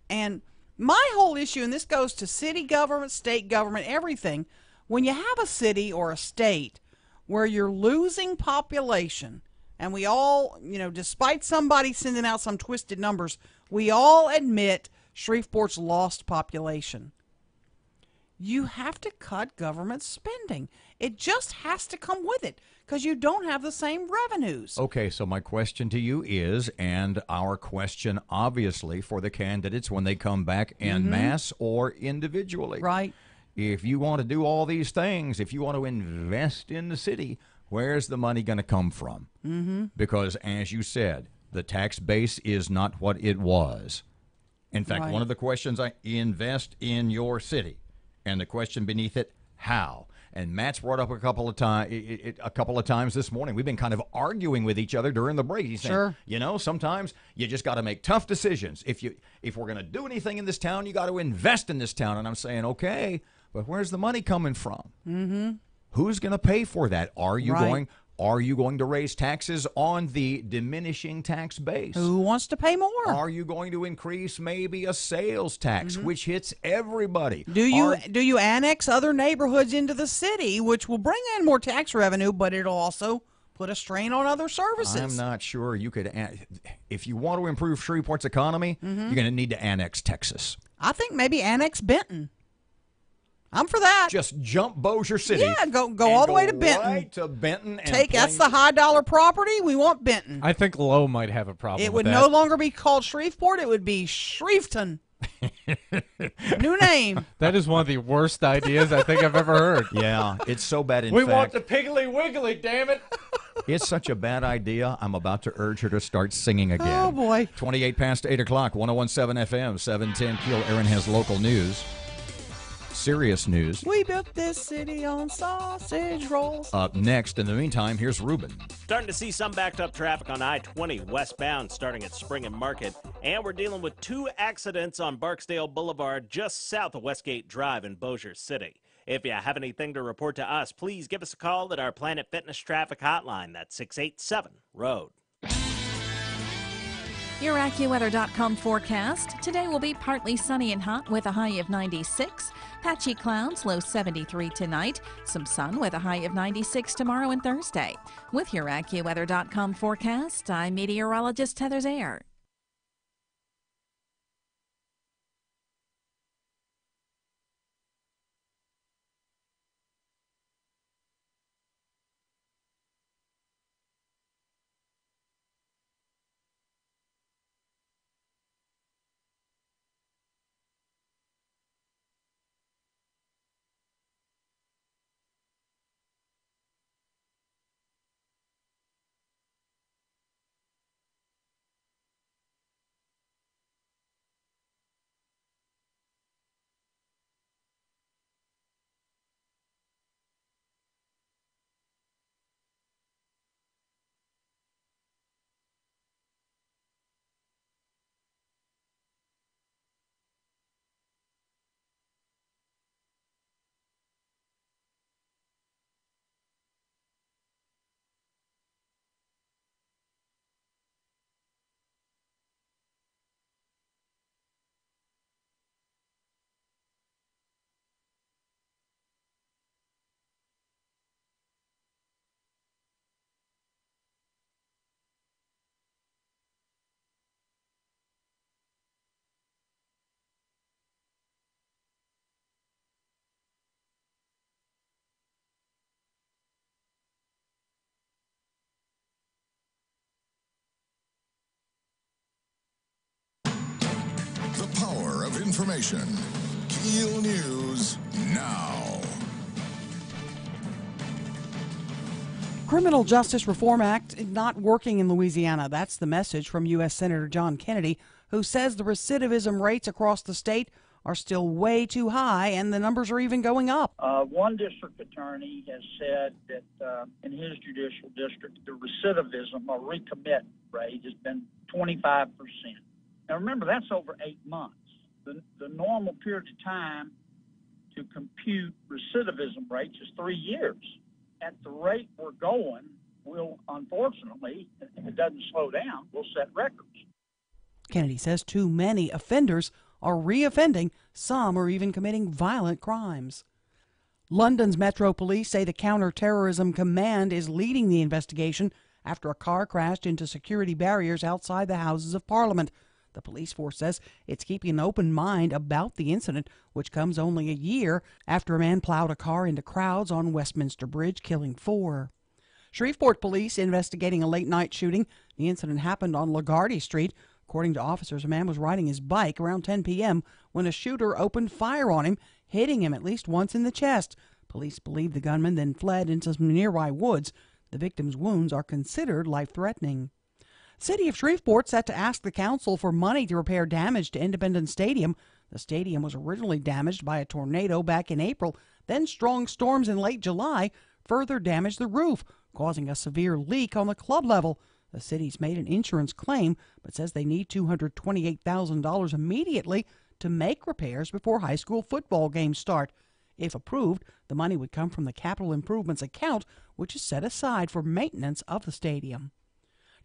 And my whole issue, and this goes to city government, state government, everything, when you have a city or a state where you're losing population, and we all, despite somebody sending out some twisted numbers, we all admit Shreveport's lost population. You have to cut government spending. It just has to come with it because you don't have the same revenues. Okay, so my question to you is, and our question obviously for the candidates when they come back en masse or individually. Right. If you want to do all these things, if you want to invest in the city, where's the money going to come from? Because as you said, the tax base is not what it was. In fact, one of the questions I invest in your city. And the question beneath it, how? And Matt's brought up a couple of times this morning. We've been kind of arguing with each other during the break. He's saying, sometimes you just got to make tough decisions. If we're going to do anything in this town, you got to invest in this town. And I'm saying, okay, but where's the money coming from? Who's going to pay for that? Are you going to raise taxes on the diminishing tax base? Who wants to pay more? Are you going to increase maybe a sales tax, which hits everybody? Do you annex other neighborhoods into the city, which will bring in more tax revenue, but it'll also put a strain on other services? I'm not sure you could. If you want to improve Shreveport's economy, you're going to need to annex Texas. I think maybe annex Benton. I'm for that. Just jump Bossier City. Yeah, go all the way to Benton. Right to Benton. And that's the high dollar property. We want Benton. I think Lowe might have a problem. It with would that. no longer be called Shreveport. It would be Shreveton. New name. That is one of the worst ideas I think I've ever heard. Yeah, it's so bad. In we fact, want the Piggly Wiggly, damn it. It's such a bad idea. I'm about to urge her to start singing again. Oh, boy. 28 past 8 o'clock, 101.7 FM, 710 KEEL. Erin has local news. Serious news. We built this city on sausage rolls. Up next, in the meantime, here's Ruben. Starting to see some backed up traffic on I-20 westbound starting at Spring and Market. And we're dealing with 2 accidents on Barksdale Boulevard just south of Westgate Drive in Bossier City. If you have anything to report to us, please give us a call at our Planet Fitness traffic hotline. That's 687-ROAD. Your AccuWeather.com forecast. Today will be partly sunny and hot with a high of 96. Patchy clouds, low 73 tonight. Some sun with a high of 96 tomorrow and Thursday. With your AccuWeather.com forecast, I'm meteorologist Heather Zayer. information. KEEL News now. Criminal Justice Reform Act is not working in Louisiana. That's the message from U.S. Senator John Kennedy, who says the recidivism rates across the state are still way too high, and the numbers are even going up. One district attorney has said that in his judicial district, the recidivism or recommit rate has been 25%. Now remember, that's over 8 months. The normal period of time to compute recidivism rates is 3 years. At the rate we're going, we'll, unfortunately, if it doesn't slow down, we'll set records. Kennedy says too many offenders are reoffending. Some are even committing violent crimes. London's Metro Police say the Counter-Terrorism Command is leading the investigation after a car crashed into security barriers outside the Houses of Parliament. The police force says it's keeping an open mind about the incident, which comes only a year after a man plowed a car into crowds on Westminster Bridge, killing 4. Shreveport police investigating a late-night shooting. The incident happened on LaGuardia Street. According to officers, a man was riding his bike around 10 p.m. when a shooter opened fire on him, hitting him at least once in the chest. Police believe the gunman then fled into some nearby woods. The victim's wounds are considered life-threatening. City of Shreveport set to ask the council for money to repair damage to Independence Stadium. The stadium was originally damaged by a tornado back in April. Then strong storms in late July further damaged the roof, causing a severe leak on the club level. The city's made an insurance claim, but says they need $228,000 immediately to make repairs before high school football games start. If approved, the money would come from the capital improvements account, which is set aside for maintenance of the stadium.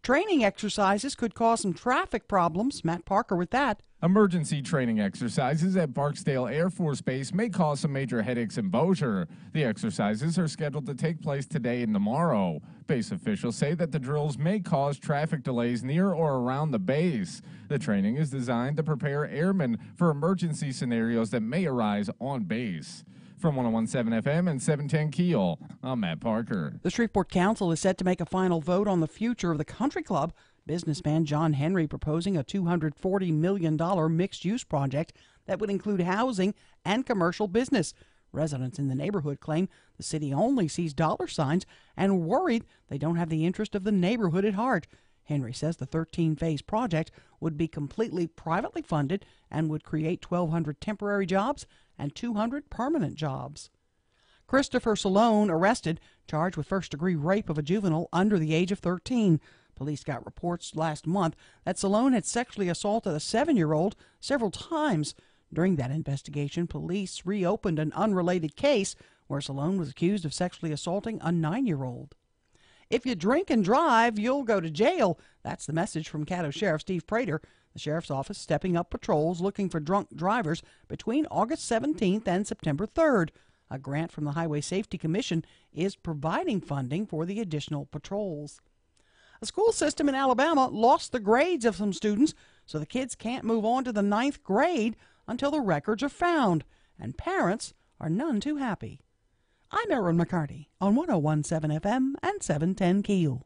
Training exercises could cause some traffic problems. Matt Parker with that. Emergency training exercises at Barksdale Air Force Base may cause some major headaches in Bossier. The exercises are scheduled to take place today and tomorrow. Base officials say that the drills may cause traffic delays near or around the base. The training is designed to prepare airmen for emergency scenarios that may arise on base. From 101.7 FM and 710 KEEL, I'm Matt Parker. The Shreveport Council is set to make a final vote on the future of the country club. Businessman John Henry proposing a $240 million mixed-use project that would include housing and commercial business. Residents in the neighborhood claim the city only sees dollar signs and worried they don't have the interest of the neighborhood at heart. Henry says the 13-phase project would be completely privately funded and would create 1,200 temporary jobs and 200 permanent jobs. Christopher Salone arrested, charged with first-degree rape of a juvenile under the age of 13. Police got reports last month that Salone had sexually assaulted a 7-year-old several times. During that investigation, police reopened an unrelated case where Salone was accused of sexually assaulting a 9-year-old. If you drink and drive, you'll go to jail. That's the message from Caddo Sheriff Steve Prater. The sheriff's office stepping up patrols looking for drunk drivers between August 17th and September 3rd. A grant from the Highway Safety Commission is providing funding for the additional patrols. A school system in Alabama lost the grades of some students, so the kids can't move on to the 9th grade until the records are found, and parents are none too happy. I'm Erin McCarty on 101.7 FM and 710 KEEL.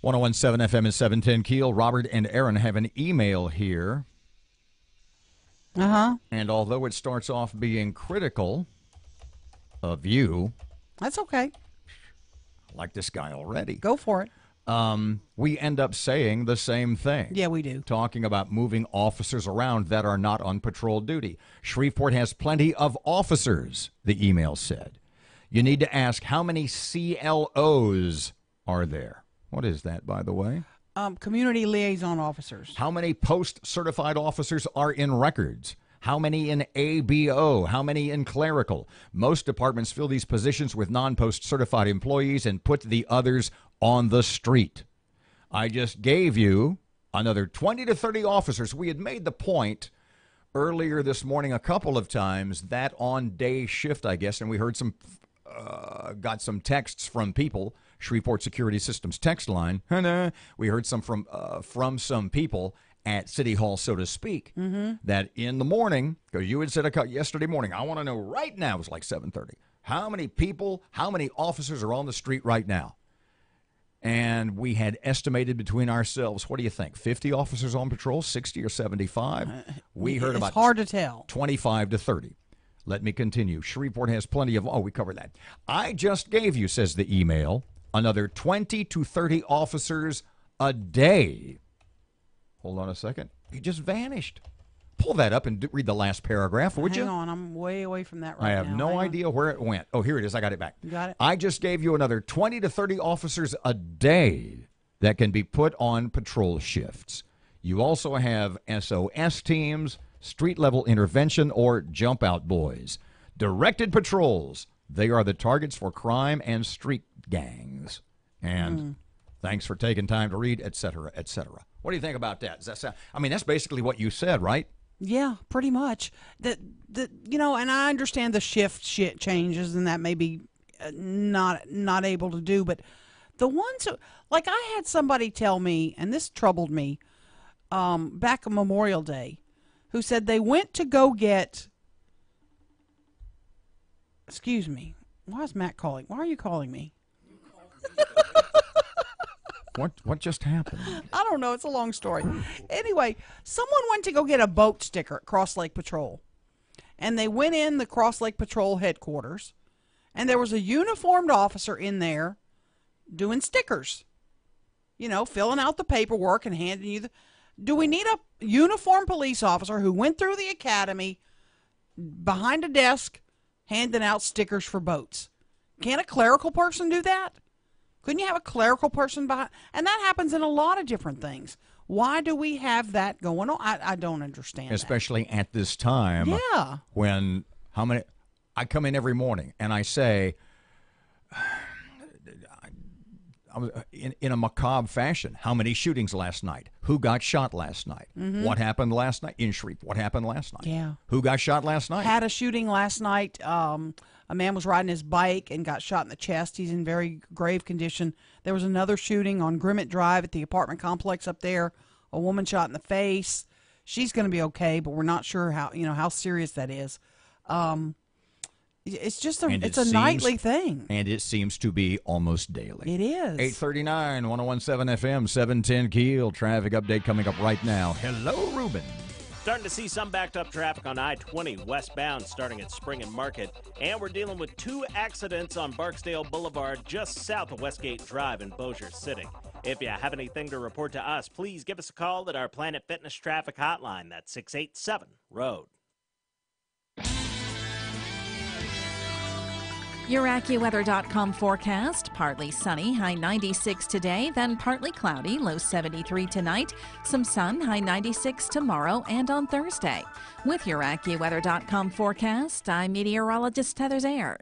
.101.7 FM is 710 KEEL. Robert and Erin have an email here. And although it starts off being critical of you, That's okay. I like this guy already. Go for it. we end up saying the same thing. Yeah, we do. Talking about moving officers around that are not on patrol duty. Shreveport has plenty of officers, the email said. You need to ask, how many CLOs are there? What is that, by the way? Community liaison officers. How many post-certified officers are in records? How many in ABO? How many in clerical? Most departments fill these positions with non-post certified employees and put the others on the street. I just gave you another 20 to 30 officers. We had made the point earlier this morning a couple of times that on day shift, I guess, and we heard got some texts from people, Shreveport Security Systems text line. We heard some from some people at City Hall, so to speak, that in the morning, because you had said yesterday morning, I want to know right now, it was like 7:30, how many people, how many officers are on the street right now? And we had estimated between ourselves, what do you think, 50 officers on patrol, 60 or 75? We heard about it's hard to tell. 25 to 30. Let me continue. Shreveport has plenty of, we covered that. I just gave you, says the email, another 20 to 30 officers a day. Hold on a second. He just vanished. Pull that up and read the last paragraph, would you? Hang on. I'm way away from that right now. I have no idea where it went. Oh, here it is. I got it back. You got it? I just gave you another 20 to 30 officers a day that can be put on patrol shifts. You also have SOS teams, street-level intervention, or jump-out boys. Directed patrols. They are the targets for crime and street gangs. And thanks for taking time to read, et cetera, et cetera. What do you think about that? Does that sound? I mean, that's basically what you said, right? Yeah, pretty much. And I understand the shift changes, and that may be not able to do. But the ones who, like, I had somebody tell me, and this troubled me, back on Memorial Day, who said they went to go get. Excuse me. Why is Matt calling? Why are you calling me? What just happened? I don't know. It's a long story. Anyway, someone went to go get a boat sticker at Cross Lake Patrol. And they went in the Cross Lake Patrol headquarters. And there was a uniformed officer in there doing stickers. You know, filling out the paperwork and handing you the... Do we need a uniformed police officer who went through the academy behind a desk handing out stickers for boats? Can't a clerical person do that? Couldn't you have a clerical person behind? And that happens in a lot of different things. Why do we have that going on? I don't understand. Especially at this time. Yeah. When I come in every morning and I say, in a macabre fashion, how many shootings last night? Who got shot last night? What happened last night in Shreveport? What happened last night? Yeah. Who got shot last night? Had a shooting last night. A man was riding his bike and got shot in the chest. He's in very grave condition. There was another shooting on Grimmett Drive at the apartment complex up there. A woman shot in the face. She's going to be okay, but we're not sure how serious that is. It's just a nightly thing. And it seems to be almost daily. It is. 839, 1017 FM, 710 Keel. Traffic update coming up right now. Hello, Ruben. Starting to see some backed up traffic on I-20 westbound starting at Spring and Market. And we're dealing with 2 accidents on Barksdale Boulevard just south of Westgate Drive in Bossier City. If you have anything to report to us, please give us a call at our Planet Fitness traffic hotline. That's 687-ROAD. Your AccuWeather.com forecast, partly sunny, high 96 today, then partly cloudy, low 73 tonight. Some sun, high 96 tomorrow and on Thursday. With your AccuWeather.com forecast, I'm meteorologist Heather Zayer.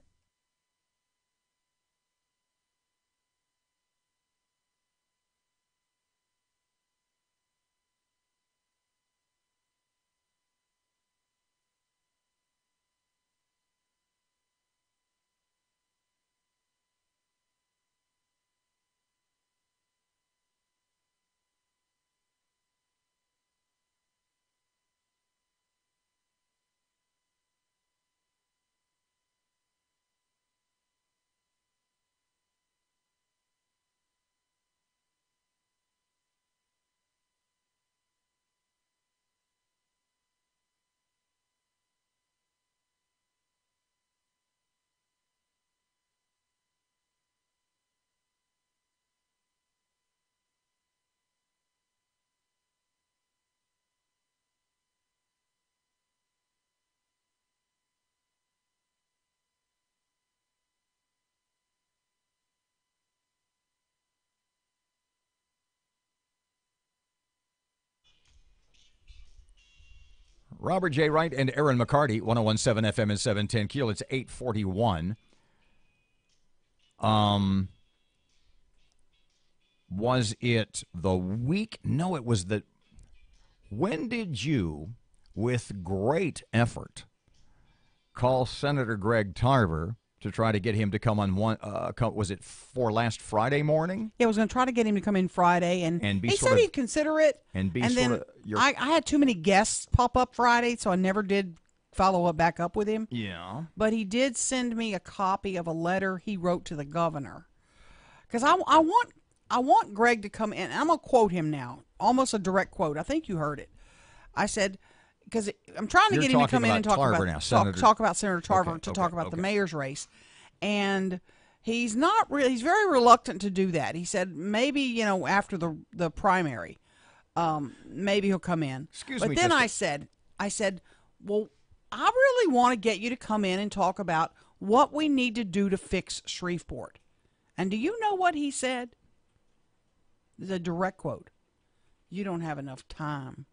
Robert J. Wright and Erin McCarty, 101.7 FM and 710 KEEL. It's 8:41. Was it the week? No, it was the. When did you, with great effort, call Senator Greg Tarver to try to get him to come on one? Was it for last Friday morning? Yeah, I was going to try to get him to come in Friday, and be he sort said of- he'd consider it. and be and sort then of your- I had too many guests pop up Friday, so I never did follow up back up with him. Yeah. But he did send me a copy of a letter he wrote to the governor. Because I want Greg to come in. I'm going to quote him now, almost a direct quote. I think you heard it. I said, because I'm trying to You're get him to talking come in and about talk Tarver about now, Senator- talk about Senator Tarver Okay, to okay, talk about the okay. mayor's race, and he's not really. He's very reluctant to do that. He said maybe after the primary, maybe he'll come in. Excuse but me, then just I said, well, I really want to get you to come in and talk about what we need to do to fix Shreveport. And do you know what he said? The direct quote. You don't have enough time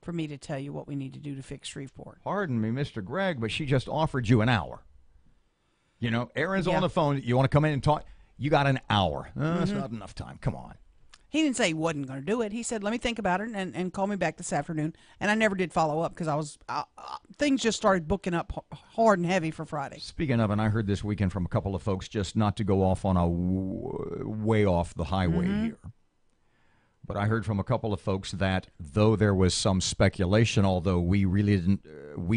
for me to tell you what we need to do to fix Shreveport. Pardon me, Mr. Gregg, but she just offered you an hour. Erin's Yeah. on the phone. You want to come in and talk? You got an hour. That's not enough time. Come on. He didn't say he wasn't going to do it. He said, let me think about it and call me back this afternoon. And I never did follow up because things just started booking up hard and heavy for Friday. Speaking of, and I heard this weekend from a couple of folks, just not to go off on a way off the highway here. But I heard from a couple of folks that though there was some speculation, although we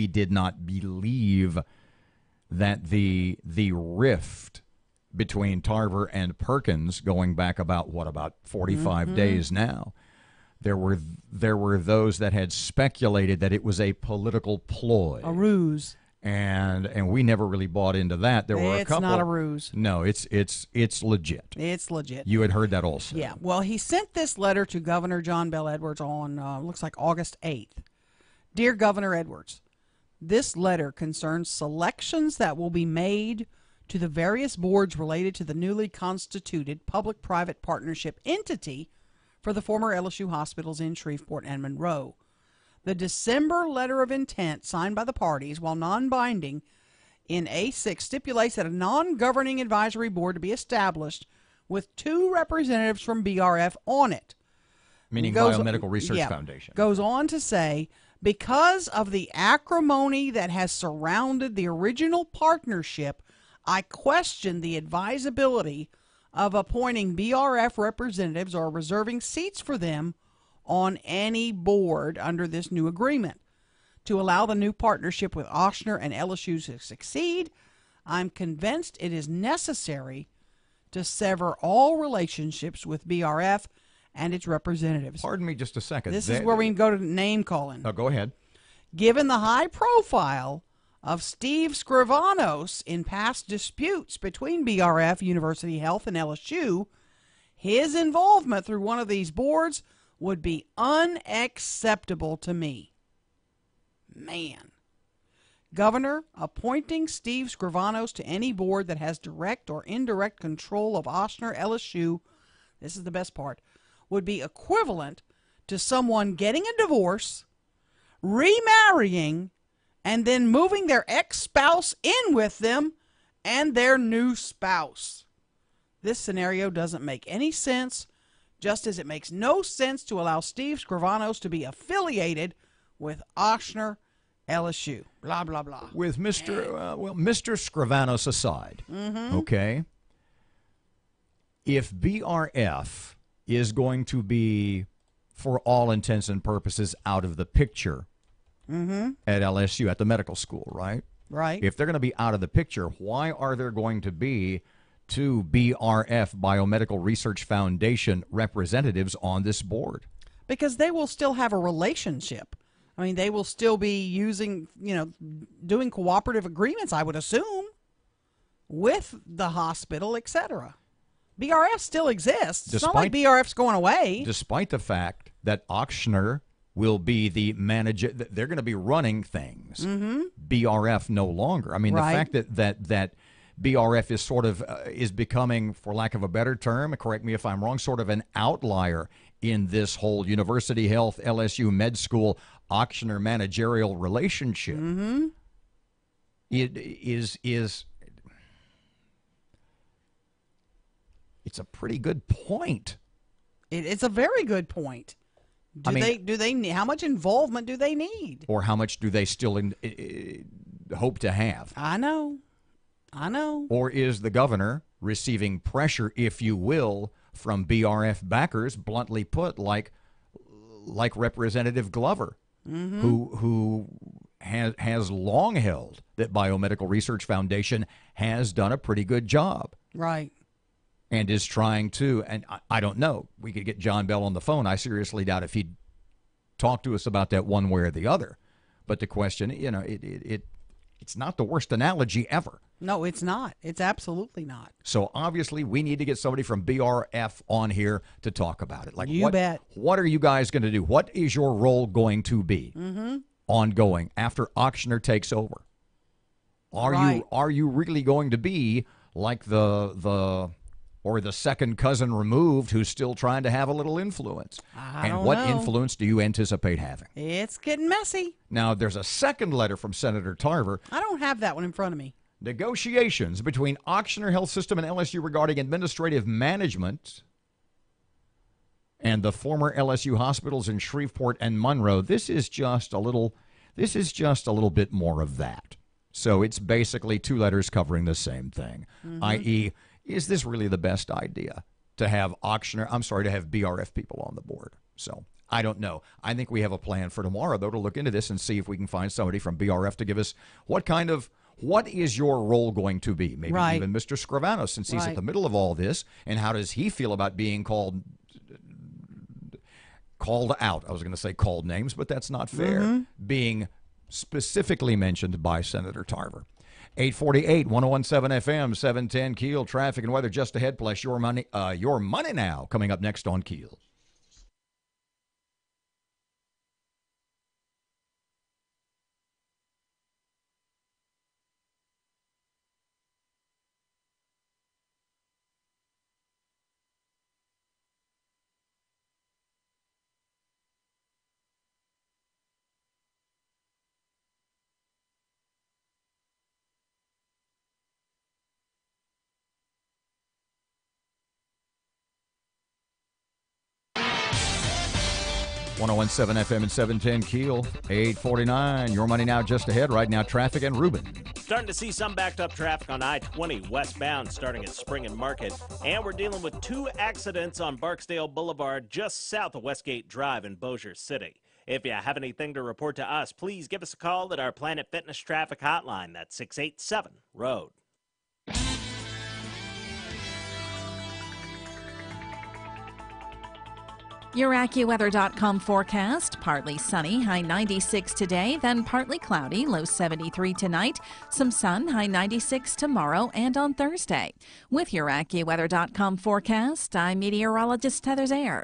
did not believe that the rift between Tarver and Perkins going back about 45 days now, there were those that had speculated that it was a political ploy, A ruse. and we never really bought into that. There were a couple. It's not a ruse. No, it's legit. It's legit. You had heard that also. Yeah. Well, he sent this letter to Governor John Bel Edwards on, looks like August 8th. Dear Governor Edwards, this letter concerns selections that will be made to the various boards related to the newly constituted public-private partnership entity for the former LSU hospitals in Shreveport and Monroe. The December letter of intent signed by the parties, while non-binding, in A6 stipulates that a non-governing advisory board to be established with 2 representatives from BRF on it. Meaning Goes- Biomedical Research yeah, Foundation. Goes on to say, because of the acrimony that has surrounded the original partnership, I question the advisability of appointing BRF representatives or reserving seats for them on any board under this new agreement. To allow the new partnership with Ochsner and LSU to succeed, I'm convinced it is necessary to sever all relationships with BRF and its representatives. Pardon me just a second. This is where we can go to name calling. Oh, go ahead. Given the high profile of Steve Scrivanos in past disputes between BRF, University Health, and LSU, his involvement through one of these boards would be unacceptable to me. Man. Governor, appointing Steve Scrivanos to any board that has direct or indirect control of Ochsner LSU, this is the best part, would be equivalent to someone getting a divorce, remarrying, and then moving their ex-spouse in with them and their new spouse. This scenario doesn't make any sense, just as it makes no sense to allow Steve Scrivanos to be affiliated with Ochsner LSU. Blah, blah, blah. With Mr. Scrivanos aside, okay, if BRF is going to be, for all intents and purposes, out of the picture at LSU, at the medical school, right? Right. If they're going to be out of the picture, why are there going to be 2 BRF, Biomedical Research Foundation, representatives on this board? Because they will still have a relationship. I mean, they will still be using, doing cooperative agreements, I would assume, with the hospital, etc. BRF still exists. It's not like BRF's going away. Despite the fact that Ochsner will be the manager, they're going to be running things. BRF no longer. I mean, Right. the fact that BRF is sort of is becoming, for lack of a better term, correct me if I'm wrong, sort of an outlier in this whole University Health, LSU Med School, auctioneer managerial relationship. Mm-hmm. It is it's a pretty good point. It's a very good point. Do they how much involvement do they need? Or how much do they still hope to have? I know. Or is the governor receiving pressure, if you will, from BRF backers, bluntly put, like Representative Glover, who has long held that Biomedical Research Foundation has done a pretty good job. Right. And is trying to, and I don't know, we could get John Bell on the phone. I seriously doubt if he'd talk to us about that one way or the other. But the question, it's not the worst analogy ever. No, it's not. It's absolutely not. So obviously we need to get somebody from BRF on here to talk about it. Like, you bet. What are you guys going to do? What is your role going to be ongoing after auctioneer takes over? Are you really going to be like the second cousin removed who's still trying to have a little influence? I don't what know. Influence do you anticipate having? It's getting messy. Now, there's a second letter from Senator Tarver. I don't have that one in front of me. Negotiations between Auctioneer Health System and LSU regarding administrative management and the former LSU hospitals in Shreveport and Monroe. This is just a little bit more of that. So it's basically two letters covering the same thing, i.e., is this really the best idea to have BRF people on the board? So I don't know. I think we have a plan for tomorrow, though, to look into this and see if we can find somebody from BRF to give us what is your role going to be? Maybe even Mr. Scrivano, since he's at the middle of all this, and how does he feel about being called out? I was going to say called names, but that's not fair. Being specifically mentioned by Senator Tarver. 848, 1017 FM, 710 KEEL, traffic and weather just ahead, plus your money now, coming up next on KEEL. .117 FM and 710 KEEL, 849. Your money now just ahead. Right now, traffic and Ruben. Starting to see some backed up traffic on I-20 westbound starting at Spring and Market. And we're dealing with two accidents on Barksdale Boulevard just south of Westgate Drive in Bossier City. If you have anything to report to us, please give us a call at our Planet Fitness traffic hotline. That's 687-ROAD. Your AccuWeather.com forecast, partly sunny, high 96 today, then partly cloudy, low 73 tonight. Some sun, high 96 tomorrow and on Thursday. With your AccuWeather.com forecast, I'm meteorologist Heather Zayer.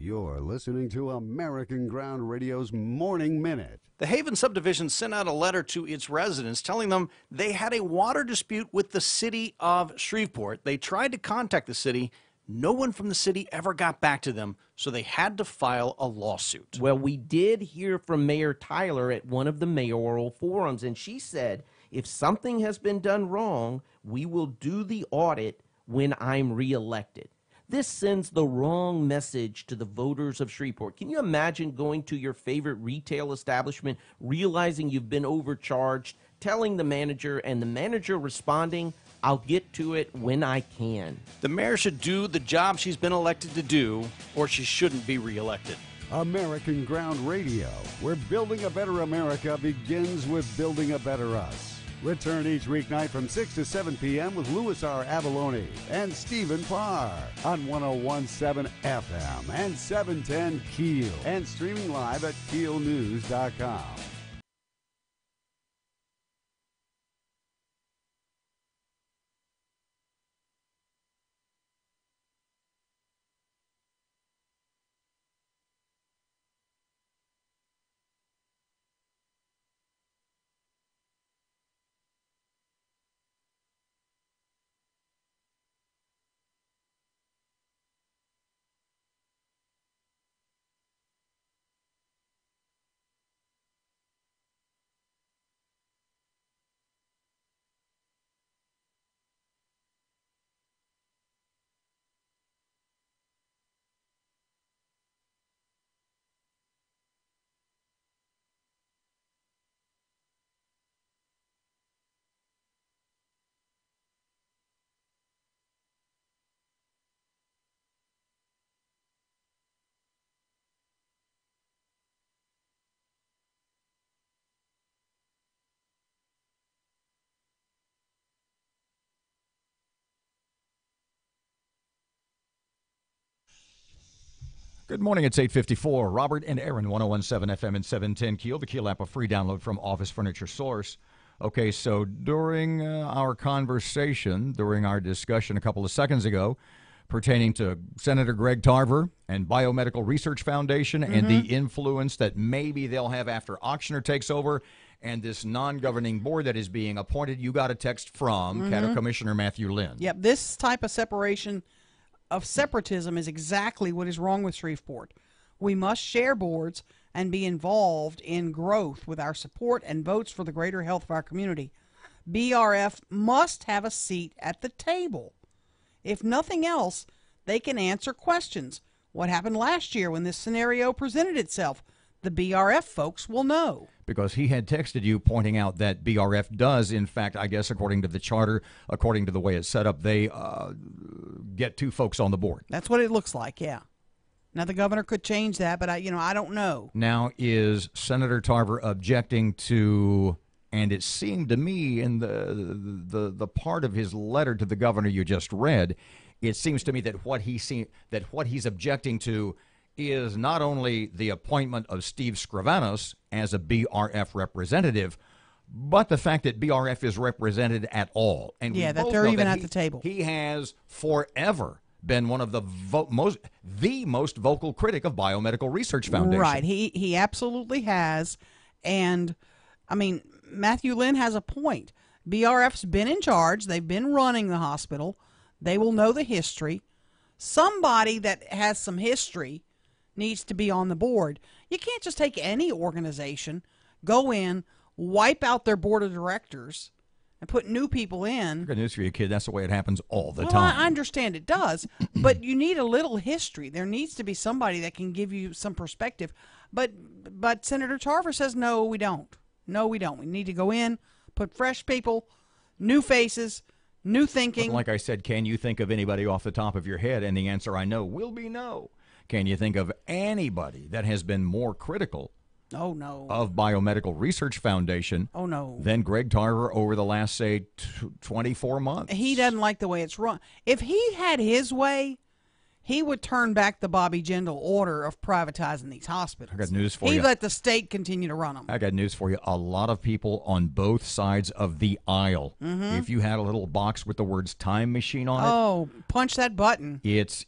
You're listening to American Ground Radio's Morning Minute. The Haven subdivision sent out a letter to its residents telling them they had a water dispute with the city of Shreveport. They tried to contact the city. No one from the city ever got back to them, so they had to file a lawsuit. Well, we did hear from Mayor Tyler at one of the mayoral forums, and she said, if something has been done wrong, we will do the audit when I'm reelected. This sends the wrong message to the voters of Shreveport. Can you imagine going to your favorite retail establishment, realizing you've been overcharged, telling the manager, and the manager responding, I'll get to it when I can? The mayor should do the job she's been elected to do, or she shouldn't be reelected. American Ground Radio, where building a better America begins with building a better us. Return each weeknight from 6 to 7 p.m. with Louis R. Avalone and Stephen Parr on 101.7 FM and 710 KEEL and streaming live at KEELnews.com. Good morning. It's 8:54. Robert and Erin, 101.7 FM and 710 KEEL. The KEEL app, a free download from Office Furniture Source. Okay, so during our conversation, during our discussion a couple of seconds ago, pertaining to Senator Greg Tarver and Biomedical Research Foundation and the influence that maybe they'll have after Auctioner takes over and this non-governing board that is being appointed, you got a text from County Commissioner Matthew Lynn. Yep, this type of separatism is exactly what is wrong with Shreveport. We must share boards and be involved in growth with our support and votes for the greater health of our community. BRF must have a seat at the table. If nothing else, they can answer questions. What happened last year when this scenario presented itself? The BRF folks will know. Because he had texted you pointing out that BRF does, in fact, I guess according to the charter, according to the way it's set up, they get two folks on the board. That's what it looks like, yeah. Now, the governor could change that, but I don't know. Now, is Senator Tarver objecting to, and it seemed to me in the part of his letter to the governor you just read, it seems to me that what he's objecting to is not only the appointment of Steve Scrivanos as a BRF representative, but the fact that BRF is represented at all. And yeah, that they're even at the table. He has forever been one of the most vocal critic of Biomedical Research Foundation. Right, he absolutely has. And, I mean, Matthew Lynn has a point. BRF's been in charge. They've been running the hospital. They will know the history. Somebody that has some history needs to be on the board. You can't just take any organization, go in, wipe out their board of directors, and put new people in. Good news for you, kid. That's the way it happens all the well, time. I understand it does, but you need a little history. There needs to be somebody that can give you some perspective. But Senator Tarver says, no, we don't. No, we don't. We need to go in, put fresh people, new faces, new thinking. But like I said, can you think of anybody off the top of your head? And the answer I know will be no. Can you think of anybody that has been more critical of Biomedical Research Foundation than Greg Tarver over the last, say, 24 months? He doesn't like the way it's run. If he had his way, he would turn back the Bobby Jindal order of privatizing these hospitals. I got news for you. He'd let the state continue to run them. I got news for you. A lot of people on both sides of the aisle, if you had a little box with the words time machine on it. Oh, punch that button. It's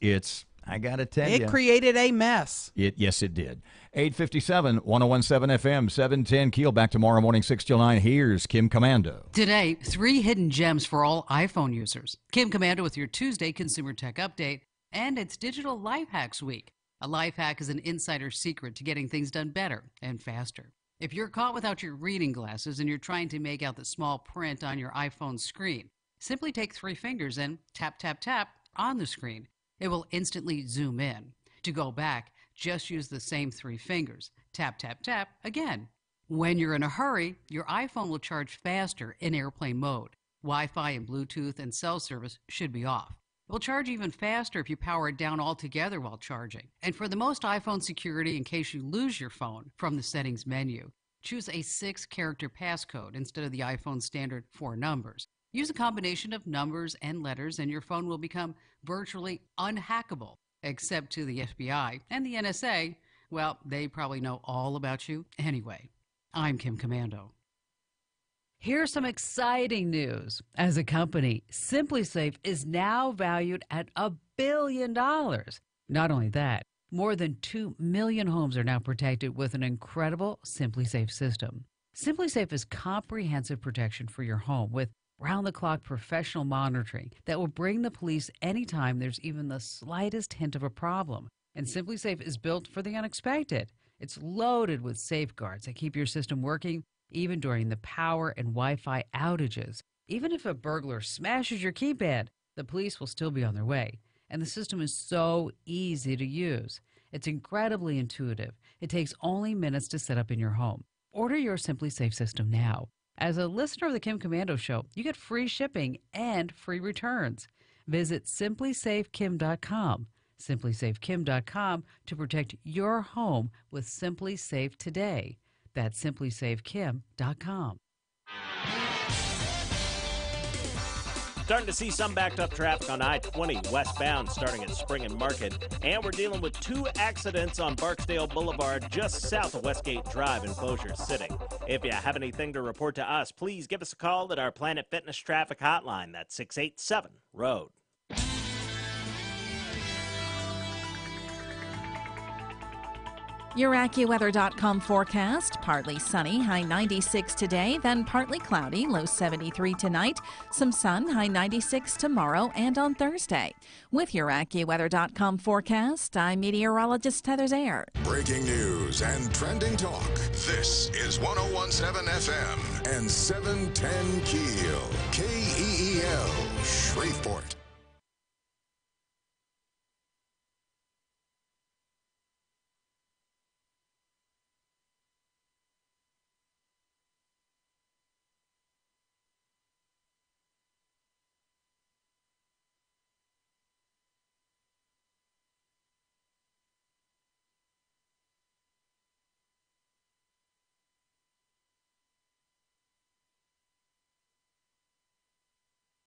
I got to tell you. It created a mess. Yes, it did. 857, 1017 FM, 710 Keel. Back tomorrow morning, 6 till 9. Here's Kim Commando. Today, 3 hidden gems for all iPhone users. Kim Commando with your Tuesday Consumer Tech Update. And it's Digital Life Hacks Week. A life hack is an insider's secret to getting things done better and faster. If you're caught without your reading glasses and you're trying to make out the small print on your iPhone screen, simply take 3 fingers and tap, tap, tap on the screen. It will instantly zoom in. To go back, just use the same 3 fingers. Tap, tap, tap again. When you're in a hurry, your iPhone will charge faster in airplane mode. Wi-Fi and Bluetooth and cell service should be off. It will charge even faster if you power it down altogether while charging. And for the most iPhone security in case you lose your phone from the settings menu, choose a 6-character passcode instead of the iPhone standard 4 numbers. Use a combination of numbers and letters and your phone will become virtually unhackable, except to the FBI and the NSA. Well, they probably know all about you anyway. I'm Kim Commando. Here's some exciting news. As a company, SimpliSafe is now valued at $1 billion. Not only that, more than 2 million homes are now protected with an incredible SimpliSafe system. SimpliSafe is comprehensive protection for your home with round-the-clock professional monitoring that will bring the police anytime there's even the slightest hint of a problem. And SimpliSafe is built for the unexpected. It's loaded with safeguards that keep your system working even during the power and Wi-Fi outages. Even if a burglar smashes your keypad, the police will still be on their way. And the system is so easy to use. It's incredibly intuitive. It takes only minutes to set up in your home. Order your SimpliSafe system now. As a listener of the Kim Commando Show, you get free shipping and free returns. Visit simplysafekim.com. simplysafekim.com to protect your home with SimpliSafe today. That's simplysafekim.com. Starting to see some backed up traffic on I-20 westbound starting at Spring and Market. And we're dealing with 2 accidents on Barksdale Boulevard just south of Westgate Drive in Bossier City. If you have anything to report to us, please give us a call at our Planet Fitness traffic hotline. That's 687-ROAD. Your AccuWeather.com forecast, partly sunny, high 96 today, then partly cloudy, low 73 tonight, some sun, high 96 tomorrow and on Thursday. With your AccuWeather.com forecast, I'm meteorologist Heather Zayer. Breaking news and trending talk. This is 1017 FM and 710 Keel. KEEL, Shreveport.